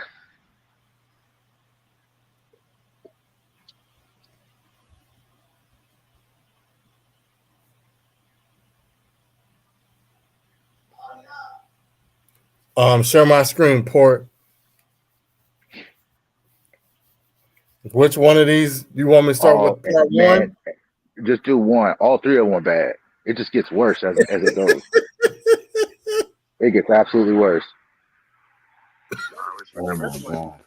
Share my screen, Port. Which one of these you want me to start with? Part Man, one? just do one. All three of them were bad. It just gets worse as it goes. It gets absolutely worse. Oh my God.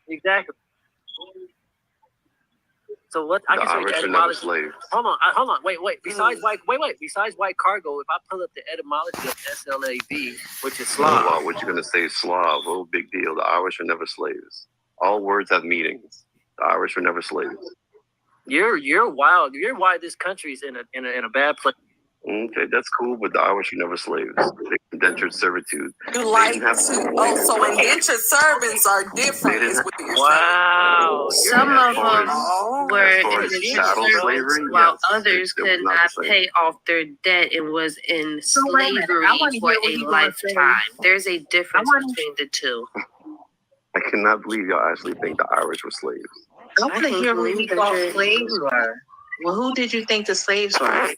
Exactly. So what I can say etymology. Hold on, wait. Besides white cargo, if I pull up the etymology of SLAV, which is Slav. Wow, what you gonna say, Slav? Oh, big deal. The Irish were never slaves. All words have meanings. The Irish were never slaves. You're wild. You're why this country's in a bad place. Okay, that's cool, but the Irish were never slaves. They indentured servitude. You like to? Oh, so indentured servants are different, is what you're Wow. saying. Some of them were indentured servants, while others could not pay off their debt and was in slavery for a lifetime. There's a difference between the two. I cannot believe y'all actually think the Irish were slaves. I want to hear who you thought slaves were. Well, who did you think the slaves were?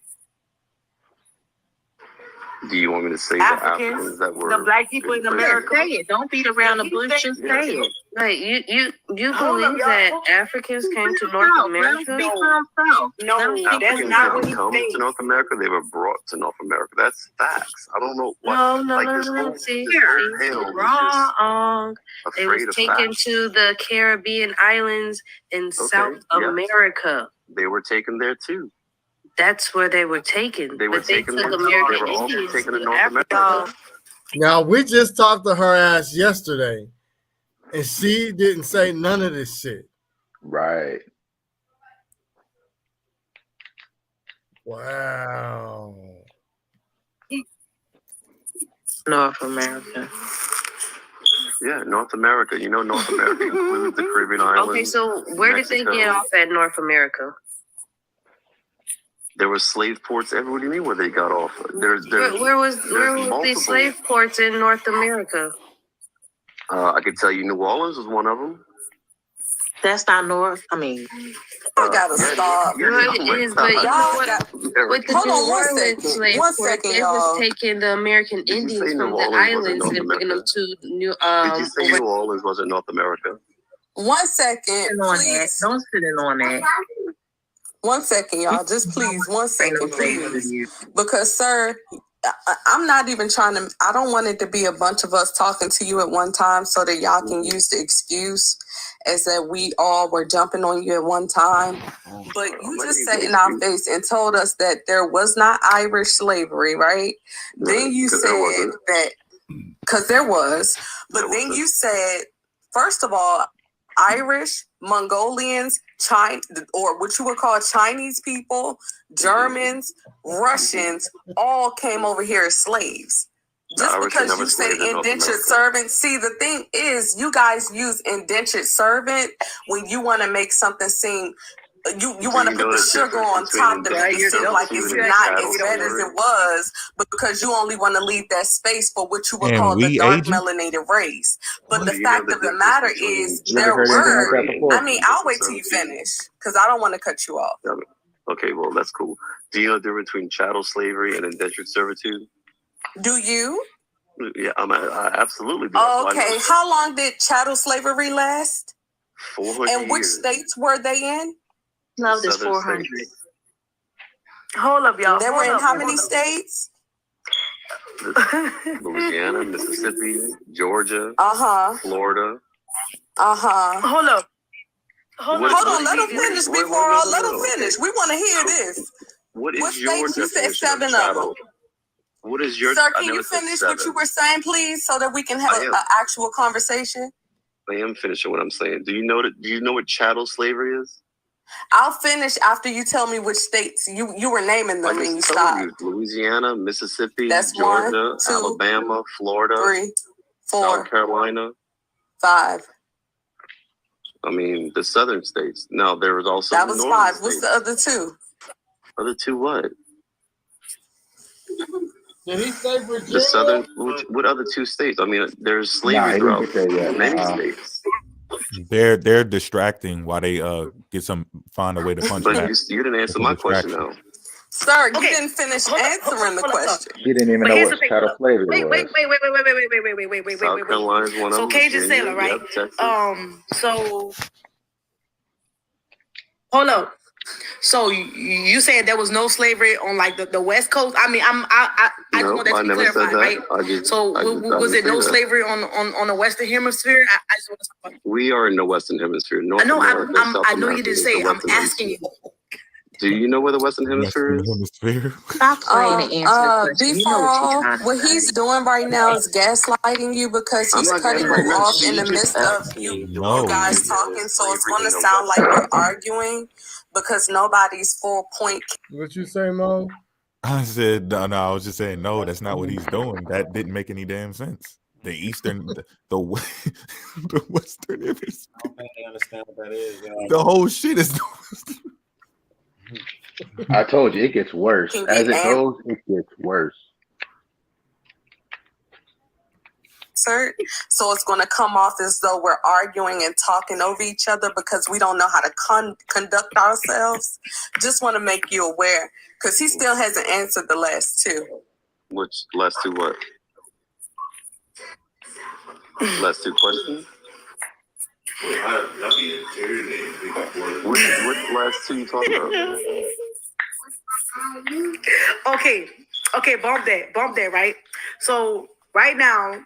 Do you want me to say Africans, the Africans that were the black people in America? Say it. Don't beat around the bush. Just say it. Right. You believe that Africans came to North America? No, that's not what he come to North America. They were brought to North America. That's facts. I don't know what. No. See, wrong. They was taken to the Caribbean islands in South America. They were taken there too. That's where they were taken. They were taken. They were also taken to North America. Now we just talked to her ass yesterday, and she didn't say none of this shit. Right. Wow. North America. Yeah, North America. You know, North America includes the Caribbean islands. Okay, so where did they get off at North America? There were slave ports everywhere. What do you mean where they got off? Where was these slave ports in North America? I could tell you New Orleans was one of them. That's not North. I mean, I gotta stop. It is, but you know what? With the New Orleans slave ports, it was taking the American Indians from the islands and bringing them to New. Did you say New Orleans wasn't North America? 1 second, please. Don't sit in on that. 1 second, y'all. Just please, 1 second, please. Because, sir, I'm not even trying to. I don't want it to be a bunch of us talking to you at one time so that y'all can use the excuse as that we all were jumping on you at one time. But you just sat in our face and told us that there was not Irish slavery, right? Then you said that because there was, but then you said, first of all, Irish, Mongolians, China, or what you would call Chinese people, Germans, Russians, all came over here as slaves. Just because you say indentured servant, see, the thing is, you guys use indentured servant when you want to make something seem, you want to put the sugar on top to make it seem like it's not as bad as it was, because you only want to leave that space for what you would And call the we dark aging? melanated race. But the fact of the matter is, there were, I mean, I'll wait till you finish, because I don't want to cut you off. Okay, well, that's cool. Do you know the difference between chattel slavery and indentured servitude? Do you? Yeah, I absolutely do. Okay, how long did chattel slavery last? 400 And which years. states were they in? No, there's Southern 400. states. Hold up, y'all. They were in how many states? Louisiana, Mississippi, Georgia, Florida. Hold up. Hold on, let them finish Wait, before no, let them okay. finish. We want to hear this. What What is your states? You said definition 7 of of them. chattel? What is your? Sir, I can you never said finish what you 7. were saying, please, so that we can have an actual conversation? I am finishing what I'm saying. Do you know what chattel slavery is? I'll finish after you tell me which states you were naming them and you stopped. Louisiana, Mississippi, That's Georgia, 1, 2, Alabama, Florida, 3, 4, South Carolina, 5. I mean, the southern states. Now, there was also That was northern 5. What's the other 2? Other 2 what? Did he say Virginia? The southern, what other 2 states? I mean, there's slavery he throughout didn't get there yet. many states. They're distracting while they find a way to punch But back. you didn't answer my question now. Sir, you didn't finish answering the question. He didn't even know what chattel slavery was. Wait. South Carolina's one of them. So Cajun Virginia, Sailor, right? yep, Texas. So hold up. So you said there was no slavery on like the West Coast? I mean, I just want that to be clarified, right? Was it no slavery on the Western Hemisphere? I just want to. We are in the Western Hemisphere. North I know. America, South I know you America didn't is say. the I'm Western asking Hemisphere. you. Do you know where the Western Hemisphere is? Stop trying to answer the question. What he's doing right now is gaslighting you because he's cutting you off in the midst of you guys talking. So it's going to sound like we're arguing because nobody's full point. What you say, Mo? I said no. I was just saying no. That's not what he's doing. That didn't make any damn sense. The Eastern, the Western Hemisphere. I don't think they understand what that is. The whole shit is. I told you, it gets worse. As it goes, it gets worse. Sir, so it's going to come off as though we're arguing and talking over each other because we don't know how to conduct ourselves. Just want to make you aware because he still hasn't answered the last 2. Which last 2 what? Last 2 questions? Which last 2 you talking about? Okay, bump that, right? So right now,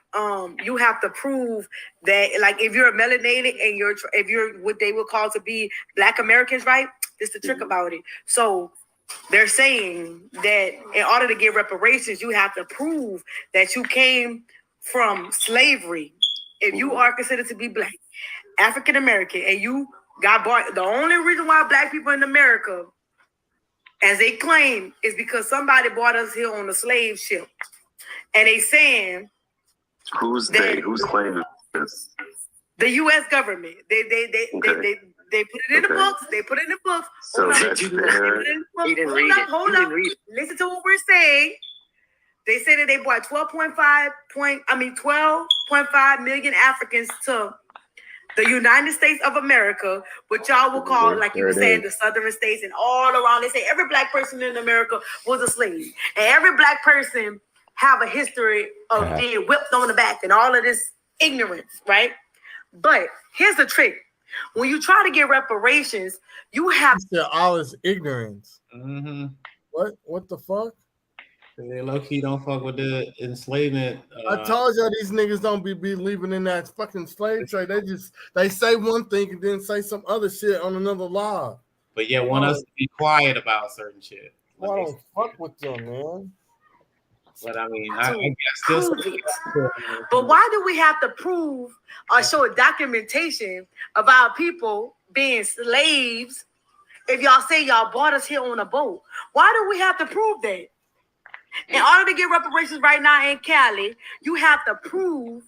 you have to prove that, like, if you're melanated and if you're what they would call to be Black Americans, right? This is the trick about it. So they're saying that in order to get reparations, you have to prove that you came from slavery. If you are considered to be Black, African American, and you got bought, the only reason why Black people in America, as they claim, is because somebody brought us here on a slave ship. And they saying who's they? Who's claiming this? The U.S. government. They put it in the books. They put it in the books. So that's fair. Hold up. Listen to what we're saying. They say that they brought 12.5 million Africans to the United States of America, which y'all will call, like you were saying, the southern states and all around. They say every Black person in America was a slave. And every Black person have a history of being whipped on the back and all of this ignorance, right? But here's the trick. When you try to get reparations, you have all this ignorance. Mm-hmm. What the fuck? They low key don't fuck with the enslavement. I told y'all these niggas don't be believing in that fucking slave trade. They say one thing and then say some other shit on another law. But yet want us to be quiet about certain shit. I don't fuck with them, man. But I mean, I still. But why do we have to prove or show a documentation of our people being slaves if y'all say y'all brought us here on a boat? Why do we have to prove that? In order to get reparations right now in Cali, you have to prove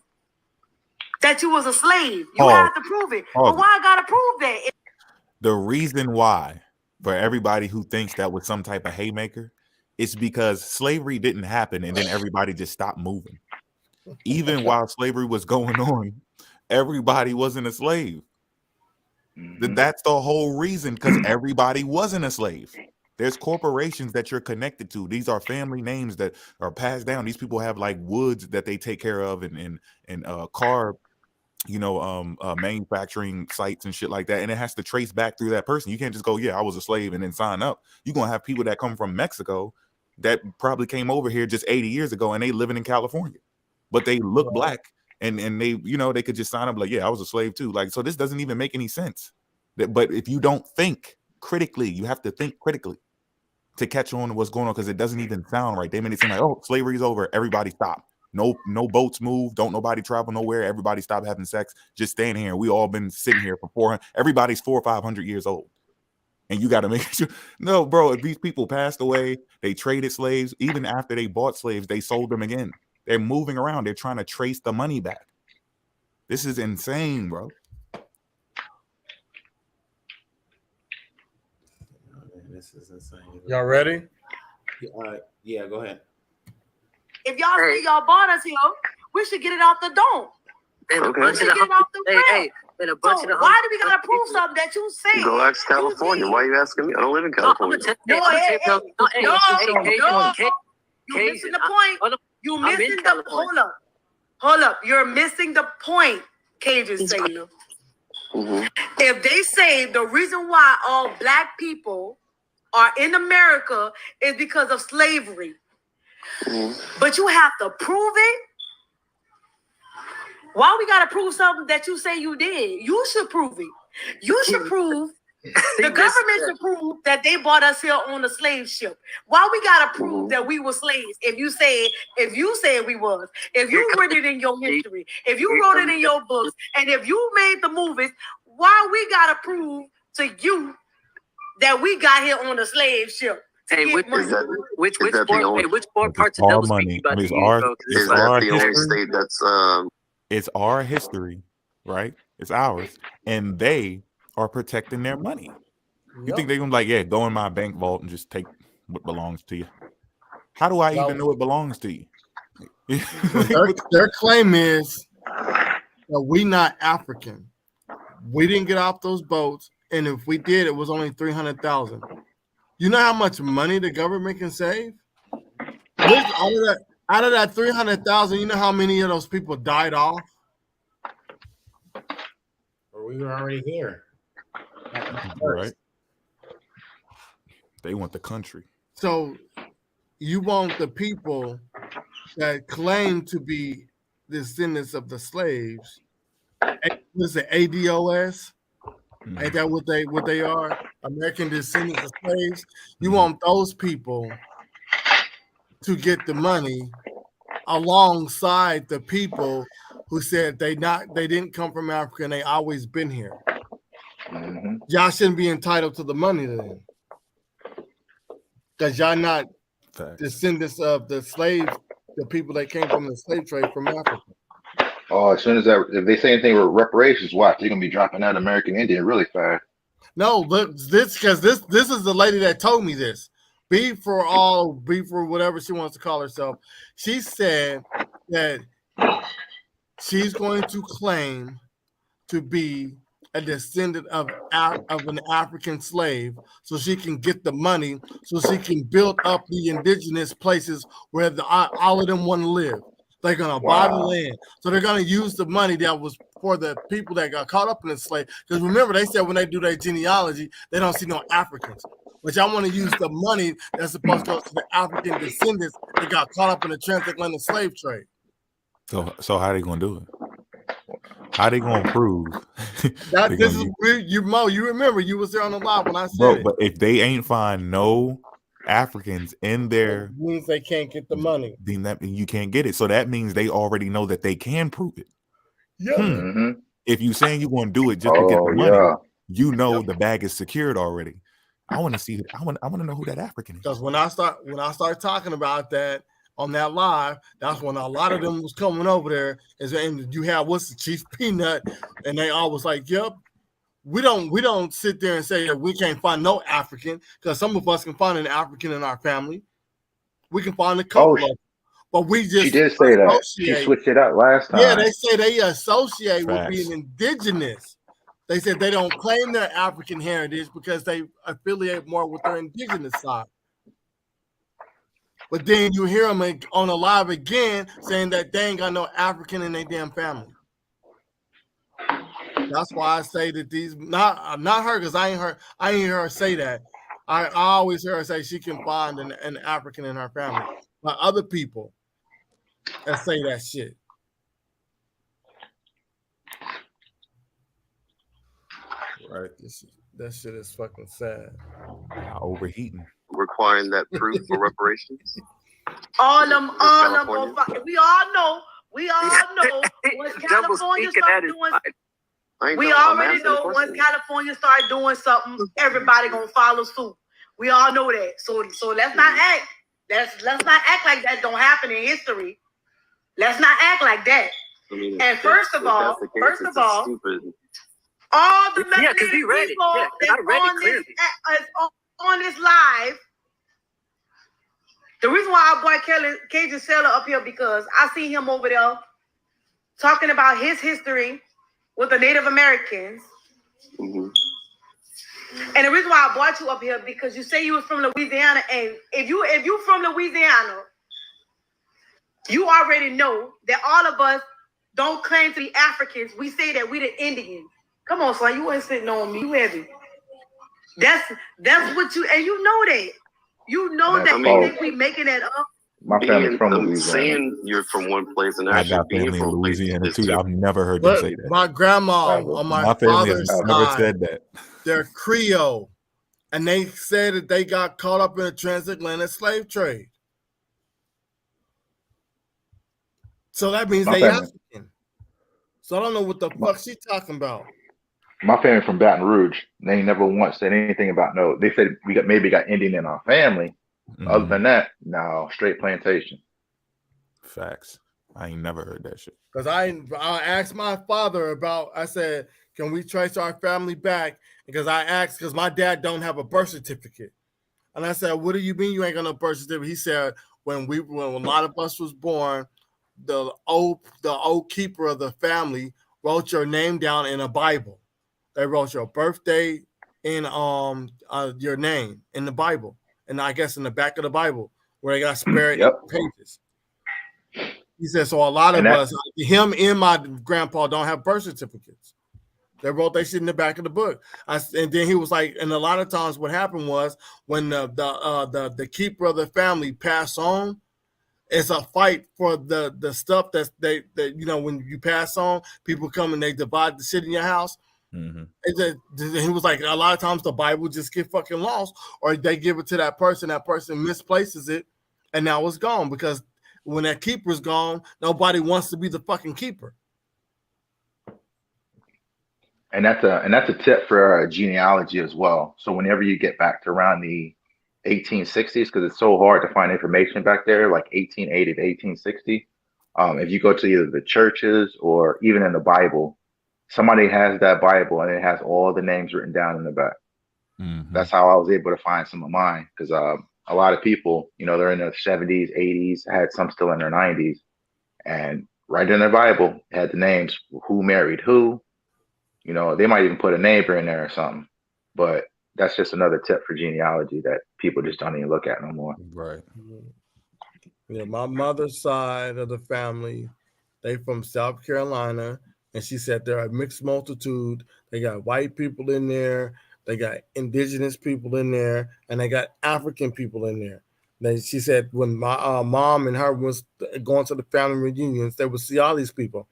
that you was a slave. You have to prove it. But why I gotta prove that? The reason why, for everybody who thinks that was some type of haymaker, it's because slavery didn't happen and then everybody just stopped moving. Even while slavery was going on, everybody wasn't a slave. That's the whole reason, because everybody wasn't a slave. There's corporations that you're connected to. These are family names that are passed down. These people have like woods that they take care of and car, manufacturing sites and shit like that. And it has to trace back through that person. You can't just go, yeah, I was a slave and then sign up. You're going to have people that come from Mexico that probably came over here just 80 years ago and they living in California, but they look black and they, they could just sign up like, yeah, I was a slave too. Like, so this doesn't even make any sense. But if you don't think critically, you have to think critically to catch on to what's going on, because it doesn't even sound right. They made it seem like, oh, slavery's over. Everybody stop. No boats move. Don't nobody travel nowhere. Everybody stop having sex. Just stand here. We all been sitting here for 400. Everybody's 400 or 500 years old. And you got to make sure. No, bro, if these people passed away, they traded slaves. Even after they bought slaves, they sold them again. They're moving around. They're trying to trace the money back. This is insane, bro. This is insane. Y'all ready? Yeah, go ahead. If y'all see y'all bought us here, we should get it out the dome. And we should get it out the rail. And a bunch So of why do we gotta prove something that you say? Go ask California. Why are you asking me? I don't live in California. You're missing the point. You missing the hold up. You're missing the point. Cage is saying. If they say the reason why all black people are in America is because of slavery, but you have to prove it. Why we gotta prove something that you say you did? You should prove it. You should prove. The government should prove that they bought us here on a slave ship. Why we gotta prove that we were slaves? If you said we was, if you wrote it in your history, if you wrote it in your books, and if you made the movies, why we gotta prove to you that we got here on a slave ship? Hey, which four parts of our double money. speak I mean, you about it's our history, right? It's ours, and they are protecting their money. You think they're gonna be like, yeah, go in my bank vault and just take what belongs to you? How do I even know it belongs to you? their claim is that we not African. We didn't get off those boats, and if we did, it was only 300,000. You know how much money the government can save? Out of that 300,000, you know how many of those people died off? Or we were already here. Right? They want the country. So you want the people that claim to be descendants of the slaves. What's it, ADOS? Ain't that what they are? American descendants of slaves. You want those people to get the money alongside the people who said they didn't come from Africa and they always been here. Y'all shouldn't be entitled to the money then, because y'all not descendants of the slaves, the people that came from the slave trade from Africa. Oh, as soon as if they say anything with reparations, watch, they're gonna be dropping out American Indian really fast. No, look, this is the lady that told me this. Be for whatever she wants to call herself. She said that she's going to claim to be a descendant of an African slave, so she can get the money, so she can build up the indigenous places where all of them want to live. They're gonna buy the land, so they're gonna use the money that was for the people that got caught up in the slave. Because remember, they said when they do their genealogy, they don't see no Africans. But y'all want to use the money that's supposed to go to the African descendants that got caught up in the transatlantic slave trade. So how they gonna do it? How they gonna prove? You remember you was there on the live when I said it. But if they ain't find no Africans in there, it means they can't get the money. Then that you can't get it. So that means they already know that they can prove it. Yeah. If you saying you're gonna do it just to get the money, you know the bag is secured already. I want to see. I want to know who that African is. Because when I start talking about that on that live, that's when a lot of them was coming over there. And you have what's the Chief Peanut, and they all was like, "Yep, we don't sit there and say that we can't find no African, because some of us can find an African in our family. We can find a couple of them, but we just she did say that. She associate. switched it up last time. Yeah, they say they associate with Facts. being indigenous. They said they don't claim their African heritage because they affiliate more with their indigenous side. But then you hear them on a live again saying that they ain't got no African in their damn family. That's why I say that these not her, because I ain't hear her say that. I always hear her say she can find an African in her family. But other people that say that shit. Right. That shit is fucking sad. Overheating. Requiring that proof for reparations. All them motherfuckers. We all know once California starts doing. We already know once California start doing something, everybody gonna follow suit. We all know that. So let's not act. Let's not act like that don't happen in history. Let's not act like that. I mean, and first of all, all the melanated people that's on this live. The reason why our boy Cajun Sailor up here, because I see him over there talking about his history with the Native Americans. Mm-hmm. And the reason why I brought you up here, because you say you was from Louisiana, and if you from Louisiana, you already know that all of us don't claim to be Africans. We say that we the Indians. Come on, son, you ain't sitting on me. You heavy. That's what you, and you know that. You know that. You think we making that up. My family's from Louisiana. Saying you're from one place and I actually got being family in from Louisiana too. I've never heard them say that. My grandma on my family father's has never side, said that. they're Creole, and they said that they got caught up in the transatlantic slave trade. So that means they African. So I don't know what the fuck she talking about. My family from Baton Rouge. They never once said anything about no. They said we maybe got Indian in our family. Mm-hmm. Other than that, no, straight plantation. Facts. I ain't never heard that shit. Because I asked my father about. I said, "Can we trace our family back?" Because I asked, because my dad don't have a birth certificate, and I said, "What do you mean you ain't got no birth certificate?" He said, "When a lot of us was born, the old keeper of the family wrote your name down in a Bible. They wrote your birthday and your name in the Bible, and I guess in the back of the Bible where they got spared pages." He said, "So a lot of us, him and my grandpa, don't have birth certificates. They wrote that shit in the back of the book." And then he was like, and a lot of times what happened was when the keeper of the family passed on, it's a fight for the stuff that when you pass on, people come and they divide the shit in your house. Mm-hmm. He was like, a lot of times the Bible just get fucking lost, or they give it to that person misplaces it, and now it's gone, because when that keeper's gone, nobody wants to be the fucking keeper. And that's a tip for genealogy as well. So whenever you get back to around the 1860s, because it's so hard to find information back there, like 1880 to 1860, if you go to either the churches or even in the Bible, somebody has that Bible and it has all the names written down in the back. Mm-hmm. That's how I was able to find some of mine, because a lot of people, they're in their 70s, 80s, had some still in their 90s, and right in their Bible had the names, who married who. They might even put a neighbor in there or something, but that's just another tip for genealogy that people just don't even look at no more. Right. Yeah, my mother's side of the family, they from South Carolina, and she said they're a mixed multitude. They got white people in there, they got indigenous people in there, and they got African people in there. She said when my mom and her was going to the family reunions, they would see all these people.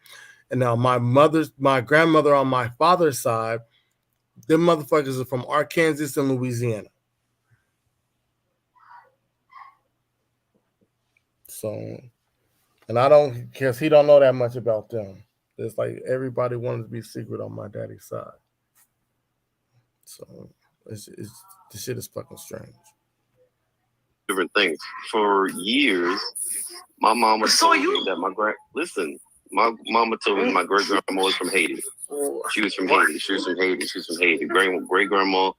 And now my grandmother on my father's side, them motherfuckers are from Arkansas and Louisiana. So, and I don't, because he don't know that much about them. It's like everybody wanted to be secret on my daddy's side. So The shit is fucking strange. Different things. For years, my mama told me that my mama told me my great grandma was from Haiti. She was from Haiti. She was from Haiti. She was from Haiti. Great grandma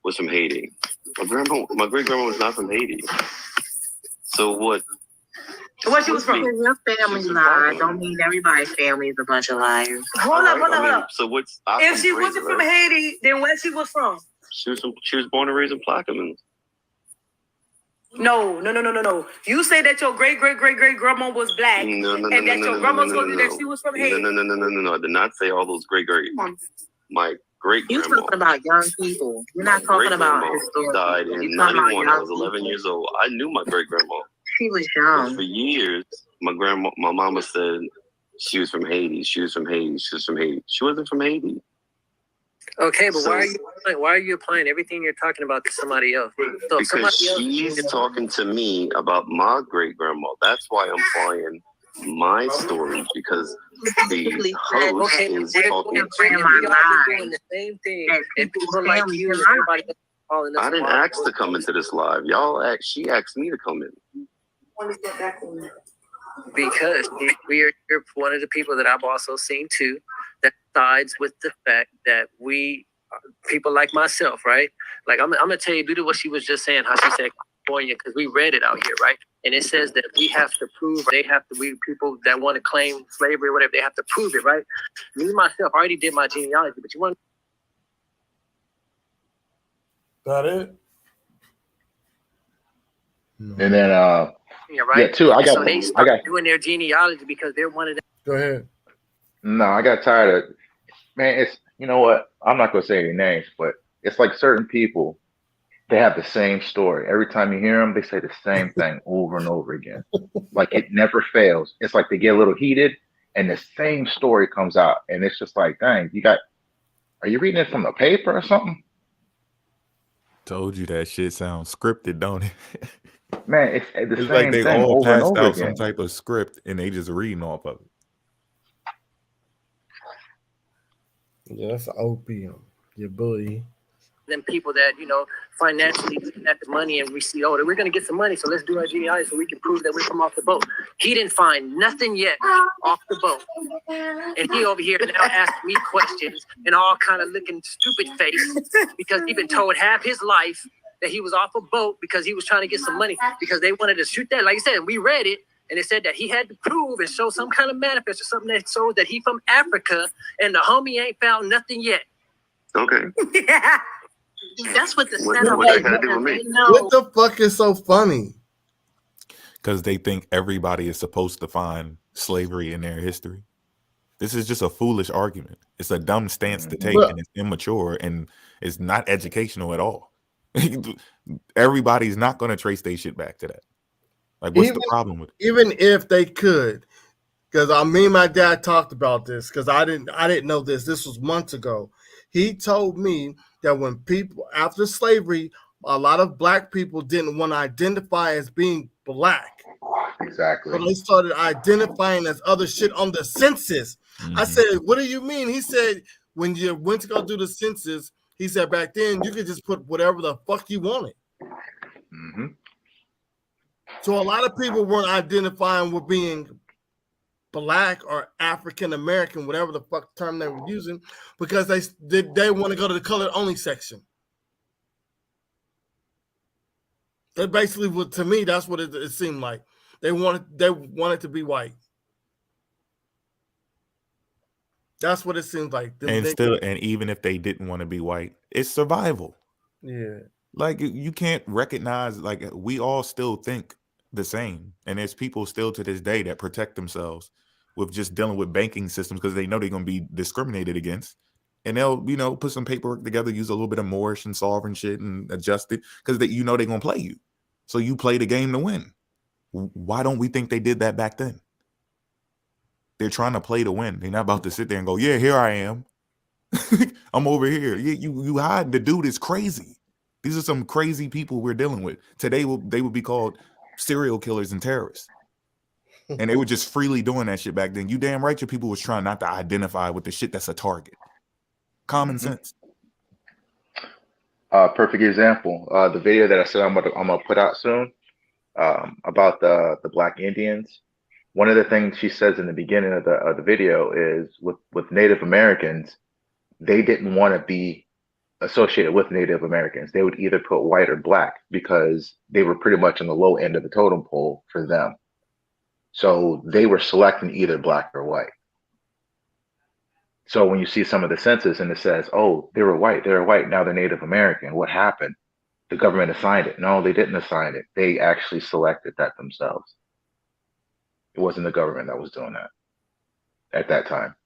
was from Haiti. My great grandma was not from Haiti. So what? What she was from? Your family's lies don't mean everybody's family is a bunch of liars. Hold up. So what's? If she wasn't from Haiti, then where she was from? She was born and raised in Plaquemines. No. You say that your great grandma was black, and that your grandma told you that she was from Haiti. No. I did not say all those great. My great You're grandma. talking about young people. You're not talking about historical. Died in 91. I was 11 years old. I knew my great grandma. She was young. For years, my mama said she was from Haiti. She was from Haiti. She was from Haiti. She wasn't from Haiti. Okay, but why are you applying everything you're talking about to somebody else? So Because she's talking to me about my great grandma. That's why I'm applying my story, because the host is talking to me. Doing the same thing, and people like you and everybody else calling us. I didn't ask to come into this live. She asked me to come in. Because you're one of the people that I've also seen too that sides with the fact that we people like myself, right? Like I'm gonna tell you due to what she was just saying, how she said California, because we read it out here, right? And it says that we have to prove, we people that want to claim slavery or whatever, they have to prove it, right? Me myself, I already did my genealogy, but you want Got it? And then right? yeah, too. I got doing their genealogy because they're one of them. Go ahead. No, I got tired of, man. It's, you know what? I'm not gonna say any names, but it's like certain people, they have the same story. Every time you hear them, they say the same thing over and over again. Like it never fails. It's like they get a little heated, and the same story comes out, and it's just like, dang, are you reading it from the paper or something? Told you that shit sounds scripted, don't it? Man, it's the It's same like they thing all over and passed over out again. some type of script and they just reading off of it. Yeah, that's opium. Your bully. Them people that, financially at the money and we see, we're going to get some money, so let's do our genealogy so we can prove that we're from off the boat. He didn't find nothing yet off the boat. And he over here now asking me questions and all kind of looking stupid face because he been told half his life that he was off a boat because he was trying to get some money because they wanted to shoot that. Like I said, we read it. And it said that he had to prove and show some kind of manifest or something that showed that he from Africa and the homie ain't found nothing yet. Okay. Yeah. That's what the What setup that got to do with me? What the fuck is so funny? Because they think everybody is supposed to find slavery in their history. This is just a foolish argument. It's a dumb stance to take, and it's immature, and it's not educational at all. Everybody's not going to trace their shit back to that. Like, what's the problem with it? Even if they could, because me and my dad talked about this, because I didn't know this. This was months ago. He told me that when people after slavery, a lot of black people didn't want to identify as being black. Exactly. So they started identifying as other shit on the census. Mm-hmm. I said, "What do you mean?" He said, "When you went to go do the census, he said back then you could just put whatever the fuck you wanted." Mm-hmm. So a lot of people weren't identifying with being black or African American, whatever the fuck term they were using, because they want to go to the colored only section. That basically, to me, that's what it seemed like. They wanted to be white. That's what it seems like. And even if they didn't want to be white, it's survival. Yeah. Like you can't recognize, like we all still think the same. And there's people still to this day that protect themselves with just dealing with banking systems because they know they're going to be discriminated against. And they'll, put some paperwork together, use a little bit of Moorish and sovereign shit and adjust it because they're going to play you. So you play the game to win. Why don't we think they did that back then? They're trying to play to win. They're not about to sit there and go, yeah, here I am. I'm over here. You hide. The dude is crazy. These are some crazy people we're dealing with. Today, they would be called serial killers and terrorists. And they were just freely doing that shit back then. You damn right your people was trying not to identify with the shit that's a target. Common sense. Perfect example. The video that I said I'm gonna put out soon, about the Black Indians. One of the things she says in the beginning of the video is with Native Americans, they didn't want to be associated with Native Americans. They would either put white or black because they were pretty much on the low end of the totem pole for them. So they were selecting either black or white. So when you see some of the census and it says, oh, they were white, now they're Native American, what happened? The government assigned it. No, they didn't assign it. They actually selected that themselves. It wasn't the government that was doing that at that time.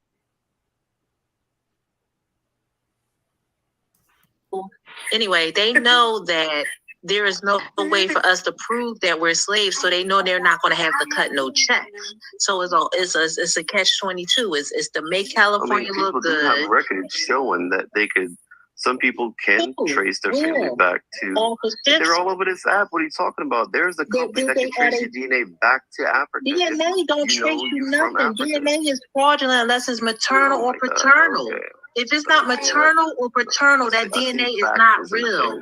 Anyway, they know that there is no way for us to prove that we're slaves, so they know they're not going to have to cut no checks. So it's a catch-22. It's to make California look people good. do have records showing that they could. Some people can trace their family back to. They're all over this app. What are you talking about? There's a company that can trace your DNA back to Africa. DNA don't trace you nothing. DNA is fraudulent unless it's maternal or paternal. Okay. If it's not maternal or paternal, that DNA is not real.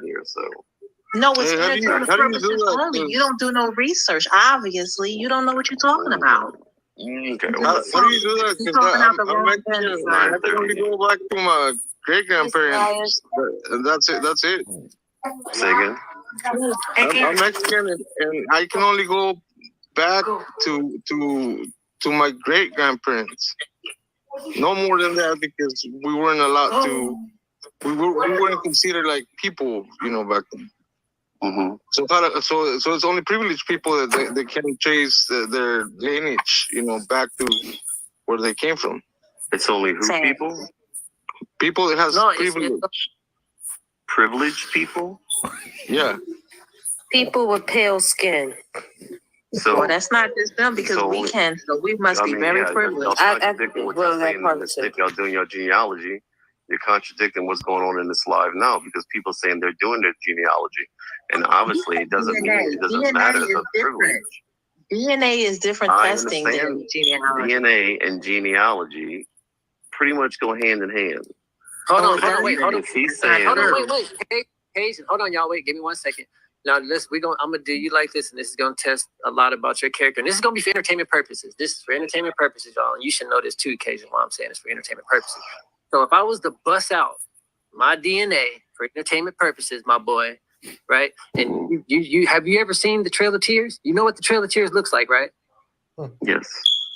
No, it's entertainment purposes only. You don't do no research. Obviously, you don't know what you're talking about. Okay. How do you do that? Because I'm Mexican. I can only go back to my great grandparents. That's it. That's it. Say again. I'm Mexican, and I can only go back to my great grandparents. No more than that, because we weren't allowed to. We weren't considered like people, back then. Mm-hmm. So it's only privileged people that they can trace their lineage, back to where they came from. It's only who people? People that has privilege. Privileged people? Yeah. People with pale skin. So well, that's not just them because we can. So we must be very privileged. Y'all contradicting what you're saying in the stick y'all doing your genealogy. You're contradicting what's going on in this live now because people saying they're doing their genealogy, and obviously it doesn't matter the privilege. DNA is different testing than genealogy. DNA and genealogy pretty much go hand in hand. Hold on, wait. He's saying, wait. Hey, hold on, y'all. Wait, give me 1 second. Now, I'm gonna do you like this, and this is gonna test a lot about your character. And this is gonna be for entertainment purposes. This is for entertainment purposes, y'all. And you should know this too. Occasionally, why I'm saying it's for entertainment purposes. So, if I was to bust out my DNA for entertainment purposes, my boy, right? And you have you ever seen the Trail of Tears? You know what the Trail of Tears looks like, right? Yes.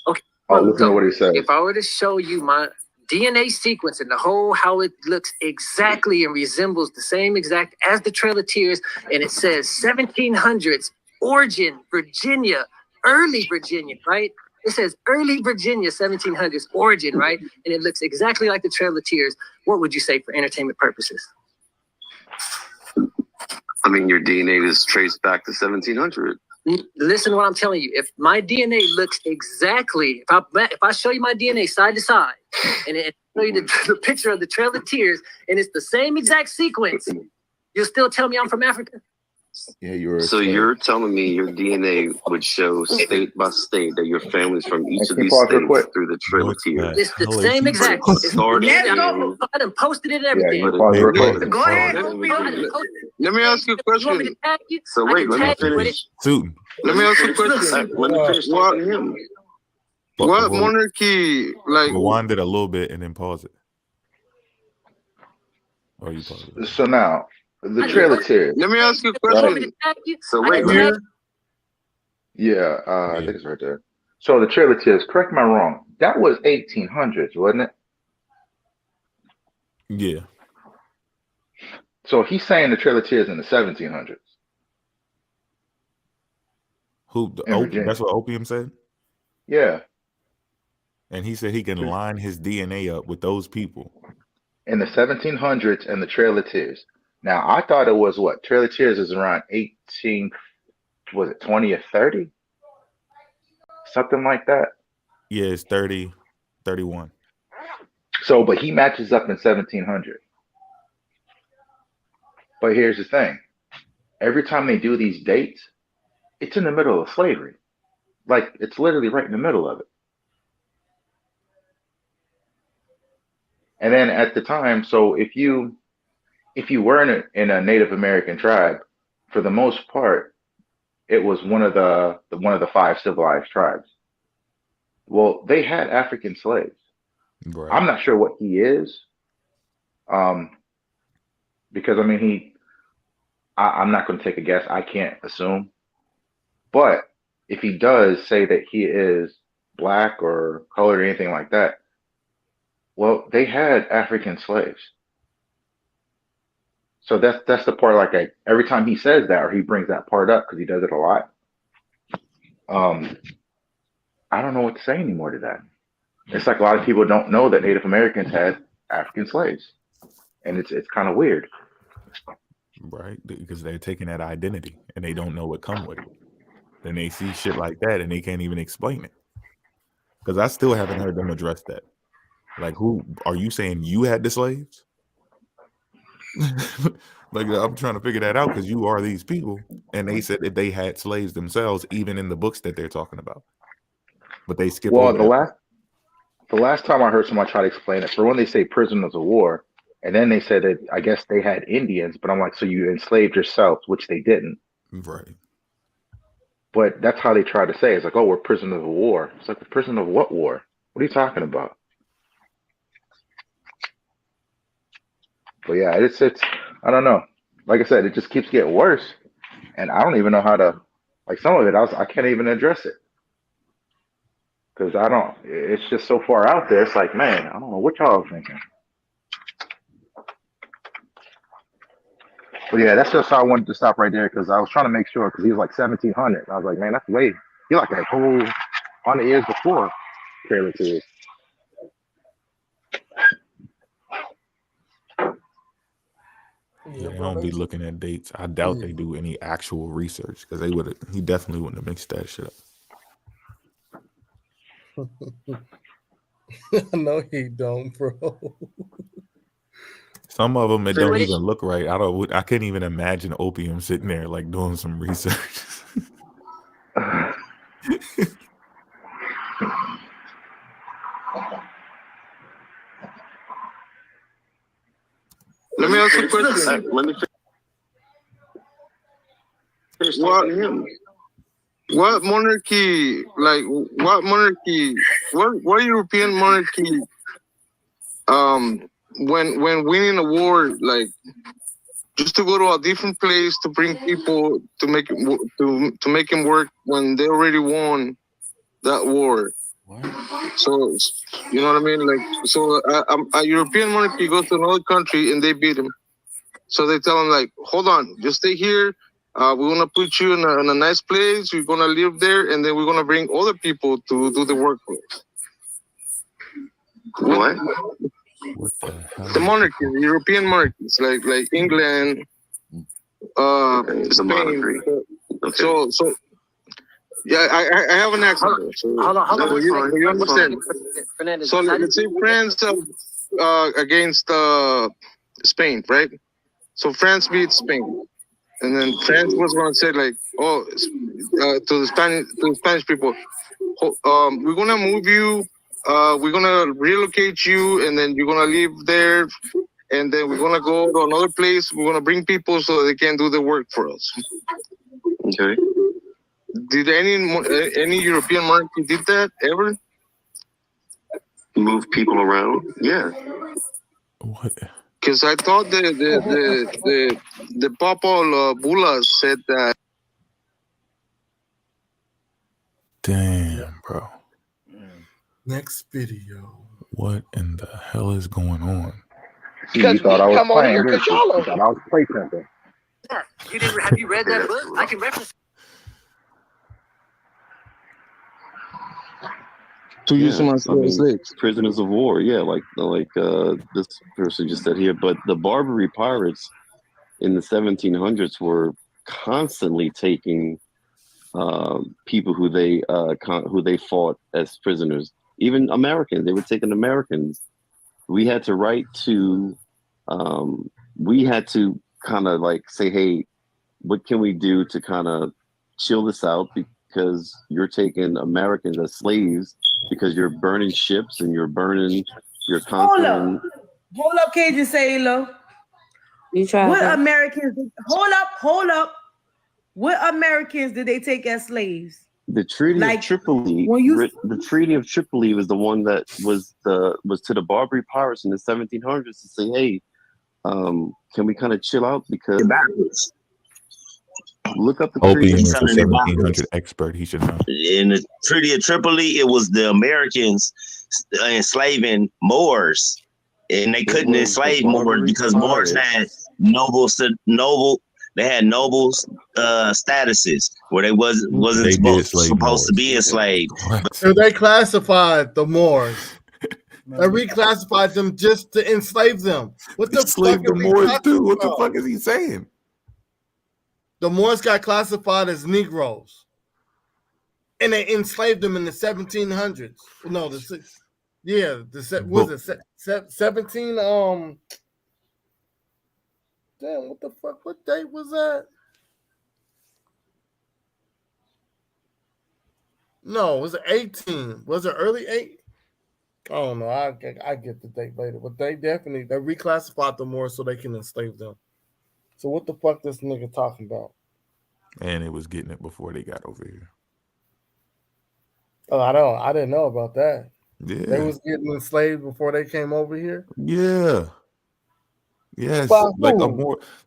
Okay. Oh, listen to what he said. If I were to show you my DNA sequence and the whole how it looks exactly and resembles the same exact as the Trail of Tears, and it says 1700s origin Virginia, early Virginia, right? It says early Virginia 1700s origin, right? And it looks exactly like the Trail of Tears. What would you say for entertainment purposes? I mean, your DNA is traced back to 1700. Listen to what I'm telling you. If my DNA looks exactly, if I show you my DNA side to side, and show you the picture of the Trail of Tears, and it's the same exact sequence, you'll still tell me I'm from Africa? Yeah, you're. So you're telling me your DNA would show state by state that your family's from each of these states through the Trail of Tears. It's the same exact. I done posted it and everything. Go ahead. Let me ask you a question. So wait, let me finish. Let me ask you a question. Let me finish talking to him. What monarchy, like? Rewind it a little bit and then pause it. Or you pause it. So now, the Trail of Tears. Let me ask you a question. So wait, yeah, I think it's right there. So the Trail of Tears, correct me if I'm wrong, that was 1800s, wasn't it? Yeah. So he's saying the Trail of Tears in the 1700s. That's what Opium said? Yeah. And he said he can line his DNA up with those people. In the 1700s and the Trail of Tears. Now, I thought it was what? Trail of Tears is around 20 or 30? Something like that. Yeah, it's 30, 31. So, but he matches up in 1700. But here's the thing. Every time they do these dates, it's in the middle of slavery. Like, it's literally right in the middle of it. And then at the time, so if you if you were in a Native American tribe, for the most part, it was one of the 5 civilized tribes. Well, they had African slaves. Right. I'm not sure what he is, because I mean I'm not going to take a guess. I can't assume. But if he does say that he is black or colored or anything like that, well, they had African slaves. So that's the part. Like every time he says that or he brings that part up because he does it a lot. I don't know what to say anymore to that. It's like a lot of people don't know that Native Americans had African slaves, and it's kind of weird. Right, because they're taking that identity and they don't know what come with it. Then they see shit like that and they can't even explain it. Because I still haven't heard them address that. Like, who are you saying you had the slaves? Like, I'm trying to figure that out because you are these people, and they said that they had slaves themselves, even in the books that they're talking about. But they skip Well, over that. the last time I heard someone try to explain it, for when they say prisoners of war, and then they said that I guess they had Indians, but I'm like, so you enslaved yourself, which they didn't. Right. But that's how they try to say it. It's like, oh, we're prisoners of war. It's like, prisoner of what war? What are you talking about? But yeah, it's I don't know. Like I said, it just keeps getting worse, and I don't even know how to. Like some of it, I can't even address it because I don't. It's just so far out there. It's like, man, I don't know what y'all are thinking. But yeah, that's just how I wanted to stop right there because I was trying to make sure because he was like 1700. I was like, man, that's way. He like a whole 100 years before Taylor Kids. Yeah, they don't be looking at dates. I doubt they do any actual research because he definitely wouldn't have mixed that shit up. No, he don't, bro. Some of them, it don't even look right. I can't even imagine Opium sitting there like doing some research. Let me ask you a question. Let me what monarchy, like what monarchy, what European monarchy, when winning a war, like just to go to a different place to bring people to make him work when they already won that war. So you know what I mean? Like, so a European monarchy goes to another country and they beat him. So they tell him like, hold on, just stay here. We're gonna put you in a nice place. You're gonna live there, and then we're gonna bring other people to do the work for us. What? What the hell? The monarchy, the European monarchies, like England, Spain. Okay. So yeah, I have an accent. So, hold on. You understand? So let's say France against Spain, right? So France beats Spain, and then France was going to say like, oh, to the Spanish people, we're going to move you, we're going to relocate you, and then you're going to live there, and then we're going to go to another place. We're going to bring people so they can do the work for us. Okay. Did any European monarchy did that ever? Move people around? Yeah. What? Because I thought the Papal Bulla said that. Damn, bro. Next video. What in the hell is going on? You thought I was playing, didn't you? You thought I was play something. Have you read that book? I can reference. Prisoners of war, yeah, like this person just said here. But the Barbary pirates in the 1700s were constantly taking people who they fought as prisoners. Even Americans, they were taking Americans. We had to write to, we had to kind of like say, hey, what can we do to kind of chill this out? Because you're taking Americans as slaves, because you're burning ships and you're conquering. Hold up, Cajun Sailor. You tried What that. Americans? Hold up. What Americans did they take as slaves? The Treaty of Tripoli. The Treaty of Tripoli was the one that was to the Barbary pirates in the 1700s to say, hey, can we kind of chill out because look up the Opium Treaty. is a 1700 expert. He should know. In the Treaty of Tripoli, it was the Americans enslaving Moors, and they couldn't enslave Moors because Moors had they had noble statuses where they wasn't supposed to be enslaved. So they classified the Moors. They reclassified them just to enslave them. What the fuck? The Moors too. What the fuck is he saying? The Moors got classified as Negroes, and they enslaved them in the 1700s. No, the 17? Damn, what the fuck? What date was that? No, was it 18? Was it early 8? I don't know. I get the date later, but they reclassified them more so they can enslave them. So what the fuck this nigga talking about? And it was getting it before they got over here. Oh, I didn't know about that. Yeah, they was getting enslaved before they came over here. Yeah. Yes, like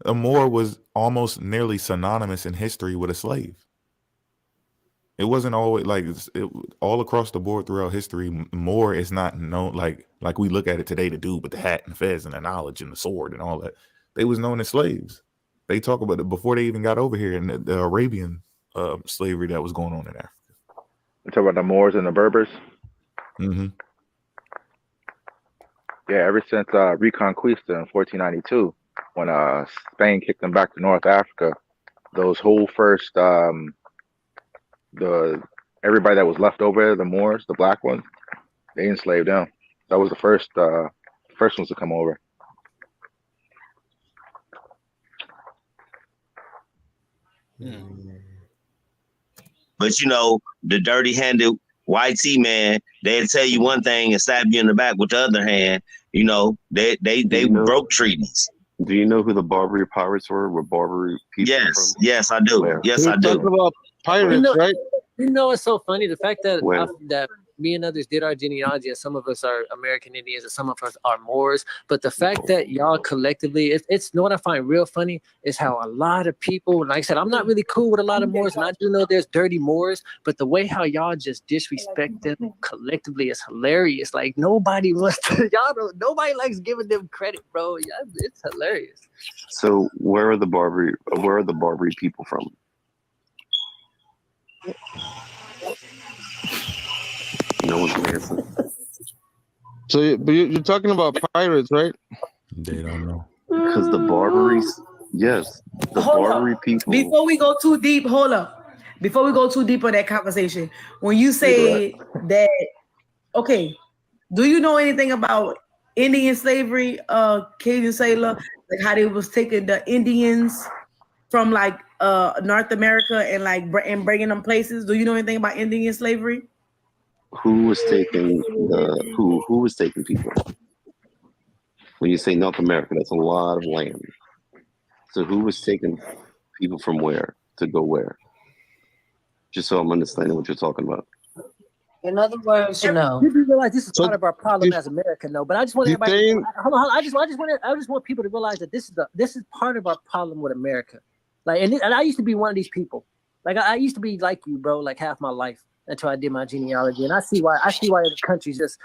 a Moor was almost nearly synonymous in history with a slave. It wasn't always like all across the board throughout history. Moor is not known like we look at it today. The dude with the hat and fez and the knowledge and the sword and all that. They was known as slaves. They talk about it before they even got over here in the Arabian slavery that was going on in Africa. You talk about the Moors and the Berbers. Mm-hmm. Yeah, ever since Reconquista in 1492, when Spain kicked them back to North Africa, those whole first everybody that was left over there, the Moors, the black ones, they enslaved them. That was the first ones to come over. But you know, the dirty-handed white man, they'll tell you one thing and stab you in the back with the other hand. You know, they broke treaties. Do you know who the Barbary pirates were? Were Barbary people? Yes, I do. Where? Yes, I do. Talking about pirates, right? You know, it's so funny the fact that When? that me and others did our genealogy, and some of us are American Indians, and some of us are Moors. But the fact that y'all collectively, it's you know what I find real funny is how a lot of people, like I said, I'm not really cool with a lot of Moors, and I do know there's dirty Moors, but the way how y'all just disrespect them collectively is hilarious. Like nobody wants to, nobody likes giving them credit, bro. Yeah, it's hilarious. So where are the Barbary people from? No one's answering. So, but you're talking about pirates, right? They don't know. Because the Barbaries, yes, the Barbary people. Before we go too deep, hold up. Before we go too deep on that conversation, when you say that, okay, do you know anything about Indian slavery, Cajun sailor, like how they was taking the Indians from like North America and like and bringing them places? Do you know anything about Indian slavery? Who was taking who was taking people? When you say North America, that's a lot of land. So who was taking people from where to go where? Just so I'm understanding what you're talking about. In other words, You do realize this is part of our problem as America, though. But I just want everybody. Hold on. I just want people to realize that this is part of our problem with America. Like, and I used to be one of these people. Like, I used to be like you, bro. Like half my life until I did my genealogy, and I see why the countries just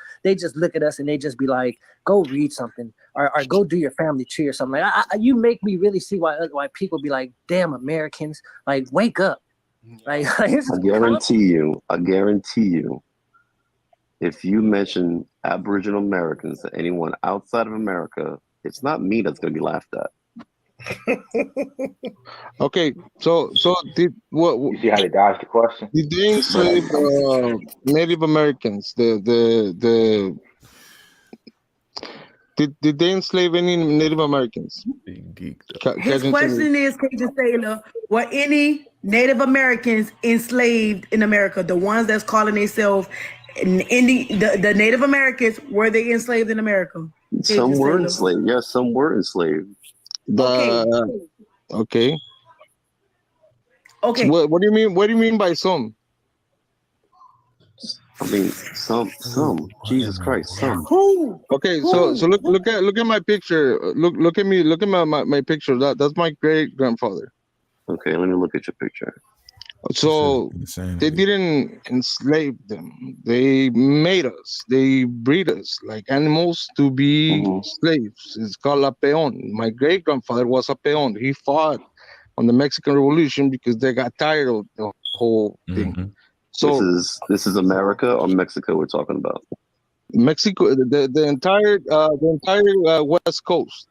look at us and they just be like, go read something or go do your family tree or something. Like, you make me really see why people be like, damn Americans, like wake up. Like I guarantee you, if you mention Aboriginal Americans to anyone outside of America, it's not me that's going to be laughed at. Okay, so did what? You see how they dodged the question? Did they enslave Native Americans? Did they enslave any Native Americans? His question is, Cajun Sailor, were any Native Americans enslaved in America? The ones that's calling themselves the Native Americans, were they enslaved in America? Some were enslaved. Yes, some were enslaved. Okay. Okay. So what do you mean? What do you mean by some? I mean, some. Jesus Christ, some. Okay, so look at my picture. Look at me. Look at my picture. That's my great grandfather. Okay, let me look at your picture. So they didn't enslave them. They made us. They breed us like animals to be slaves. It's called a peon. My great grandfather was a peon. He fought on the Mexican Revolution because they got tired of the whole thing. So this is America or Mexico we're talking about? Mexico, the entire West Coast,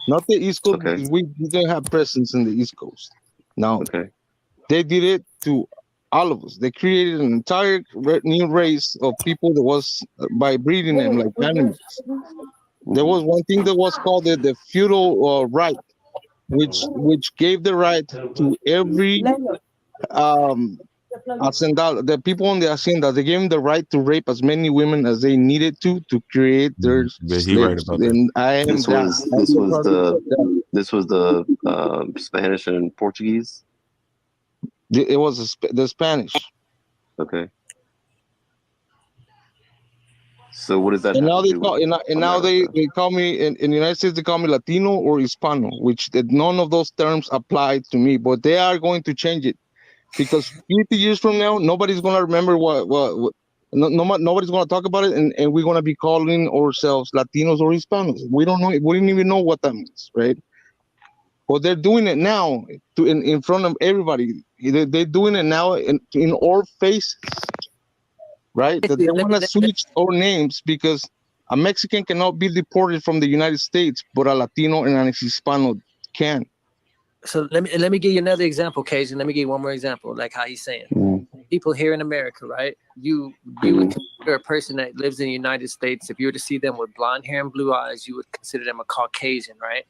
not the East Coast, because we didn't have presence in the East Coast. Now, they did it to all of us. They created an entire new race of people that was by breeding them like animals. There was one thing that was called the feudal right, which gave the right to every hacendal, the people on the hacienda. They gave them the right to rape as many women as they needed to create their slaves. And I am This was the Spanish and Portuguese. It was the Spanish. Okay. So what does that? And now they call now they call me in the United States. They call me Latino or Hispano, which none of those terms apply to me. But they are going to change it because 50 years from now, nobody's gonna remember nobody's gonna talk about it, and we're gonna be calling ourselves Latinos or Hispanos. We don't know. We didn't even know what that means, right? But they're doing it now in front of everybody. They're doing it now in our faces. Right? That they want to switch our names because a Mexican cannot be deported from the United States, but a Latino and an Hispano can. So let me give you another example, Cajun. Let me give you one more example, like how he's saying. People here in America, right? You would consider a person that lives in the United States, if you were to see them with blonde hair and blue eyes, you would consider them a Caucasian, right?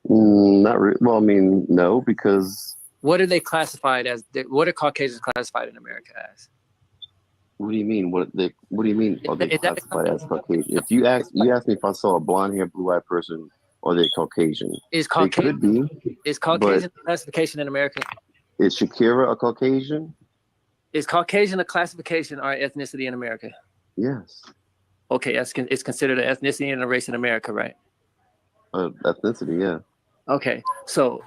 Not really. Well, I mean, no, because what are they classified as? What are Caucasians classified in America as? What do you mean? What do you mean? Are they classified as Caucasian? If you ask me if I saw a blonde hair, blue eyed person, are they Caucasian? Is Caucasian? They could be. Is Caucasian a classification in America? Is Shakira a Caucasian? Is Caucasian a classification or ethnicity in America? Yes. Okay, it's considered an ethnicity and a race in America, right? Ethnicity, yeah. Okay, so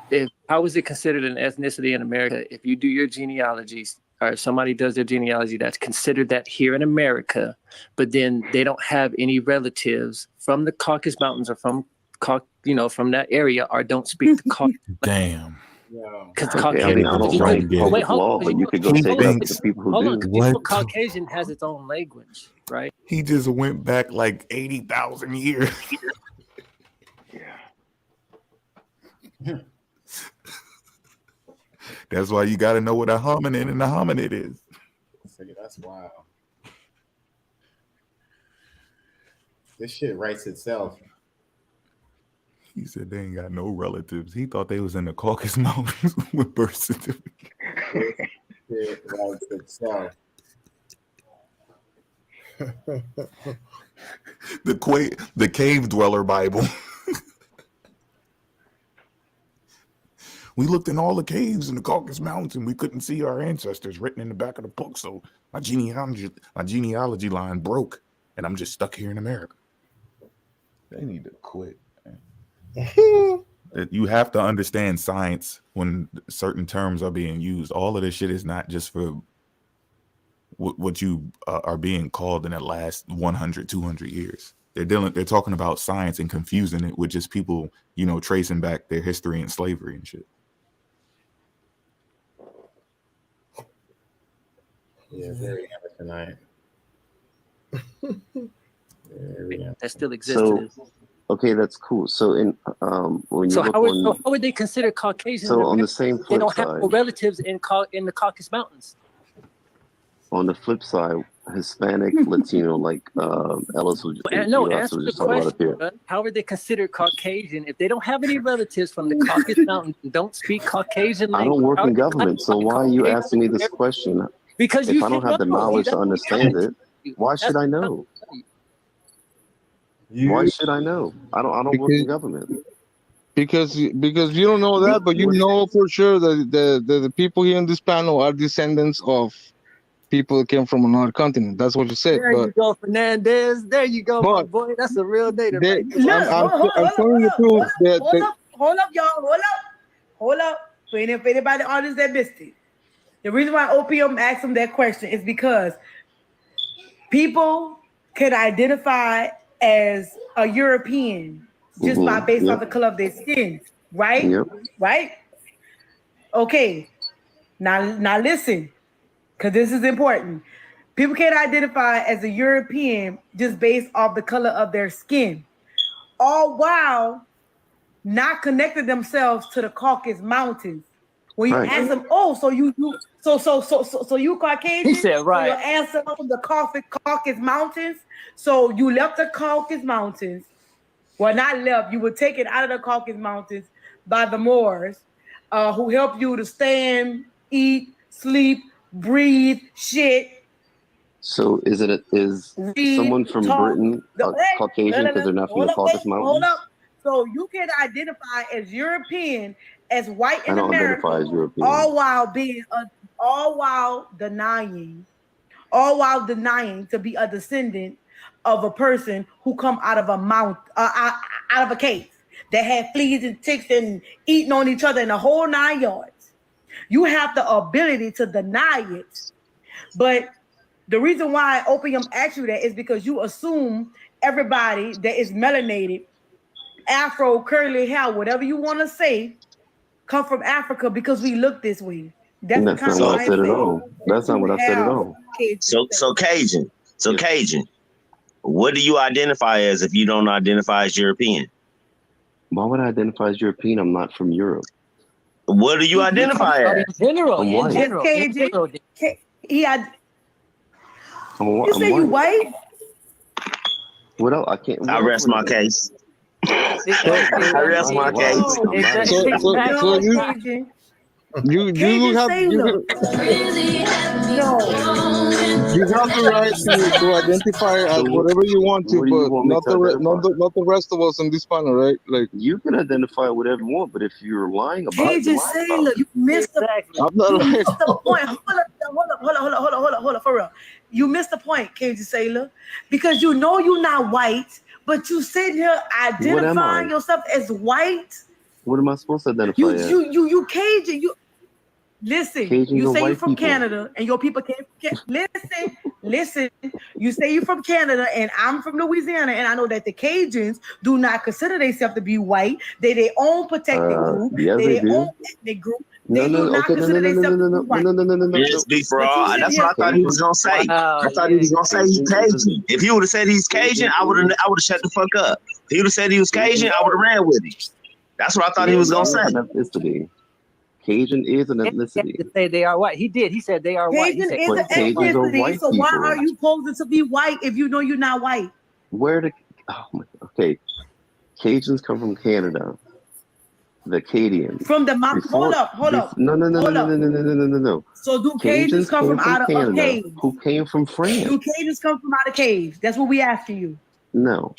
how is it considered an ethnicity in America if you do your genealogies? Or if somebody does their genealogy, that's considered that here in America, but then they don't have any relatives from the Caucasus Mountains or from that area, or don't speak the Caucasus. Damn. Because I mean, I don't write public law, but you could go take it up to the people who do. What? Caucasian has its own language, right? He just went back like 80,000 years. Yeah. That's why you got to know what a hominid and a hominid is. That's wild. This shit writes itself. He said they ain't got no relatives. He thought they was in the Caucasus Mountains with birth certificate. It writes itself. The cave dweller Bible. We looked in all the caves in the Caucasus Mountains and we couldn't see our ancestors written in the back of the book. So my genealogy line broke, and I'm just stuck here in America. They need to quit. You have to understand science when certain terms are being used. All of this shit is not just for what you are being called in the last 100, 200 years. They're talking about science and confusing it with just people, tracing back their history and slavery and shit. Yeah, very hammer tonight. That still exists. So, okay, that's cool. So when you how would they consider Caucasian? So on the same flip they don't side, have no relatives in the Caucasus Mountains. On the flip side, Hispanic, Latino, like Ellis was just, answer the question. How are they considered Caucasian if they don't have any relatives from the Caucasus Mountains and don't speak Caucasian language? I don't work in government, so why are you asking me this question? Because if I don't have the knowledge to understand it, why should I know? Why should I know? I don't work in government. Because you don't know that, but you know for sure that the people here in this panel are descendants of people that came from another continent. That's what you said. There But you go, Fernandez. There you go, my boy. That's a real native right there. I'm telling you too that Hold up, y'all. Hold up. For anybody in the audience that missed it. The reason why Opium asked him that question is because people can identify as a European just by based off the color of their skin, right? Yep. Right? Okay. Now listen, because this is important. People can identify as a European just based off the color of their skin, all while not connecting themselves to the Caucasus Mountains. When you ask them, oh, so you Caucasian? He said, right. So your answer from the Caucasus Mountains. So you left the Caucasus Mountains. Well, not left. You were taken out of the Caucasus Mountains by the Moors, who helped you to stand, eat, sleep, breathe, shit. So is someone from Britain Caucasian because they're not from the Caucasus Mountains? Hold up. So you can identify as European, as white in I don't America, identify as European. all while denying to be a descendant of a person who come out of out of a cave that had fleas and ticks and eating on each other in the whole 9 yards. You have the ability to deny it, but the reason why Opium asked you that is because you assume everybody that is melanated, Afro, curly hair, whatever you want to say, come from Africa because we look this way. That's not what I said at all. That's not what I said at all. So Cajun. Cajun. What do you identify as if you don't identify as European? Why would I identify as European? I'm not from Europe. What do you identify as? In general. I'm white. He had. You say you white? What else? I can't. I rest my case. I rest my case. You have the right to identify as whatever you want to, but not the rest of us in this panel, right? Like you can identify whatever you want, but if you're lying about it, you missed the point. Hold up, for real. You missed the point, Cajun Sailor, because you know you're not white, but you sitting here identifying yourself as white. What am I supposed to identify as? You Cajun. Listen, Cajuns you are say you're white from people. Canada and your people came from Listen. You say you're from Canada and I'm from Louisiana, and I know that the Cajuns do not consider themselves to be white. They're their own protected group. Yeah, They're they their do. own ethnic group. They do not consider themselves to be white. Yes, big fraud. That's what I thought he was gonna say. I thought he was gonna say he's Cajun. If he would have said he's Cajun, I would have shut the fuck up. If he would have said he was Cajun, I would have ran with him. That's what I thought he was gonna say. Cajun is an ethnicity. To say they are white. He did. He said they are white. Cajun is an ethnicity. So why are you posing to be white if you know you're not white? Cajuns come from Canada. The Acadians. From the mountain. Hold up. No. So do Cajuns come from out of Canada, caves? who came from France? Do Cajuns come from out of caves? That's what we asking you. No.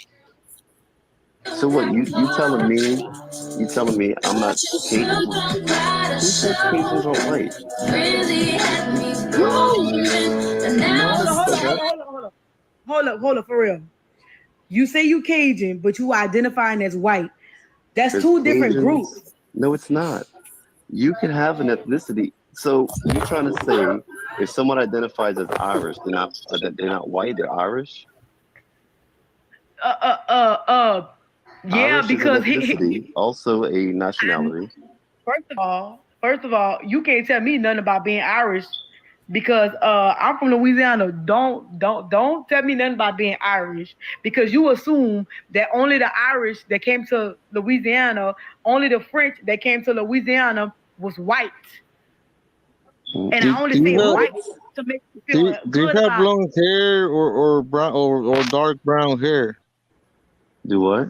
So what? You telling me I'm not Cajun? Who says Cajuns are white? Hold up, for real. You say you Cajun, but you identifying as white. That's two different groups. No, it's not. You can have an ethnicity. So you're trying to say if someone identifies as Irish, they're not white, they're Irish? Yeah, Irish because is an ethnicity, also a nationality. First of all, you can't tell me nothing about being Irish because I'm from Louisiana. Don't tell me nothing about being Irish because you assume that only the Irish that came to Louisiana, only the French that came to Louisiana was white. And I only say white to make you feel do you have long hair or brown or dark brown hair? Do what?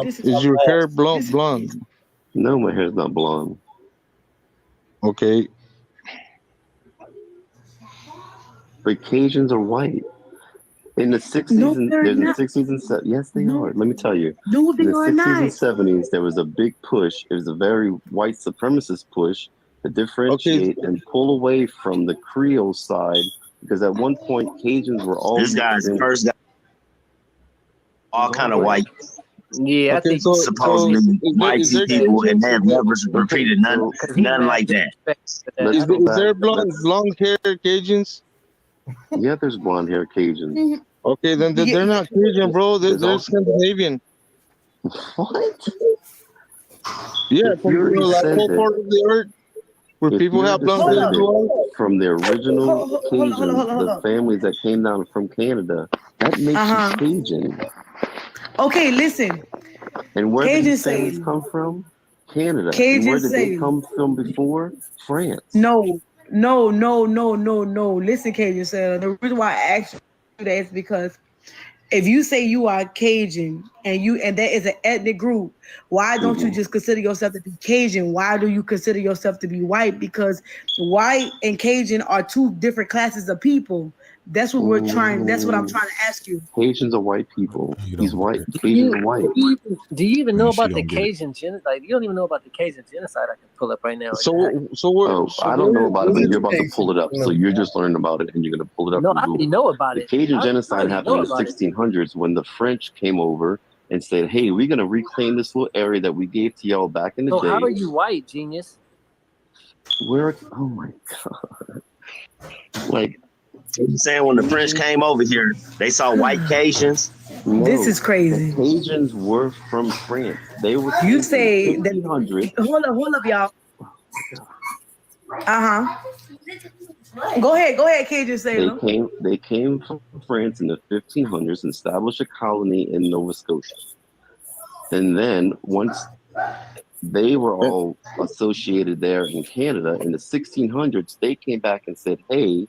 Is your hair blonde? No, my hair's not blonde. Okay. But Cajuns are white. In the 60s, No, and they're there's in the not. 60s and 70s. Yes, they No. are. Let me tell you. No, In they the are 60s not. and 70s, there was a big push. It was a very white supremacist push to differentiate and pull away from the Creole side, because at one point Cajuns were all This guy's the first guy. All kind of white. Yeah, I think supposedly white people, and they have never repeated nothing like that. Is there blonde hair Cajuns? Yeah, there's blonde hair Cajuns. Okay, then they're not Cajun, bro. They're Scandinavian. What? Yeah, If you already like said whole that, part of the earth where if people you have already blonde said hair. that from the original Hold Cajuns, on. the families that came down from Canada, that makes you Cajun. Okay, listen. And where did Cajun these families say. come from? Canada. And Cajun where did they say. come from before? France. No. Listen, Cajun said the reason why I asked you that is because if you say you are Cajun and that is an ethnic group, why don't you just consider yourself to be Cajun? Why do you consider yourself to be white? Because white and Cajun are two different classes of people. That's what we're trying. That's what I'm trying to ask you. Cajuns are white people. He's white. Cajuns are white. Do you even know about the don't get it. Cajun genocide? Like, you don't even know about the Cajun genocide. I can pull up right now. I don't know about it, but you're about to pull it up. So you're just learning about it, and you're going to pull it up. No, from I already Google. know about The it. Cajun I genocide already happened in know the about it. 1600s when the French came over and said, "Hey, we're going to reclaim this little area that we gave to y'all back in the So day." how are you white, genius? Where? Oh my god! Like, you're saying when the French came over here, they saw white Cajuns. no, This is crazy. The Cajuns were from France. They were. You say that. 1500s. Hold up, y'all. Go ahead, Cajun Sailor. They came from France in the 1500s and established a colony in Nova Scotia. And then once they were all associated there in Canada in the 1600s, they came back and said, "Hey,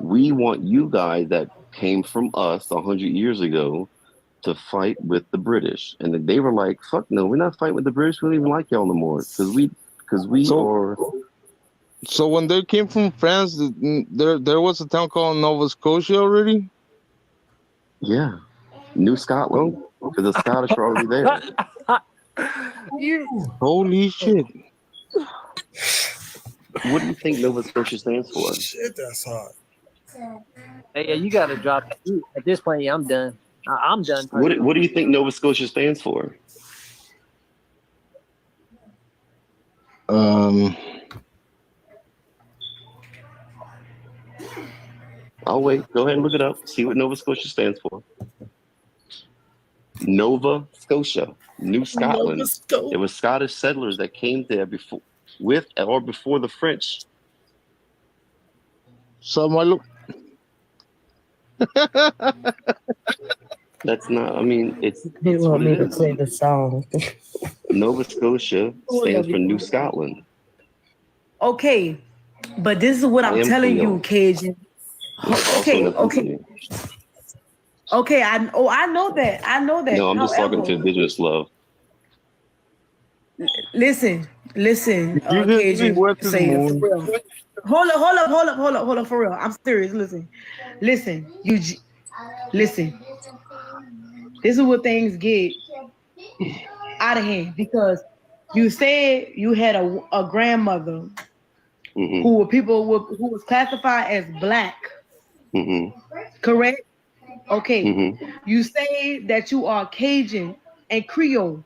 we want you guys that came from us 100 years ago to fight with the British." And then they were like, "Fuck no, we're not fighting with the British. We don't even like y'all no more because we are." So when they came from France, there was a town called Nova Scotia already? Yeah. New Scotland. Because the Scottish were already there. Holy shit. What do you think Nova Scotia stands for? Shit, that's hot. Hey, yeah, you got to drop it. At this point, yeah, I'm done. I'm done. What do you think Nova Scotia stands for? I'll wait. Go ahead and look it up. See what Nova Scotia stands for. Nova Scotia, New Scotland. It was Scottish settlers that came there before the French. So my look. That's not. I mean, it's. They want what me it to is. play the song. Nova Scotia stands for New Scotland. Okay, but this is what I I'm am telling Creole. you, Cajun. Okay. I know that. No, I'm just talking to However, indigenous love. listen, Cajun. Say it for real. Hold up, for real. I'm serious. Listen, listen. Listen. This is what things get out of hand because you said you had a grandmother who was classified as black. Correct? Okay. You say that you are Cajun and Creole,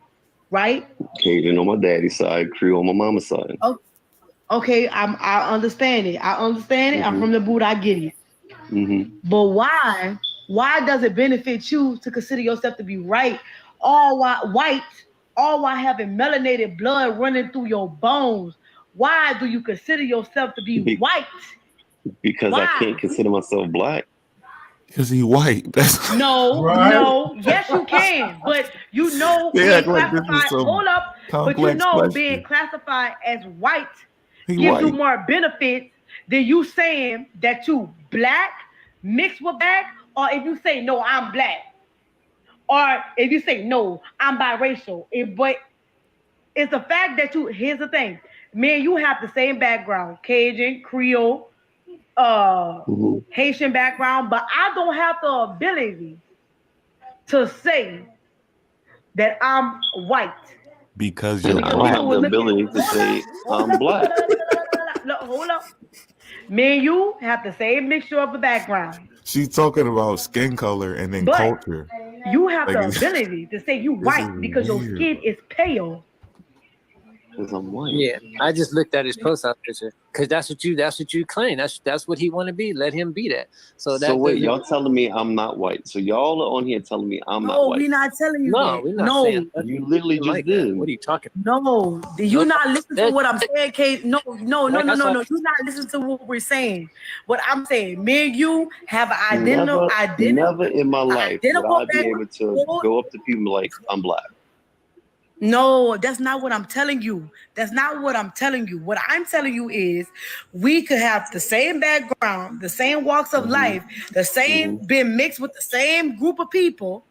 right? Cajun on my daddy's side, Creole on my mama's side. Oh, okay, I understand it. I'm from the boot. I get it. But why does it benefit you to consider yourself to be white, all while having melanated blood running through your bones? Why do you consider yourself to be white? Because I can't consider myself black. Because he white. That's No, right. no. Yes, you can. But you know They being act like this is classified. some Hold up. But you complex know question. being classified as white He gives you white. more benefits than you saying that you black mixed with black, or if you say no, I'm black, or if you say no, I'm biracial. But it's the fact that here's the thing, man, you have the same background, Cajun, Creole, Haitian background, but I don't have the ability to say that I'm white. Because And you're I don't black. have the ability to say I'm black. Look, hold up. Me and you have the same mixture of a background. She's talking about skin color and then But culture. you have Like, the ability to say you this white is because your weird, skin is pale. Because I'm white. Yeah, I just looked at his profile picture because that's what you claim. That's what he want to be. Let him be that. So So wait, doesn't- y'all telling me I'm not white. So y'all are on here telling me I'm not No, white. we're not telling you No, that. we're not No. saying that. You literally just Like did. that. What are you talking No, do you not listen to what I'm saying, Kate? No. Like I saw- You're not listening to what we're saying. What I'm saying, me and you have an Never in my life would identical I be able to go up to people like I'm black. No, that's not what I'm telling you. That's not what I'm telling you. What I'm telling you is we could have the same background, the same walks of life, the same been mixed with the same group of people,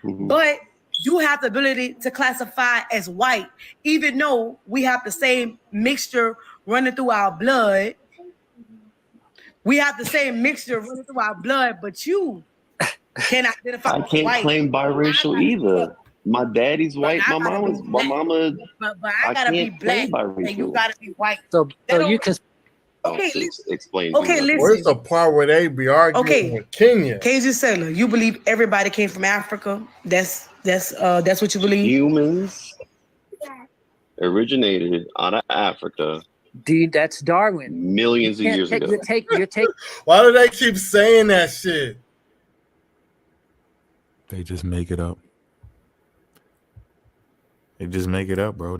but you have the ability to classify as white, even though we have the same mixture running through our blood. We have the same mixture running through our blood, but you can identify I as can't white. claim biracial either. My daddy's white. My mama. But I gotta be can't black, claim and you biracial. gotta be white. So you can. Okay, explain. Okay, listen. Where's the part where they be arguing with Kenya? Cajun Sailor, you believe everybody came from Africa? That's what you believe? Humans originated out of Africa. Dude, that's Darwin. Millions of years ago. You're taking. Why do they keep saying that shit? They just make it up. They just make it up, bro.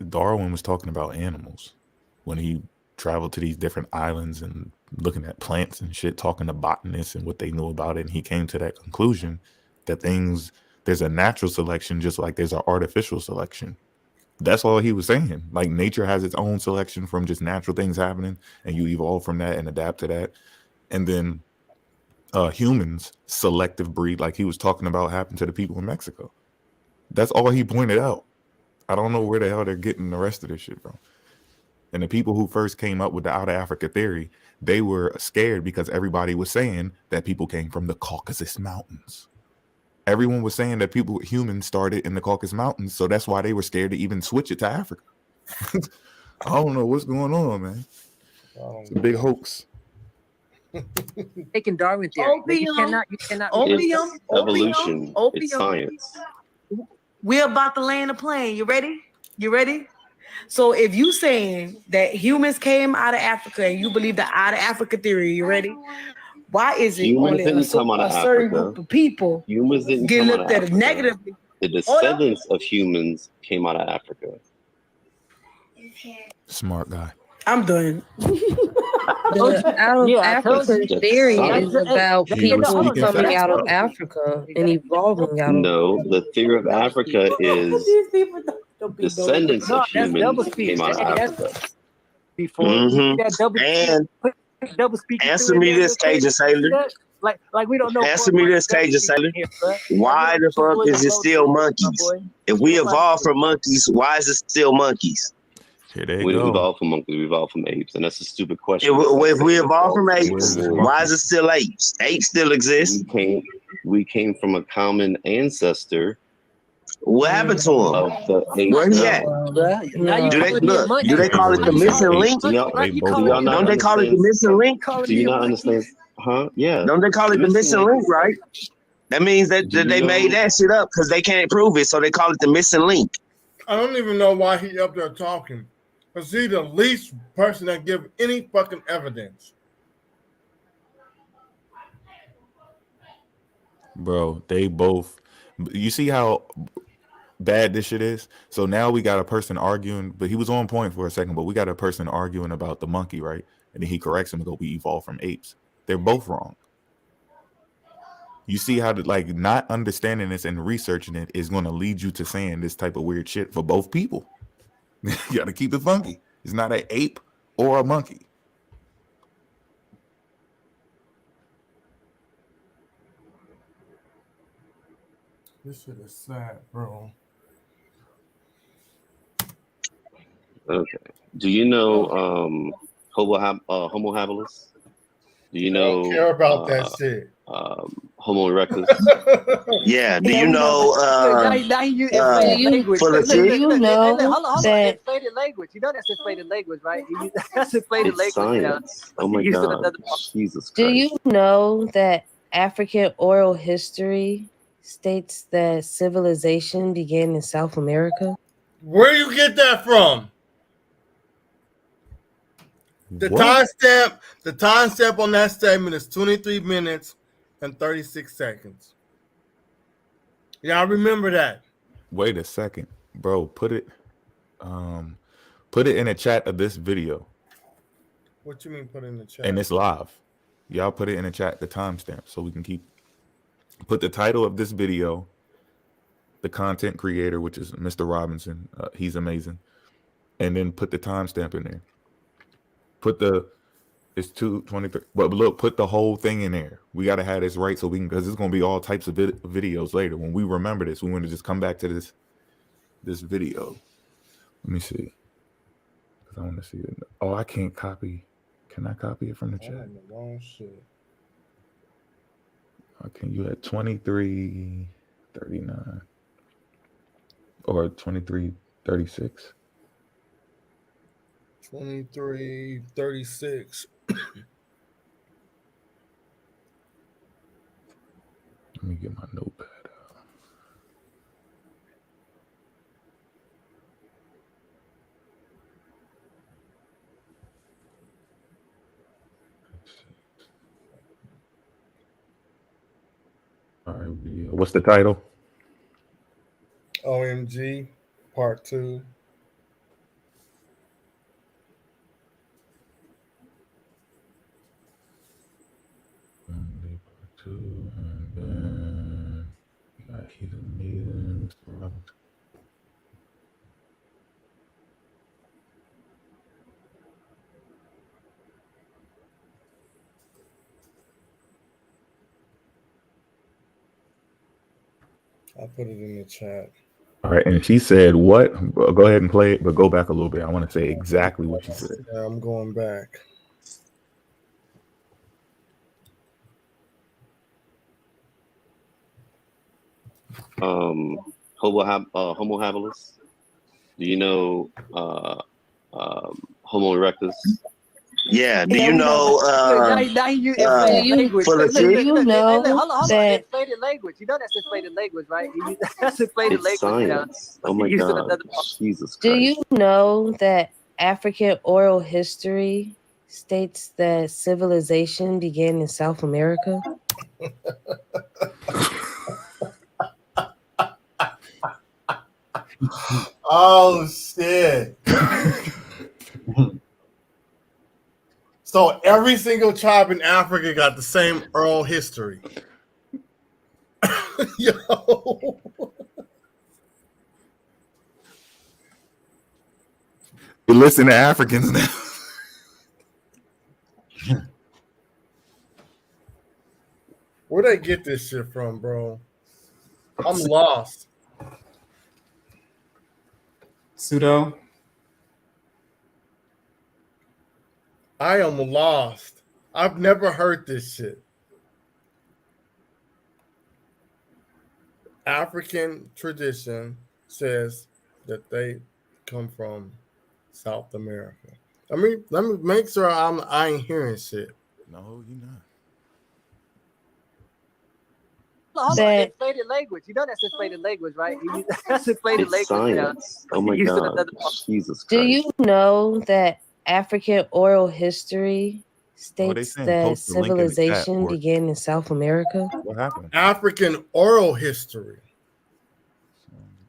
Darwin was talking about animals when he traveled to these different islands and looking at plants and shit, talking to botanists and what they knew about it. And he came to that conclusion that there's a natural selection just like there's an artificial selection. That's all he was saying. Like nature has its own selection from just natural things happening, and you evolve from that and adapt to that. And then humans, selective breed, like he was talking about, happened to the people in Mexico. That's all he pointed out. I don't know where the hell they're getting the rest of this shit from. And the people who first came up with the out of Africa theory, they were scared because everybody was saying that people came from the Caucasus Mountains. Everyone was saying that humans started in the Caucasus Mountains, so that's why they were scared to even switch it to Africa. I don't know what's going on, man. It's a big hoax. Taking Darwin theory. You cannot. Opium. Evolution. It's science. We're about to land a plane. You ready? So if you saying that humans came out of Africa and you believe the out of Africa theory, you ready? Why is it Humans only didn't come out a of certain Africa. group of people Humans didn't get come out looked of at Africa. negatively? The descendants of humans came out of Africa. Smart guy. I'm done. The out of Africa theory is about people coming out of Africa and evolving out of. No, the theory of Africa is descendants of humans came out of Africa. And double speaking. Answer me this, Cajun Sailor. Like we don't know. Answer me this, Cajun Sailor. Why the fuck is it still monkeys? If we evolved from monkeys, why is it still monkeys? We didn't evolve from monkeys, we evolved from apes, and that's a stupid question. If we evolved from apes, why is it still apes? Apes still exist. We came from a common ancestor. What happened to him? Where he at? Do they call it the missing link? Don't they call it the missing link? Do you not understand? Huh? Yeah. Don't they call it the missing link, right? That means that they made that shit up because they can't prove it, so they call it the missing link. I don't even know why he up there talking. Because he's the least person that give any fucking evidence. Bro, they both. You see how bad this shit is? So now we got a person arguing, but he was on point for a second, but we got a person arguing about the monkey, right? And then he corrects him and go, we evolved from apes. They're both wrong. You see how not understanding this and researching it is going to lead you to saying this type of weird shit for both people. You got to keep it funky. It's not an ape or a monkey. This shit is sad, bro. Okay. Do you know Homo habilis? Do you I don't know care about that shit. Homo erectus? Yeah. Do Yeah, you we know. know? Now you Do inflated you language. For the Look, truth. you know hold on. that Inflated language. You know that's inflated language, right? That's inflated It's language now. science. Oh my Using God. another. Jesus do Christ. you know that African oral history states that civilization began in South America? Where you get that from? The timestamp on that statement is 23 minutes and 36 seconds. Y'all remember that? Wait a second, bro. Put it in the chat of this video, What you mean put in the chat? and it's live. Y'all put it in the chat, the timestamp, so we can put the title of this video, the content creator, which is Mr. Robinson. He's amazing, and then put the timestamp in there. It's 2:23, but look, put the whole thing in there. We got to have this right so we can, because it's going to be all types of videos later. When we remember this, we want to just come back to this video. Let me see, because I want to see it. Oh, I can't copy. Can I copy it from the chat? I'm the wrong shit. Okay, you had 23:39 or 23:36. 23:36. Let me get my notepad out. All right, what's the title? OMG Part 2. And then he's amazing, Mr. Robinson. I put it in the chat. All right, and she said what? Go ahead and play it, but go back a little bit. I want to say exactly what she said. Yeah, I'm going back. Homo habilis? Do you know Homo erectus? Yeah. Do Yeah, you we know. know? Now you inflated language. For the Look, truth. you know hold on. that Inflated language. You know that's inflated language, right? That's inflated It's language now. science. Oh my Using God. another. Jesus do Christ. you know that African oral history states that civilization began in South America? Oh shit. So every single tribe in Africa got the same oral history. Yo. You listen to Africans now. Where they get this shit from, bro? I'm lost. Pseudo. I am lost. I've never heard this shit. African tradition says that they come from South America. Let me make sure I ain't hearing shit. No, you're not. Hold on. Inflated language. You know that's inflated language, right? That's inflated It's language now. science. Oh my Using God. another. Jesus Do Christ. you know that African oral history states saying that post the link in the chat, civilization or began in South America? what happened? African oral history.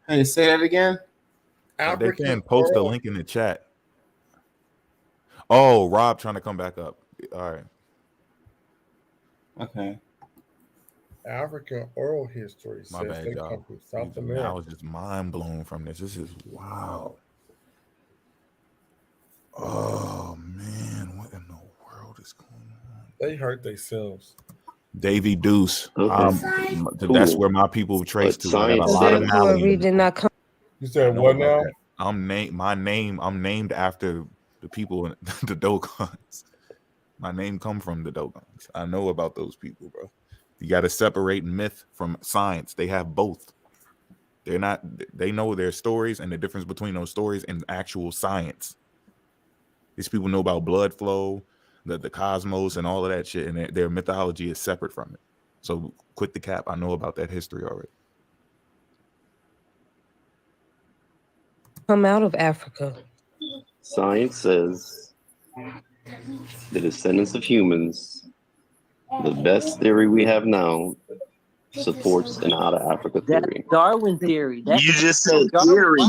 Hey, say that again. They can post the link in the chat. Oh, Rob trying to come back up. All right. Okay. African oral history My says bad, they y'all. come from South America. I was just mind blown from this. This is wow. Oh man, what in the world is going on? They hurt themselves. Davy Deuce. Okay. That's where my people trace to. I got a science lot of Therefore, Mali. we did not come. You said know what about now? that. I'm named after The people, the Dogons. My name come from the Dogons. I know about those people, bro. You got to separate myth from science. They have both. They're not. They know their stories and the difference between those stories and actual science. These people know about blood flow, the cosmos, and all of that shit, and their mythology is separate from it. So quit the cap. I know about that history already. Come out of Africa. Science says the descendants of humans, the best theory we have now, supports an out of Africa theory. Darwin theory. You just said theory.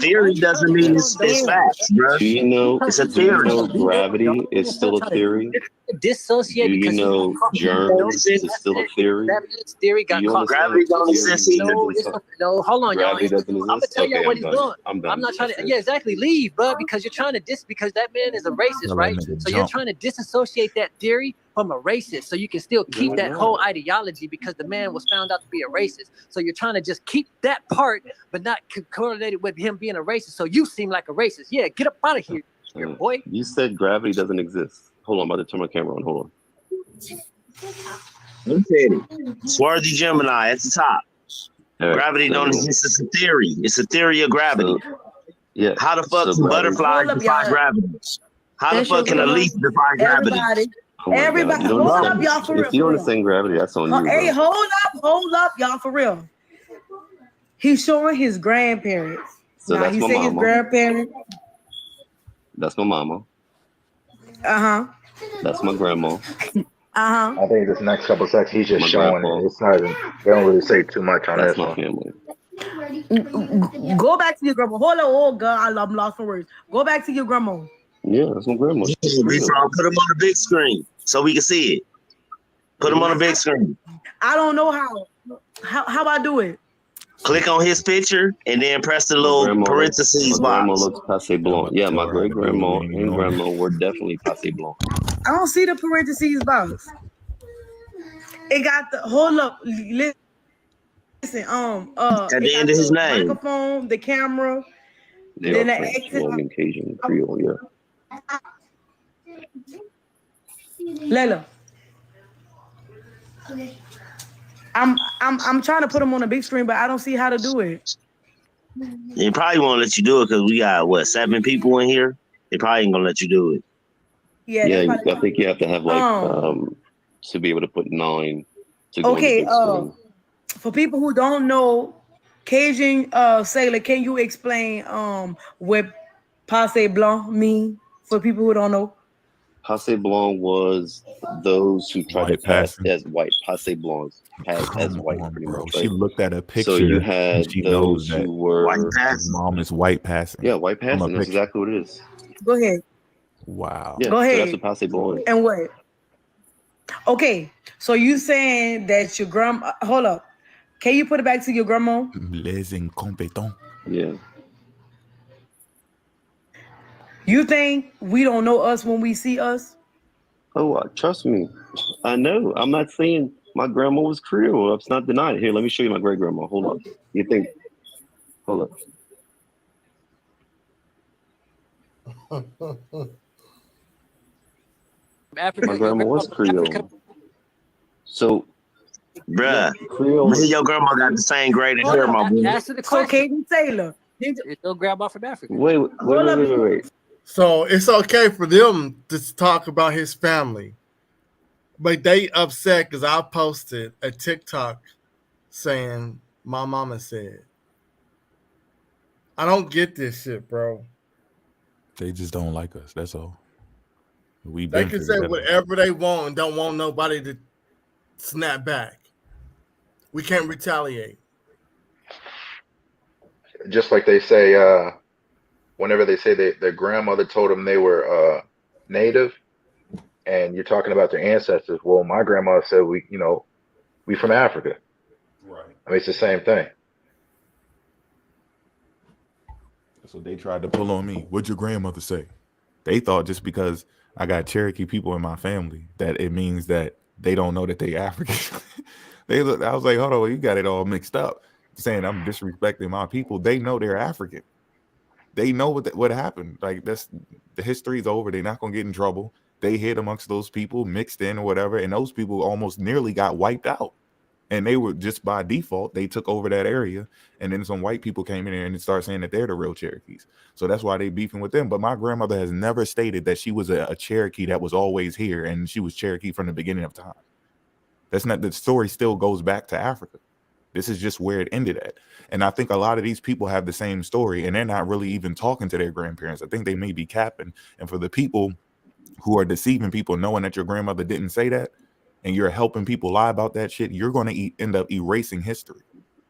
Theory doesn't mean it's facts, bro. Do you know? It's a Do you theory. know gravity is still a theory? Dissociate Do you because know germs is still a theory? That theory got caught. Gravity don't exist either. No, hold on, y'all. Gravity doesn't I'm gonna exist. tell Okay, y'all what I'm he's done. doing. I'm done. I'm not trying to. That's it. Yeah, exactly. Leave, bro, because you're trying to because that man is a racist, Tell right? that nigga So you're jump. trying to disassociate that theory from a racist, so you can still keep that whole ideology because the man was found out to be a racist. So you're trying to just keep that part, but not correlated with him being a racist. So you seem like a racist. Yeah, get up out of here, boy. You said gravity doesn't exist. Hold on, I'm about to turn my camera on. Hold on. Who said it? Swarthy Gemini at the top. All right, Gravity so- don't exist. It's a theory. It's a theory of gravity. Yeah. How the fuck So can gravity- butterflies Hold up, defy y'all. gravity? How the That's fuck your can a grandma. leaf defy gravity? Everybody, Oh my God, everybody, you don't hold understand. up, y'all, for real. If you don't understand gravity, that's on you, Hey, bro. hold up, y'all, for real. He's showing his grandparents. So now that's he my say his mama. grandparents. That's my mama. Uh-huh. That's my grandma. Uh-huh. I think this next couple seconds he's just My showing grandpa. it. It's not even. They don't really say too much on That's this my one. family. Go back to your grandma. Hold on, oh God, I'm lost for words. Go back to your grandma. Yeah, that's my grandma. Yeah, She's put real. them on the big screen so we can see it. Put them on the big screen. I don't know how I do it. Click on his picture and then press the My little grandma parentheses grandma box. looks passé blanc. Yeah, my great grandma and grandma were definitely passé blanc. I don't see the parentheses box. It got the hold up. Listen, At the it end got of his the name. microphone, the camera, They then are the French, exit. Roman, Cajun, Creole. Yeah. Layla. I'm trying to put them on a big screen, but I don't see how to do it. They probably won't let you do it because we got 7 people in here. They probably ain't gonna let you do it. Yeah, Yeah, I think you have to have like to be able to put 9 to go okay, on the big screen. for people who don't know, Cajun Sailor, can you explain what Passe Blanc mean for people who don't know? Passe blanc was those who tried to White pass passing. as white. Passe blancs passed as white, pretty Bro, much. she Right? looked at a picture. So you and had she knows those that who were White his passing. mom is white passing. yeah, white From a passing. That's picture. exactly what it is. Go ahead. Wow. Yeah, Go so ahead. that's what passe blanc is. And what? Okay, so you saying that your grandma? Hold up. Can you put it back to your grandma? Les incompétents. Yeah. You think we don't know us when we see us? Oh, trust me. I know. I'm not saying my grandma was Creole. It's not denying it. Here, let me show you my great grandma. Hold on. You think? Hold up. Africa, My grandma was Creole. So, Bruh, Creole. me and your grandma got the same grade as her, my boy. Answer the question. Cajun Sailor. It's no grandma from Africa. Wait. So it's okay for them to talk about his family, but they upset because I posted a TikTok saying my mama said. I don't get this shit, bro. They just don't like us. That's all. We They can say whatever they want and don't want nobody to snap back. We can't retaliate. Just like they say, whenever they say their grandmother told them they were native, and you're talking about their ancestors. Well, my grandma said we from Africa. Right. I mean, it's the same thing. That's what they tried to pull on me. What'd your grandmother say? They thought just because I got Cherokee people in my family that it means that they don't know that they African. I was like, hold on, you got it all mixed up. Saying I'm disrespecting my people. They know they're African. They know what happened. Like the history's over. They're not gonna get in trouble. They hid amongst those people, mixed in or whatever, and those people almost nearly got wiped out. And they were just by default, they took over that area, and then some white people came in there and started saying that they're the real Cherokees. So that's why they beefing with them. But my grandmother has never stated that she was a Cherokee that was always here and she was Cherokee from the beginning of time. That's not, the story still goes back to Africa. This is just where it ended at. And I think a lot of these people have the same story, and they're not really even talking to their grandparents. I think they may be capping. And for the people who are deceiving people, knowing that your grandmother didn't say that, and you're helping people lie about that shit, you're going to end up erasing history.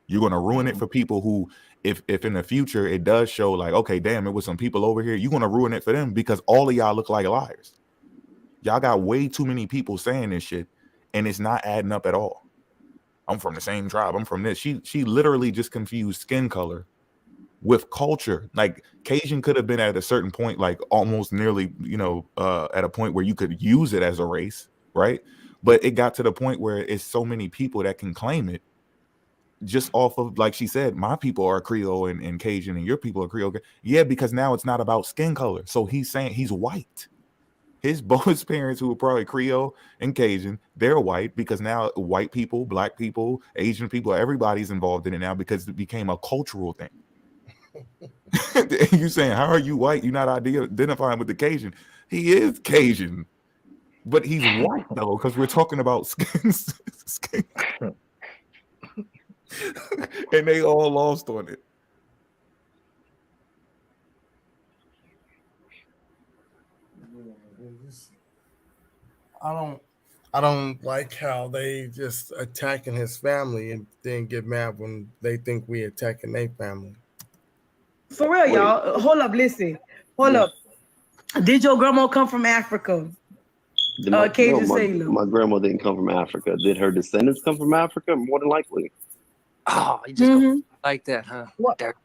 You're going to ruin it for people who, if in the future it does show like, okay, damn, it was some people over here, you're going to ruin it for them because all of y'all look like liars. Y'all got way too many people saying this shit, and it's not adding up at all. I'm from the same tribe. I'm from this. She literally just confused skin color with culture. Like Cajun could have been at a certain point, like almost nearly, at a point where you could use it as a race, right? But it got to the point where it's so many people that can claim it just off of, like she said, my people are Creole and Cajun and your people are Creole. Yeah, because now it's not about skin color. So he's saying he's white. Both his parents, who were probably Creole and Cajun, they're white because now white people, black people, Asian people, everybody's involved in it now because it became a cultural thing. You saying, how are you white? You're not identifying with the Cajun. He is Cajun, but he's white though, because we're talking about skin. And they all lost on it. I don't like how they just attacking his family and then get mad when they think we attacking their family. For real, y'all. Hold up, listen. Hold up. Did your grandma come from Africa? Cajun Sailor. My grandma didn't come from Africa. Did her descendants come from Africa? More than likely. Oh, you just go like that, huh? What? Let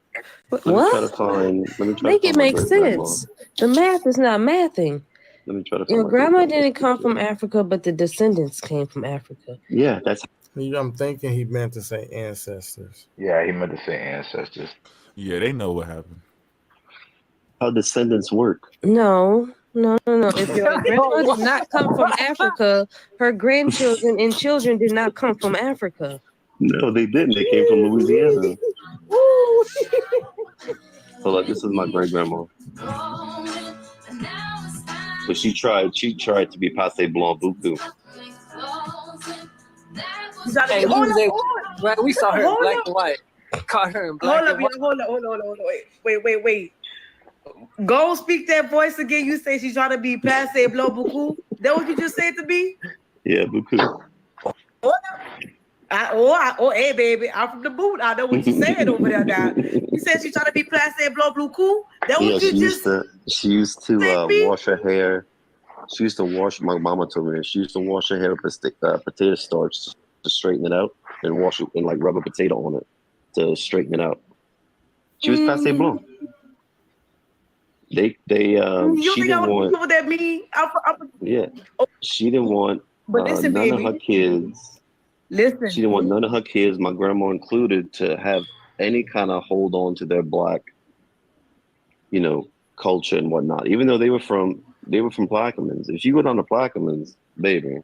me try to find Make it make sense. The math is not mathing. Let me try to find Your grandma didn't come from Africa, but the descendants came from Africa. Yeah, that's. I'm thinking he meant to say ancestors. Yeah, he meant to say ancestors. Yeah, they know what happened. How descendants work. No. If your grandma did not come from Africa, her grandchildren and children did not come from Africa. No, they didn't. They came from Louisiana. So like, this is my great grandma. But she tried to be passe blanc buku. Hey, right, we saw her in black and white. Caught her in black and white. Hold on. Wait. Go speak that voice again. You say she's trying to be passe blanc buku. That what you just said to me? Yeah, buku. Hey, baby, I'm from the boot. I know what you said over there now. You said she's trying to be passe blanc buku. That what you just... She used to wash her hair. She used to wash, my mama told me, she used to wash her hair with potato starch to straighten it out and wash it and like rub a potato on it to straighten it out. She was passe blanc. She didn't want... what that mean? Yeah. She didn't want none of her kids. Listen. She didn't want none of her kids, my grandma included, to have any kind of hold on to their black, culture and whatnot. Even though they were from Plaquemines. If you go down to Plaquemines, baby.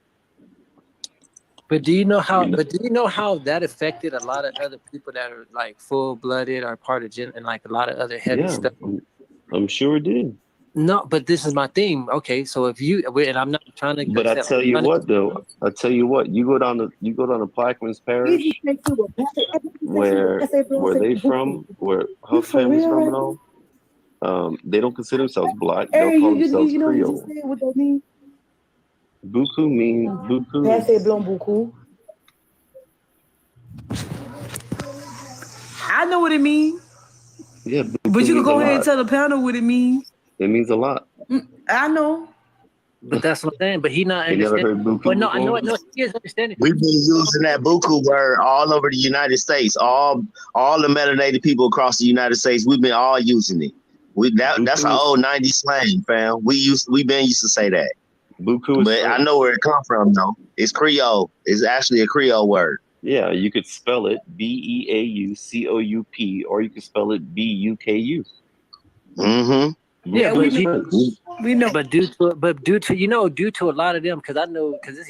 But do you know how? But do you know how that affected a lot of other people that are like full-blooded or part of and like a lot of other heavy stuff? I'm sure it did. No, but this is my theme. Okay, so if you and I'm not trying to. But I tell you what, though. I tell you what. You go down to Plaquemines Parish, where they from, where her family's from, and all. They don't consider themselves black. They'll call themselves Creole. What that mean? Buku means buku. Passe blanc buku. I know what it means. Yeah, but you can go ahead and tell the panel what it means. It means a lot. I know. But that's what I'm saying. But he not understanding. But no, I know. He is understanding. We've been using that buku word all over the United States. All the melanated people across the United States, we've been all using it. That's an old 90s slang, fam. We've been used to say that. Buku, but I know where it come from though. It's Creole. It's actually a Creole word. Yeah, you could spell it BEAUCOUP, or you could spell it BUKU. Mm-hmm. Yeah, but we know. But due to a lot of them, because I know, because this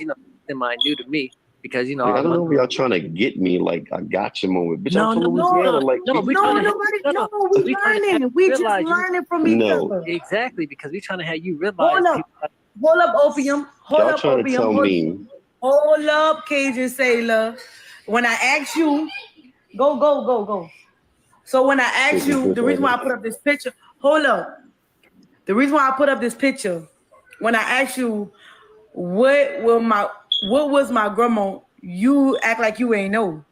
semi new to me, because Like, I don't know if y'all trying to get me like a gotcha moment. Bitch, I'm from No, Louisiana. Like, we learning. We just learning from each other. Exactly, because we trying to have you realize. Hold up, Opium. Hold up, trying to Opium. tell me. Hold up, Cajun Sailor. When I ask you, go. So when I asked you, the reason why I put up this picture, hold up. The reason why I put up this picture, when I asked you, what was my grandma, you act like you ain't know.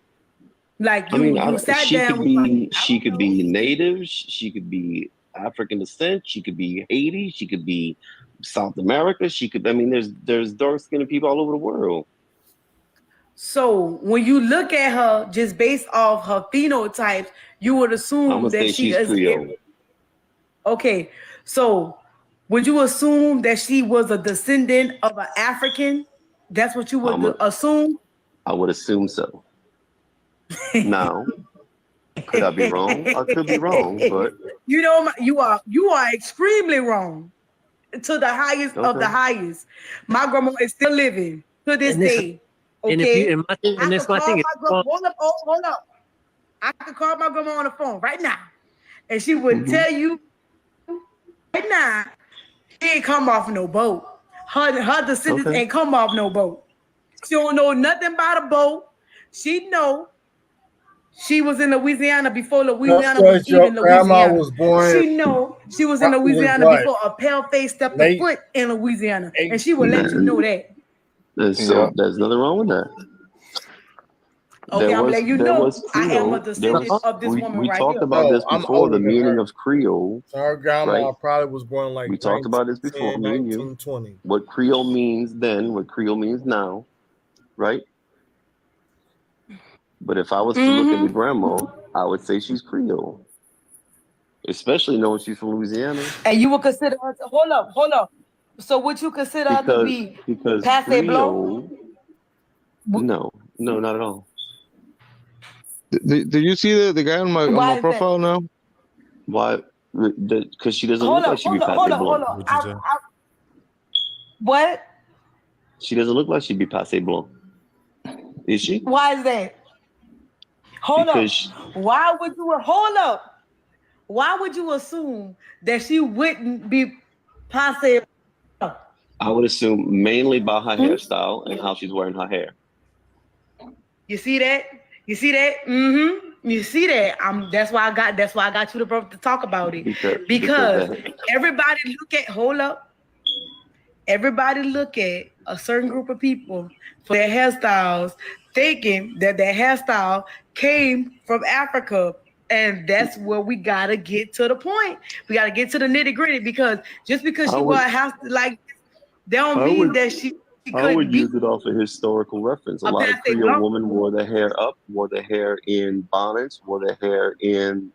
Like you sat down. She could be native. She could be African descent. She could be Haiti. She could be South America. She could. I mean, there's dark skinned people all over the world. So when you look at her, just based off her phenotype, you would assume that she is Creole. Okay, so would you assume that she was a descendant of an African? That's what you would assume? I would assume so. Now, could I be wrong? I could be wrong, but you know, you are extremely wrong to the highest of the highest. My grandma is still living to this day. Okay, Hold up. I could call my grandma on the phone right now, and she would tell you right now, she ain't come off no boat. Her descendants ain't come off no boat. She don't know nothing about a boat. She know she was in Louisiana before Louisiana was even Louisiana. Was born. She know she was in Louisiana before a pale face stepped a foot in Louisiana, and she will let you know that. So there's nothing wrong with that. Okay, I'm letting you know I am a descendant of this woman we right talked here. about this before, the meaning of Creole. So her grandma right? probably was born like we talked about this before, me and you. 1920. What Creole means then, what Creole means now, right? But if I was to look at the grandma, I would say she's Creole. Especially knowing she's from Louisiana. And you would consider her to, hold up. So would you consider her to be Passe Blanc? No, not at all. Do you see the guy on my profile now? Why? Because she doesn't look like she'd be Passe Blanc. What? She doesn't look like she'd be Passe Blanc. Is she? Why is that? Hold up. Why would you assume that she wouldn't be Passe Blanc? I would assume mainly by her hairstyle and how she's wearing her hair. You see that? You see that? Mm-hmm. You see that? That's why I got you to talk about it. Because everybody look at a certain group of people for their hairstyles, thinking that their hairstyle came from Africa. And that's where we gotta get to the point. We gotta get to the nitty-gritty, because just because she wore a house like this, that don't mean that she I would use it off a historical reference. A lot of Creole women wore their hair up, wore their hair in bonnets, wore their hair in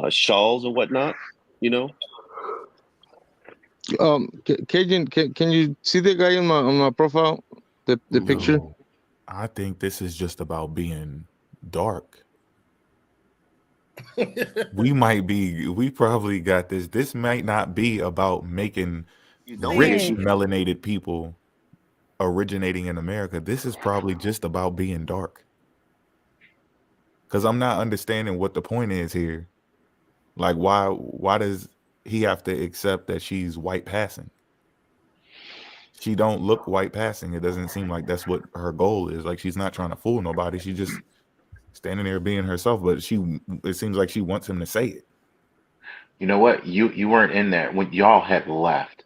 shawls or whatnot. You know. Cajun, can you see the guy on my profile? The picture. I think this is just about being dark. We probably got this. This might not be about making rich melanated people originating in America. This is probably just about being dark. Because I'm not understanding what the point is here. Like, why does he have to accept that she's white passing? She don't look white passing. It doesn't seem like that's what her goal is. Like, she's not trying to fool nobody. She just standing there being herself, but it seems like she wants him to say it. You know what? You weren't in there when y'all had left.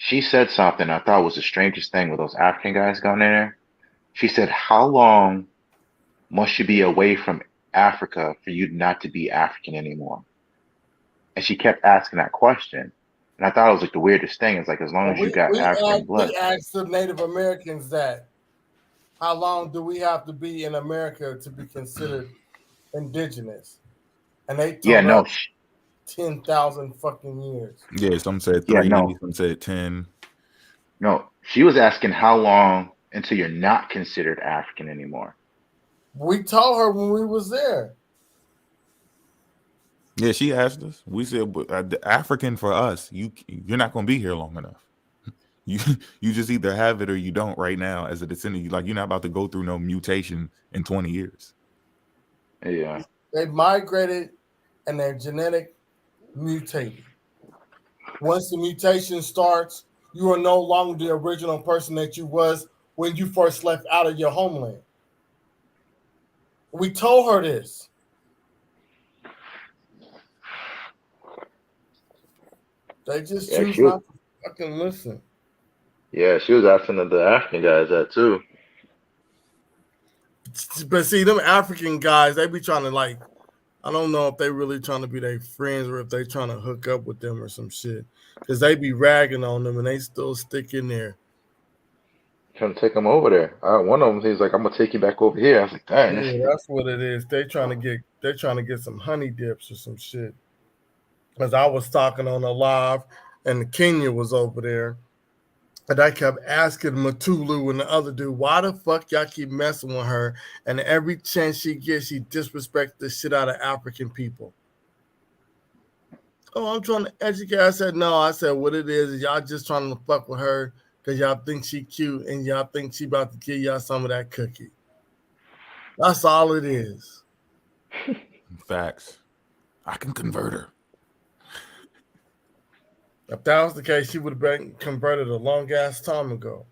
She said something I thought was the strangest thing with those African guys going in there. She said, "How long must you be away from Africa for you not to be African anymore?" And she kept asking that question. And I thought it was like the weirdest thing. It's like, as long as you got African blood. We asked the Native Americans that. How long do we have to be in America to be considered indigenous? And they told us 10,000 fucking years. Yeah, some said 3, some said 10. No, she was asking how long until you're not considered African anymore. We told her when we was there. Yeah, she asked us. We said, the African for us, you're not going to be here long enough. You just either have it or you don't right now as a descendant. Like, you're not about to go through no mutation in 20 years. Yeah. They migrated and their genetic mutated. Once the mutation starts, you are no longer the original person that you was when you first left out of your homeland. We told her this. They just choose not to fucking listen. Yeah, she was asking the African guys that too. But see, them African guys, they be trying to like, I don't know if they really trying to be their friends or if they trying to hook up with them or some shit. Because they be ragging on them and they still stick in there. Trying to take them over there. One of them, he's like, "I'm gonna take you back over here." I was like, "Dang, Yeah, that's what it is. They're trying to get some honey dips or some shit. Because I was talking on a live and Kenya was over there. And I kept asking Matulu and the other dude, why the fuck y'all keep messing with her? And every chance she gets, she disrespects the shit out of African people. Oh, I'm trying to educate. I said, no. I said, what it is y'all just trying to fuck with her because y'all think she cute and y'all think she about to give y'all some of that cookie. That's all it is. Facts. I can convert her. If that was the case, she would have been converted a long ass time ago.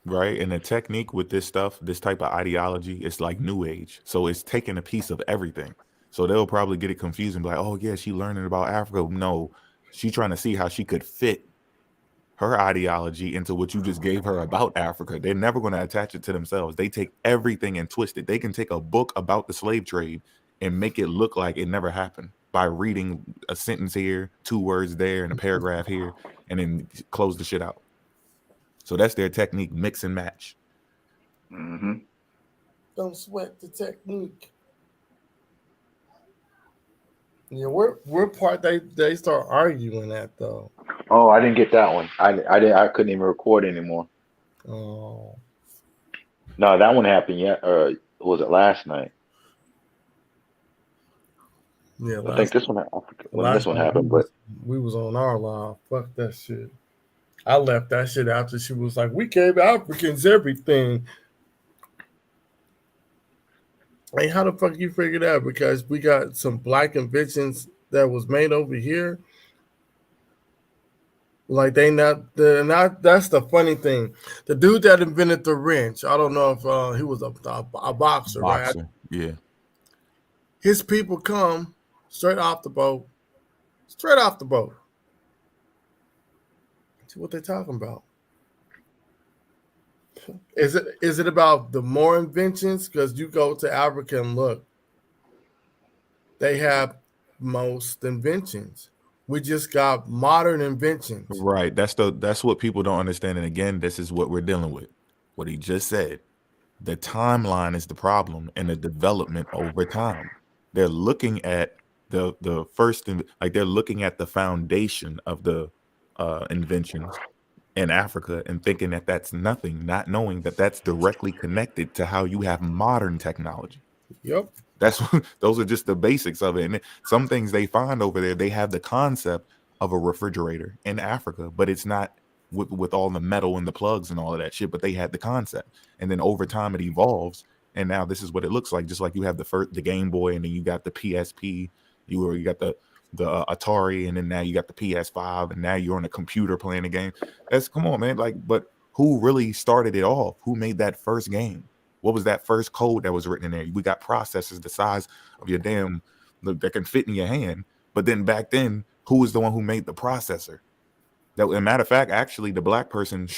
Right. And the technique with this stuff, this type of ideology, it's like new age. So it's taking a piece of everything. So they'll probably get it confused and be like, oh, yeah, she learning about Africa. No, she's trying to see how she could fit her ideology into what you just gave her about Africa. They're never going to attach it to themselves. They take everything and twist it. They can take a book about the slave trade and make it look like it never happened by reading a sentence here, 2 words there, and a paragraph here, and then close the shit out. So that's their technique, mix and match. Mm-hmm. Don't sweat the technique. Yeah, we're part they start arguing that though. Oh, I didn't get that one. I couldn't even record anymore. Oh. No, that one happened yet, or was it last night? Yeah, I think this one happened, but we was on our live. Fuck that shit. I left that shit after she was like, we gave Africans everything. Hey, how the fuck you figure that? Because we got some black inventions that was made over here. Like they're not. That's the funny thing. The dude that invented the wrench, I don't know if he was a boxer, right? Yeah. His people come straight off the boat. Straight off the boat. See what they're talking about. Is it about the more inventions? Because you go to Africa and look, they have most inventions. We just got modern inventions. Right. That's what people don't understand. And again, this is what we're dealing with. What he just said. The timeline is the problem and the development over time. They're looking at the first, like they're looking at the foundation of the inventions in Africa and thinking that that's nothing, not knowing that that's directly connected to how you have modern technology. Yep. Those are just the basics of it. And some things they find over there, they have the concept of a refrigerator in Africa, but it's not with all the metal and the plugs and all of that shit, but they had the concept. And then over time it evolves. And now this is what it looks like. Just like you have the Game Boy, and then you got the PSP, you got the Atari, and then now you got the PS5, and now you're on a computer playing a game. Come on, man. Like, but who really started it off? Who made that first game? What was that first code that was written in there? We got processors the size of your damn that can fit in your hand. But then back then, who was the one who made the processor? That, as a matter of fact, actually, the black person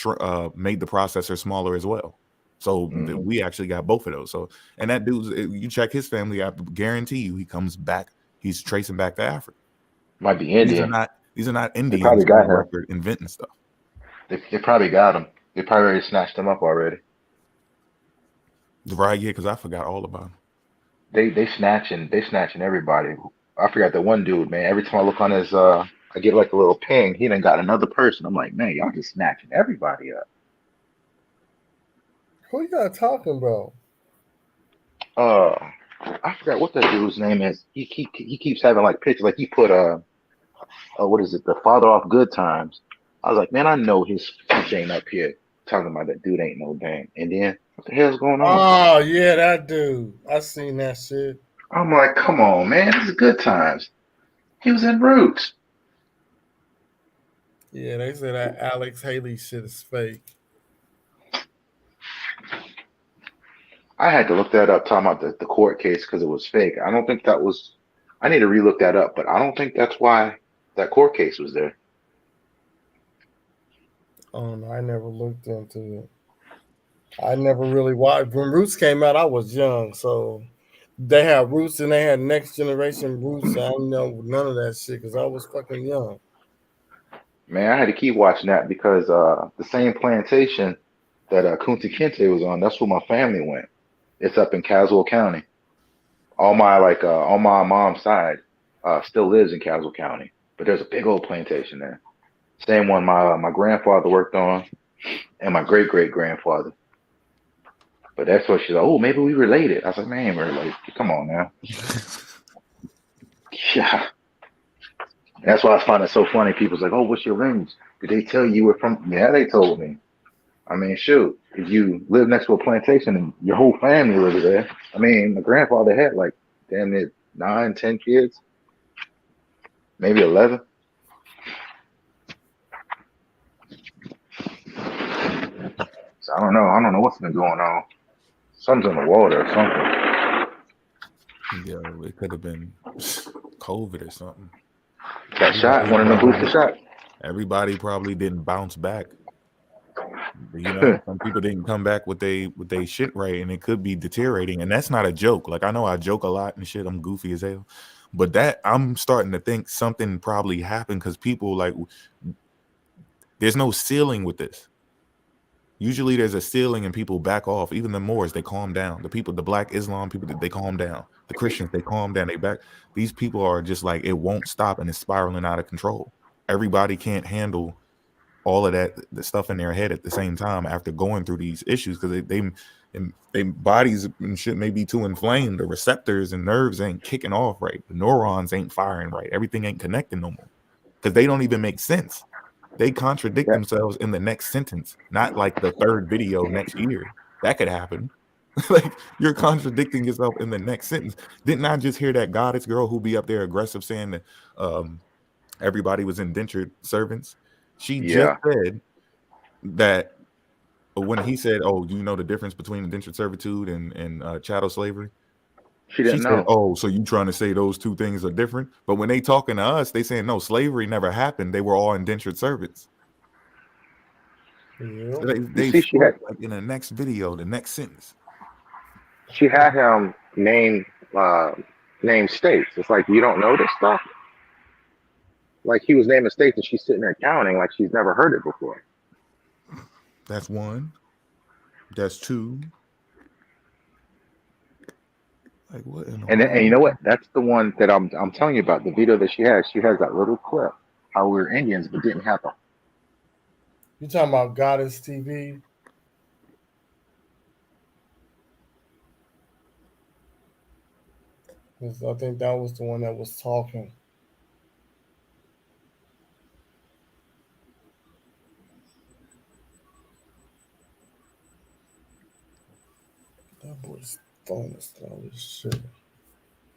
made the processor smaller as well. So we actually got both of those. So, and that dude's, you check his family, I guarantee you, he comes back. He's tracing back to Africa. Might be Indian. These are not They Indians probably got on him. record inventing stuff. They probably got him. They probably already snatched him up already. Right, yeah, because I forgot all about him. They snatching everybody. I forgot that one dude, man. Every time I look on his I get like a little ping, he done got another person. I'm like, man, y'all just snatching everybody up. Who y'all talking about? I forgot what that dude's name is. He keeps having like pictures. Like he put what is it? The Father Off Good Times. I was like, man, I know his speech ain't up here talking about that dude ain't no dang. And then what the hell's going on? Oh yeah, that dude. I seen that shit. I'm like, come on, man, this is Good Times. He was in Roots. Yeah, they say that Alex Haley shit is fake. I had to look that up, talking about the court case because it was fake. I don't think that was. I need to relook that up, but I don't think that's why that court case was there. Oh no, I never looked into it. I never really watched. When Roots came out, I was young, so they had Roots and they had Next Generation Roots. I didn't know none of that shit because I was fucking young. Man, I had to keep watching that because the same plantation that Kunta Kinte was on, that's where my family went. It's up in Caswell County. All my on my mom's side still lives in Caswell County, but there's a big old plantation there. Same one my grandfather worked on, and my great grandfather. But that's what she's like. Oh, maybe we related. I was like, man, we're related. Come on now. Yeah. That's why I find it so funny. People's like, oh, what's your lineage? Did they tell you were from? Yeah, they told me. I mean, shoot, if you live next to a plantation and your whole family lives there, I mean, my grandfather had like damn near 9, 10 kids, maybe 11. So I don't know what's been going on. Something's in the water or something. Yo, it could have been COVID or something. Got shot. One of the booster shot. Everybody probably didn't bounce back. You know, some people didn't come back with they shit right, and it could be deteriorating. And that's not a joke. Like I know I joke a lot and shit. I'm goofy as hell, but that I'm starting to think something probably happened because people like there's no ceiling with this. Usually there's a ceiling and people back off. Even the Moors, they calm down. The people, the Black Islam people, they calm down. The Christians, they calm down. They back. These people are just like, it won't stop and it's spiraling out of control. Everybody can't handle all of that, the stuff in their head at the same time after going through these issues because they bodies and shit may be too inflamed. The receptors and nerves ain't kicking off right. The neurons ain't firing right. Everything ain't connecting no more because they don't even make sense. They contradict themselves in the next sentence, not like the third video next year. That could happen. Like you're contradicting yourself in the next sentence. Didn't I just hear that goddess girl who be up there aggressive saying that everybody was indentured servants? She just said that when he said, "Oh, do you know the difference between indentured servitude and chattel slavery?" She didn't know. Said, "Oh, so you trying to say those two things are different?" But when they talking to us, they saying, "No, slavery never happened. They were all indentured servants." Yeah. So they she had, like in the next video, the next sentence. She had him name states. It's like you don't know this stuff. Like he was naming states, and she's sitting there counting like she's never heard it before. That's one. That's two. Like what? And you know what? That's the one that I'm telling you about. The video that she has. She has that little clip how we were Indians but didn't have them. You talking about Goddess TV? I think that was the one that was talking. That boy's phone is slow as shit.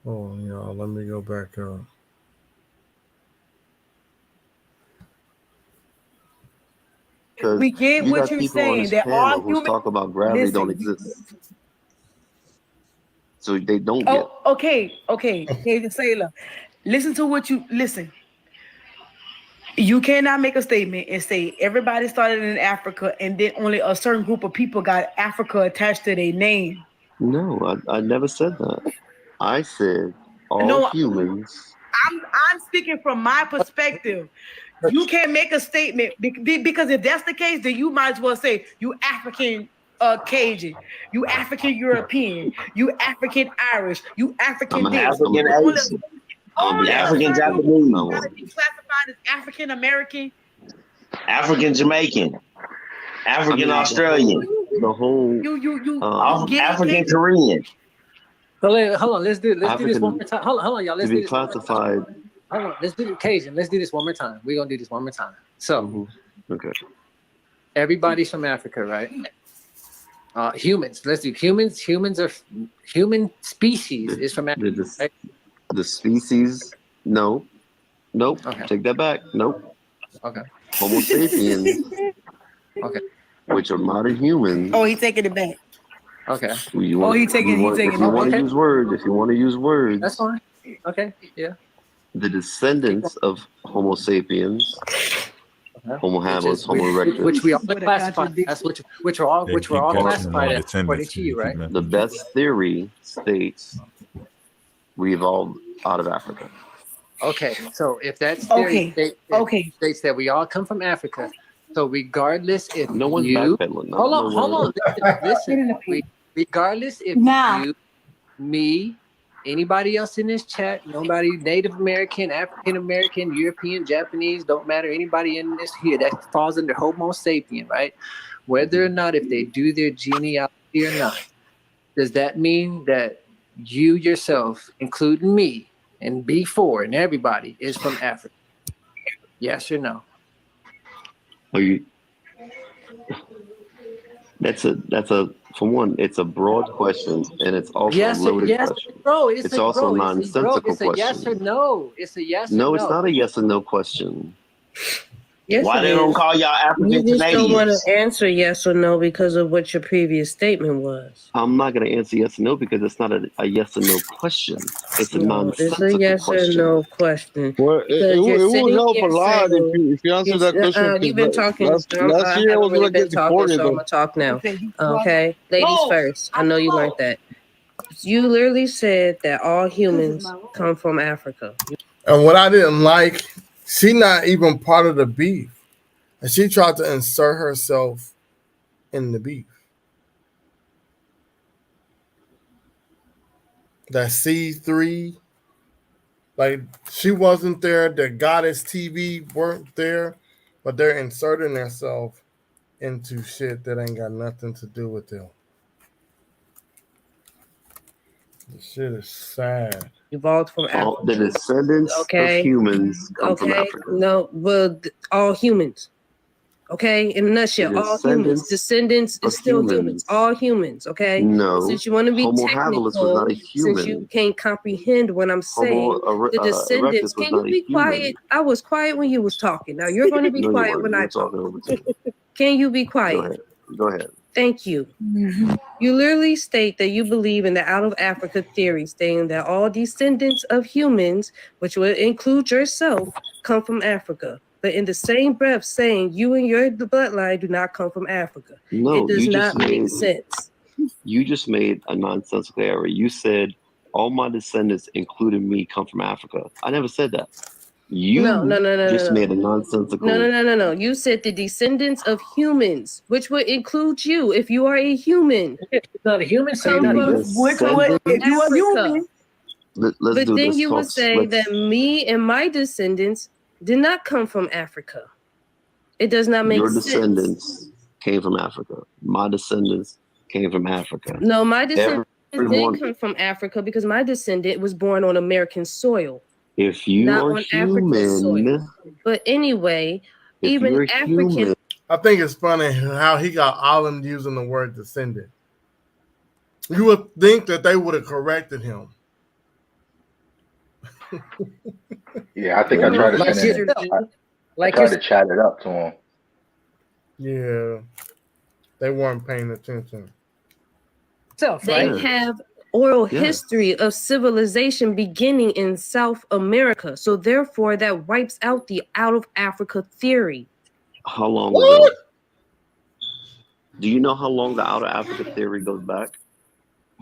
Oh, y'all, let me go back up. We get you what got you're people on saying. this There are panel who human. talk about gravity don't exist. So they don't get. Oh, okay, Sailor. Listen to what you listen. You cannot make a statement and say everybody started in Africa and then only a certain group of people got Africa attached to their name. No, I never said that. I said all humans. I'm speaking from my perspective. You can't make a statement because if that's the case, then you might as well say you African Cajun, you African European, you African Irish, you African I'm this. African Asian. I'm African Japanese. Gotta be classified as African American, African Jamaican, African Australian, the whole African Korean. Hold on. Let's do this African one more time. Hold on, y'all. Let's to do be this one more classified. time. Hold on. Let's do the occasion. Let's do this one more time. We're gonna do this one more time. So, Okay. everybody's from Africa, right? Humans. Let's do humans. Humans are human species is from Africa. Right? The species. No. Nope. Okay. Take that back. Nope. Okay. Homo sapiens. Okay. Which are modern humans. Oh, he taking it back. Okay. If you want to use words. That's fine. Okay. Yeah. The descendants of Homo sapiens, Homo habilis, Homo erectus, which we all classify. That's which are all classified as according to you, right? The best theory states we evolved out of Africa. Okay, so if that theory okay. states that we all come from Africa, so regardless if no one's you backpedaling. hold on, listen. Regardless if you, me, anybody else in this chat, nobody, Native American, African American, European, Japanese, don't matter. Anybody in this here that falls under Homo sapien, right? Whether or not if they do their genealogy or not, does that mean that you yourself, including me, and B4 and everybody is from Africa? Yes or no? Are you? That's a for one, it's a broad question and it's also a loaded question. Bro, it's also a nonsensical question. It's a yes or no. It's a yes or no. No, it's not a yes or no question. Yes, why they don't call y'all African You just don't want Canadians? to answer yes or no because of what your previous statement was. I'm not going to answer yes or no because it's not a yes or no question. It's a nonsensical It's a yes question. or no question. Well, it would help a lot if you answer that question. You've been talking. Last year I was going to get deported. So I'm going to talk now. Okay? Ladies first. I know you learned that. You literally said that all humans come from Africa. And what I didn't like, she not even part of the beef. And she tried to insert herself in the beef. That C3, like she wasn't there. The Goddess TV weren't there, but they're inserting themselves into shit that ain't got nothing to do with them. The shit is sad. Evolved from Africa. The descendants of humans come from Africa. No, well, all humans. Okay, in a nutshell, all humans. Descendants is still humans. All humans. Okay. No. Since you want to be Homo technical, habilis was not a human. since you can't comprehend what I'm saying, the descendants. Can you be quiet? I was quiet when you was talking. Now you're going to be quiet when I talk. Can you be quiet? Go ahead. Thank you. You literally state that you believe in the out of Africa theory, stating that all descendants of humans, which would include yourself, come from Africa. But in the same breath, saying you and your bloodline do not come from Africa. No, it does not make sense. You just made a nonsensical error. You said all my descendants, including me, come from Africa. I never said that. You just made a nonsensical. No. You said the descendants of humans, which would include you if you are a human. It's not a human. If you are human. But then you would say that me and my descendants did not come from Africa. It does not make sense. Your descendants came from Africa. My descendants came from Africa. No, my descendants didn't come from Africa because my descendant was born on American soil. If you are human, but anyway, even African. Human, I think it's funny how he got Island using the word descendant. You would think that they would have corrected him. Yeah, I think I tried to send it. I tried to chat it up to him. Yeah, they weren't paying attention. They have oral history of civilization beginning in South America. So therefore, that wipes out the out of Africa theory. How long ago? Do you know how long the out of Africa theory goes back?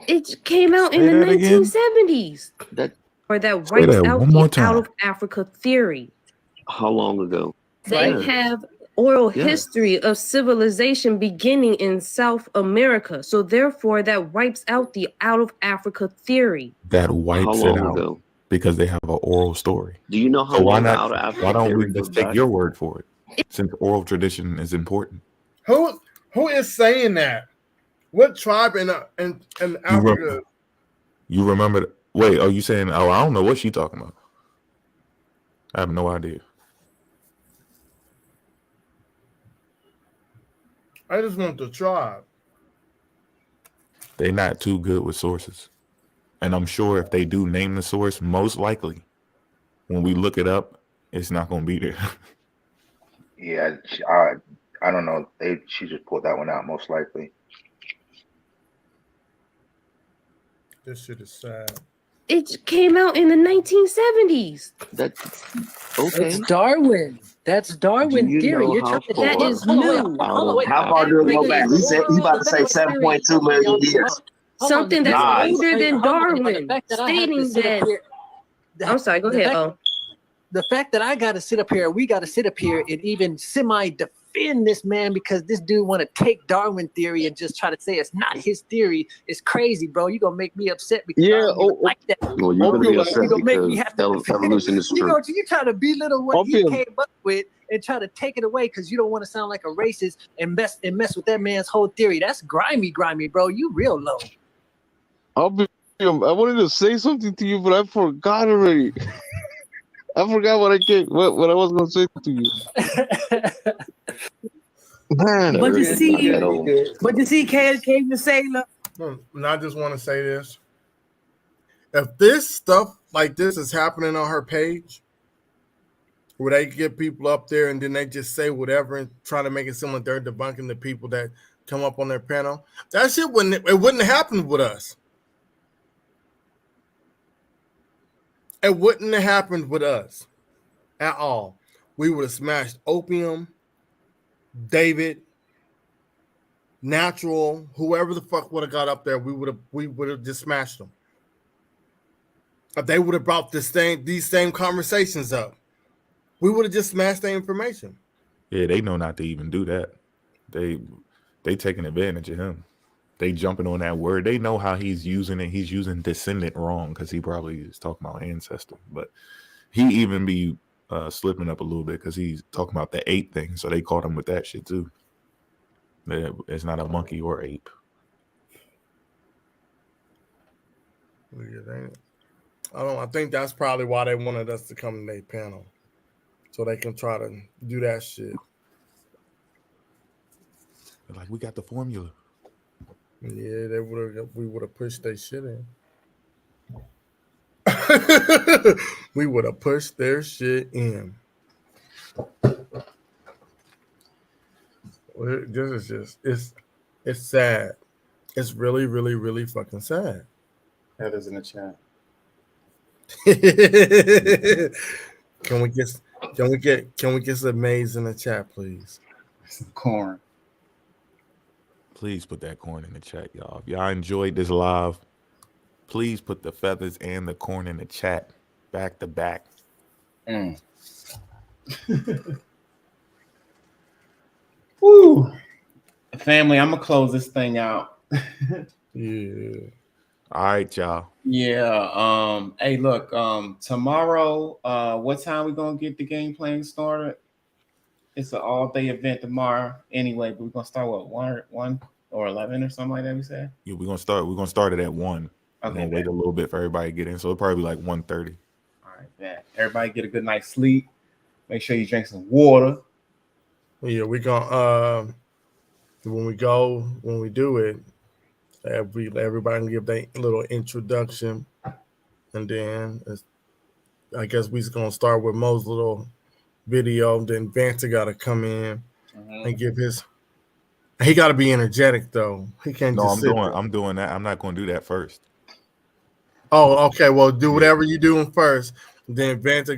It came out in the 1970s. That wipes out the out of Africa theory. How long ago? They have oral history of civilization beginning in South America. So therefore, that wipes out the out of Africa theory. That wipes it out because they have an oral story. Do you know how long out of Africa? Why don't we just take your word for it? Since oral tradition is important. Who is saying that? What tribe in Africa? You remember? Wait, are you saying? Oh, I don't know what she talking about. I have no idea. I just want the tribe. They're not too good with sources, and I'm sure if they do name the source, most likely, when we look it up, it's not going to be there. Yeah, I don't know. She just pulled that one out, most likely. This shit is sad. It came out in the 1970s. Okay. It's Darwin. That's Darwin Do you theory. know You're how trying to far- That is hold on, wait, new. hold on, wait. How far do it go back? He said he about to say 7.2 million years. Something that's Nice. older than Hold on, Darwin, the fact that I have to stating sit up that. here- I'm sorry, go the ahead. fact- The fact that I got to sit up here, we got to sit up here and even semi-defend this man because this dude want to take Darwin theory and just try to say it's not his theory is crazy, bro. You gonna make me upset because I don't even like that. Well, you're gonna be upset You gonna make me because have to defend evolution is true. You try to belittle what he came up with and try to take it away because you don't want to sound like a racist and mess with that man's whole theory. That's grimy, bro. You real low. I wanted to say something to you, but I forgot already. I forgot what I was gonna say to you. Man, But you see, Kay came to say, look. And I just want to say this. If this stuff like this is happening on her page, where they get people up there and then they just say whatever and try to make it seem like they're debunking the people that come up on their panel, that shit wouldn't have happened with us. It wouldn't have happened with us at all. We would have smashed Opium, David, Natural, whoever the fuck would have got up there, we would have just smashed them. If they would have brought these same conversations up, we would have just smashed the information. Yeah, they know not to even do that. They taking advantage of him. They jumping on that word. They know how he's using it. He's using descendant wrong because he probably is talking about ancestor. But he even be slipping up a little bit because he's talking about the ape thing. So they caught him with that shit too. It's not a monkey or ape. I think that's probably why they wanted us to come to their panel, so they can try to do that shit. They're like, we got the formula. Yeah, we would have pushed their shit in. We would have pushed their shit in. This is just it's sad. It's really, really, really fucking sad. Heather's in the chat. Can we get some maize in the chat, please? Some corn. Please put that corn in the chat, y'all. If y'all enjoyed this live, please put the feathers and the corn in the chat back to back. Woo. Family, I'm gonna close this thing out. Yeah. All right, y'all. Yeah. Hey, look. Tomorrow. What time we gonna get the game playing started? It's an all-day event tomorrow. Anyway, but we're gonna start what 1 or 11 or something like that. We said. Yeah, we're gonna start it at 1. We're gonna wait a little bit for everybody to get in, so it'll probably be like 1:30. All right, yeah. Everybody get a good night's sleep. Make sure you drink some water. Yeah, we gonna when we do it, everybody can give their little introduction, and then I guess we're gonna start with Mo's little video. Then Vance got to come in and give his. He got to be energetic though. He can't. No, I'm doing that. I'm not gonna do that first. Oh, okay. Well, do whatever you're doing first. Then Vance he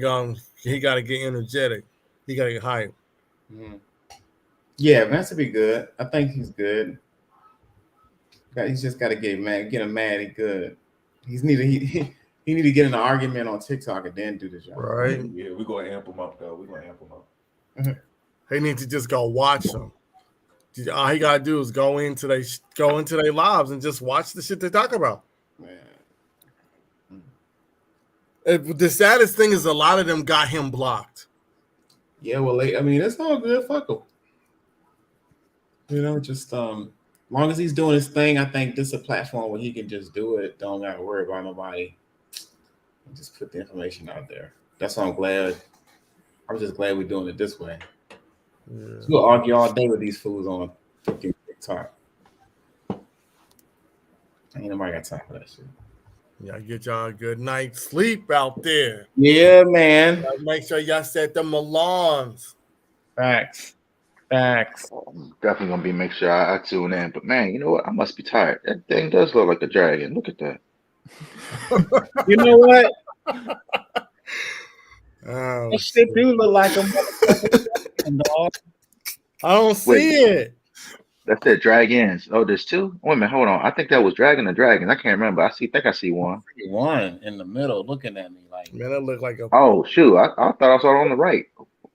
got to get energetic. He got to get hype. Yeah, Vance will be good. I think he's good. He's just got to get him mad and good. He need to get in an argument on TikTok and then do the job. Right. Yeah, we're gonna amp him up though. We're gonna amp him up. He needs to just go watch them. All he gotta do is go into their lives and just watch the shit they talk about. The saddest thing is a lot of them got him blocked. Yeah, well, I mean, it's all good. Fuck them. You know, just long as he's doing his thing, I think this is a platform where he can just do it. Don't gotta worry about nobody. Just put the information out there. That's why I'm glad. I'm just glad we're doing it this way. Yeah. We'll argue all day with these fools on freaking TikTok. Ain't nobody got time for that shit. Y'all get y'all a good night's sleep out there. Yeah, man. Y'all make sure y'all set them alarms. Facts. I'm definitely gonna be make sure I tune in. But man, you know what? I must be tired. That thing does look like a dragon. Look at that. You know what? Oh, that shit do look like a motherfucking dog. I don't see it. That's it, dragons. Oh, there's two? Wait a minute, hold on. I think that was Dragon or Dragons. I can't remember. think I see one. One in the middle looking at me like. Man, that look like a. Oh, shoot. I thought I saw it on the right.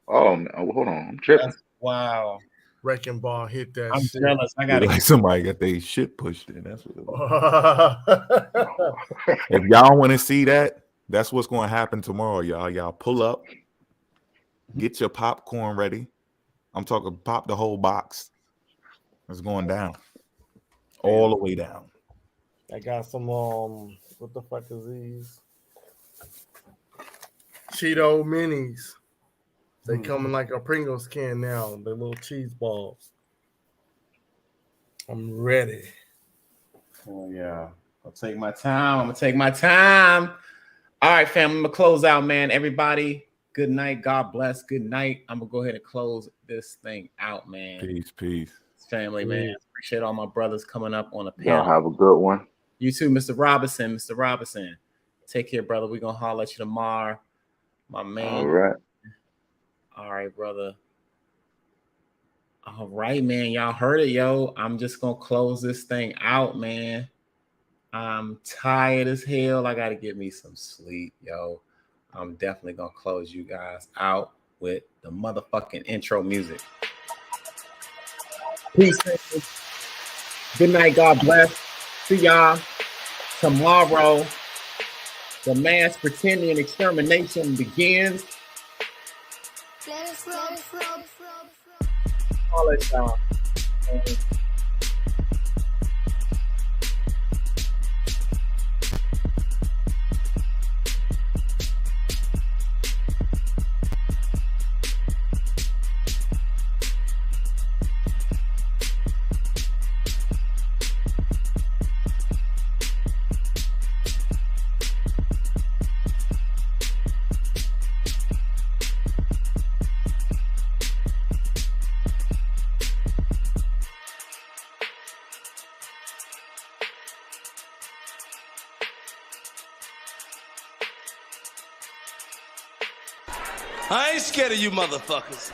Oh, man. Oh, hold on. I'm tripping. Wow. Wrecking ball hit that I'm shit. jealous. I gotta like somebody got their shit pushed in. That's what it was. If y'all want to see that, that's what's going to happen tomorrow, y'all. Y'all pull up, get your popcorn ready. I'm talking pop the whole box. It's going down, all the way down. I got some what the fuck is these? Cheeto minis. They come in like a Pringles can now. The little cheese balls. I'm ready. Oh yeah. I'll take my time. I'm gonna take my time. All right, fam. I'm gonna close out, man. Everybody, good night. God bless. Good night. I'm gonna go ahead and close this thing out, man. Peace. Family, man. Appreciate all my brothers coming up on the panel. Y'all have a good one. You too, Mr. Robinson. Mr. Robinson. Take care, brother. We're gonna holler at you tomorrow. My man. All right. All right, brother. All right, man. Y'all heard it, yo. I'm just gonna close this thing out, man. I'm tired as hell. I gotta get me some sleep, yo. I'm definitely gonna close you guys out with the motherfucking intro music. Peace. Good night. God bless. See y'all tomorrow. The mass Pretendian extermination begins. All that y'all. I ain't scared of you motherfuckers.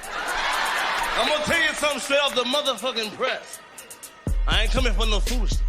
I'm gonna tell you something straight off the motherfucking press. I ain't coming for no foolishness.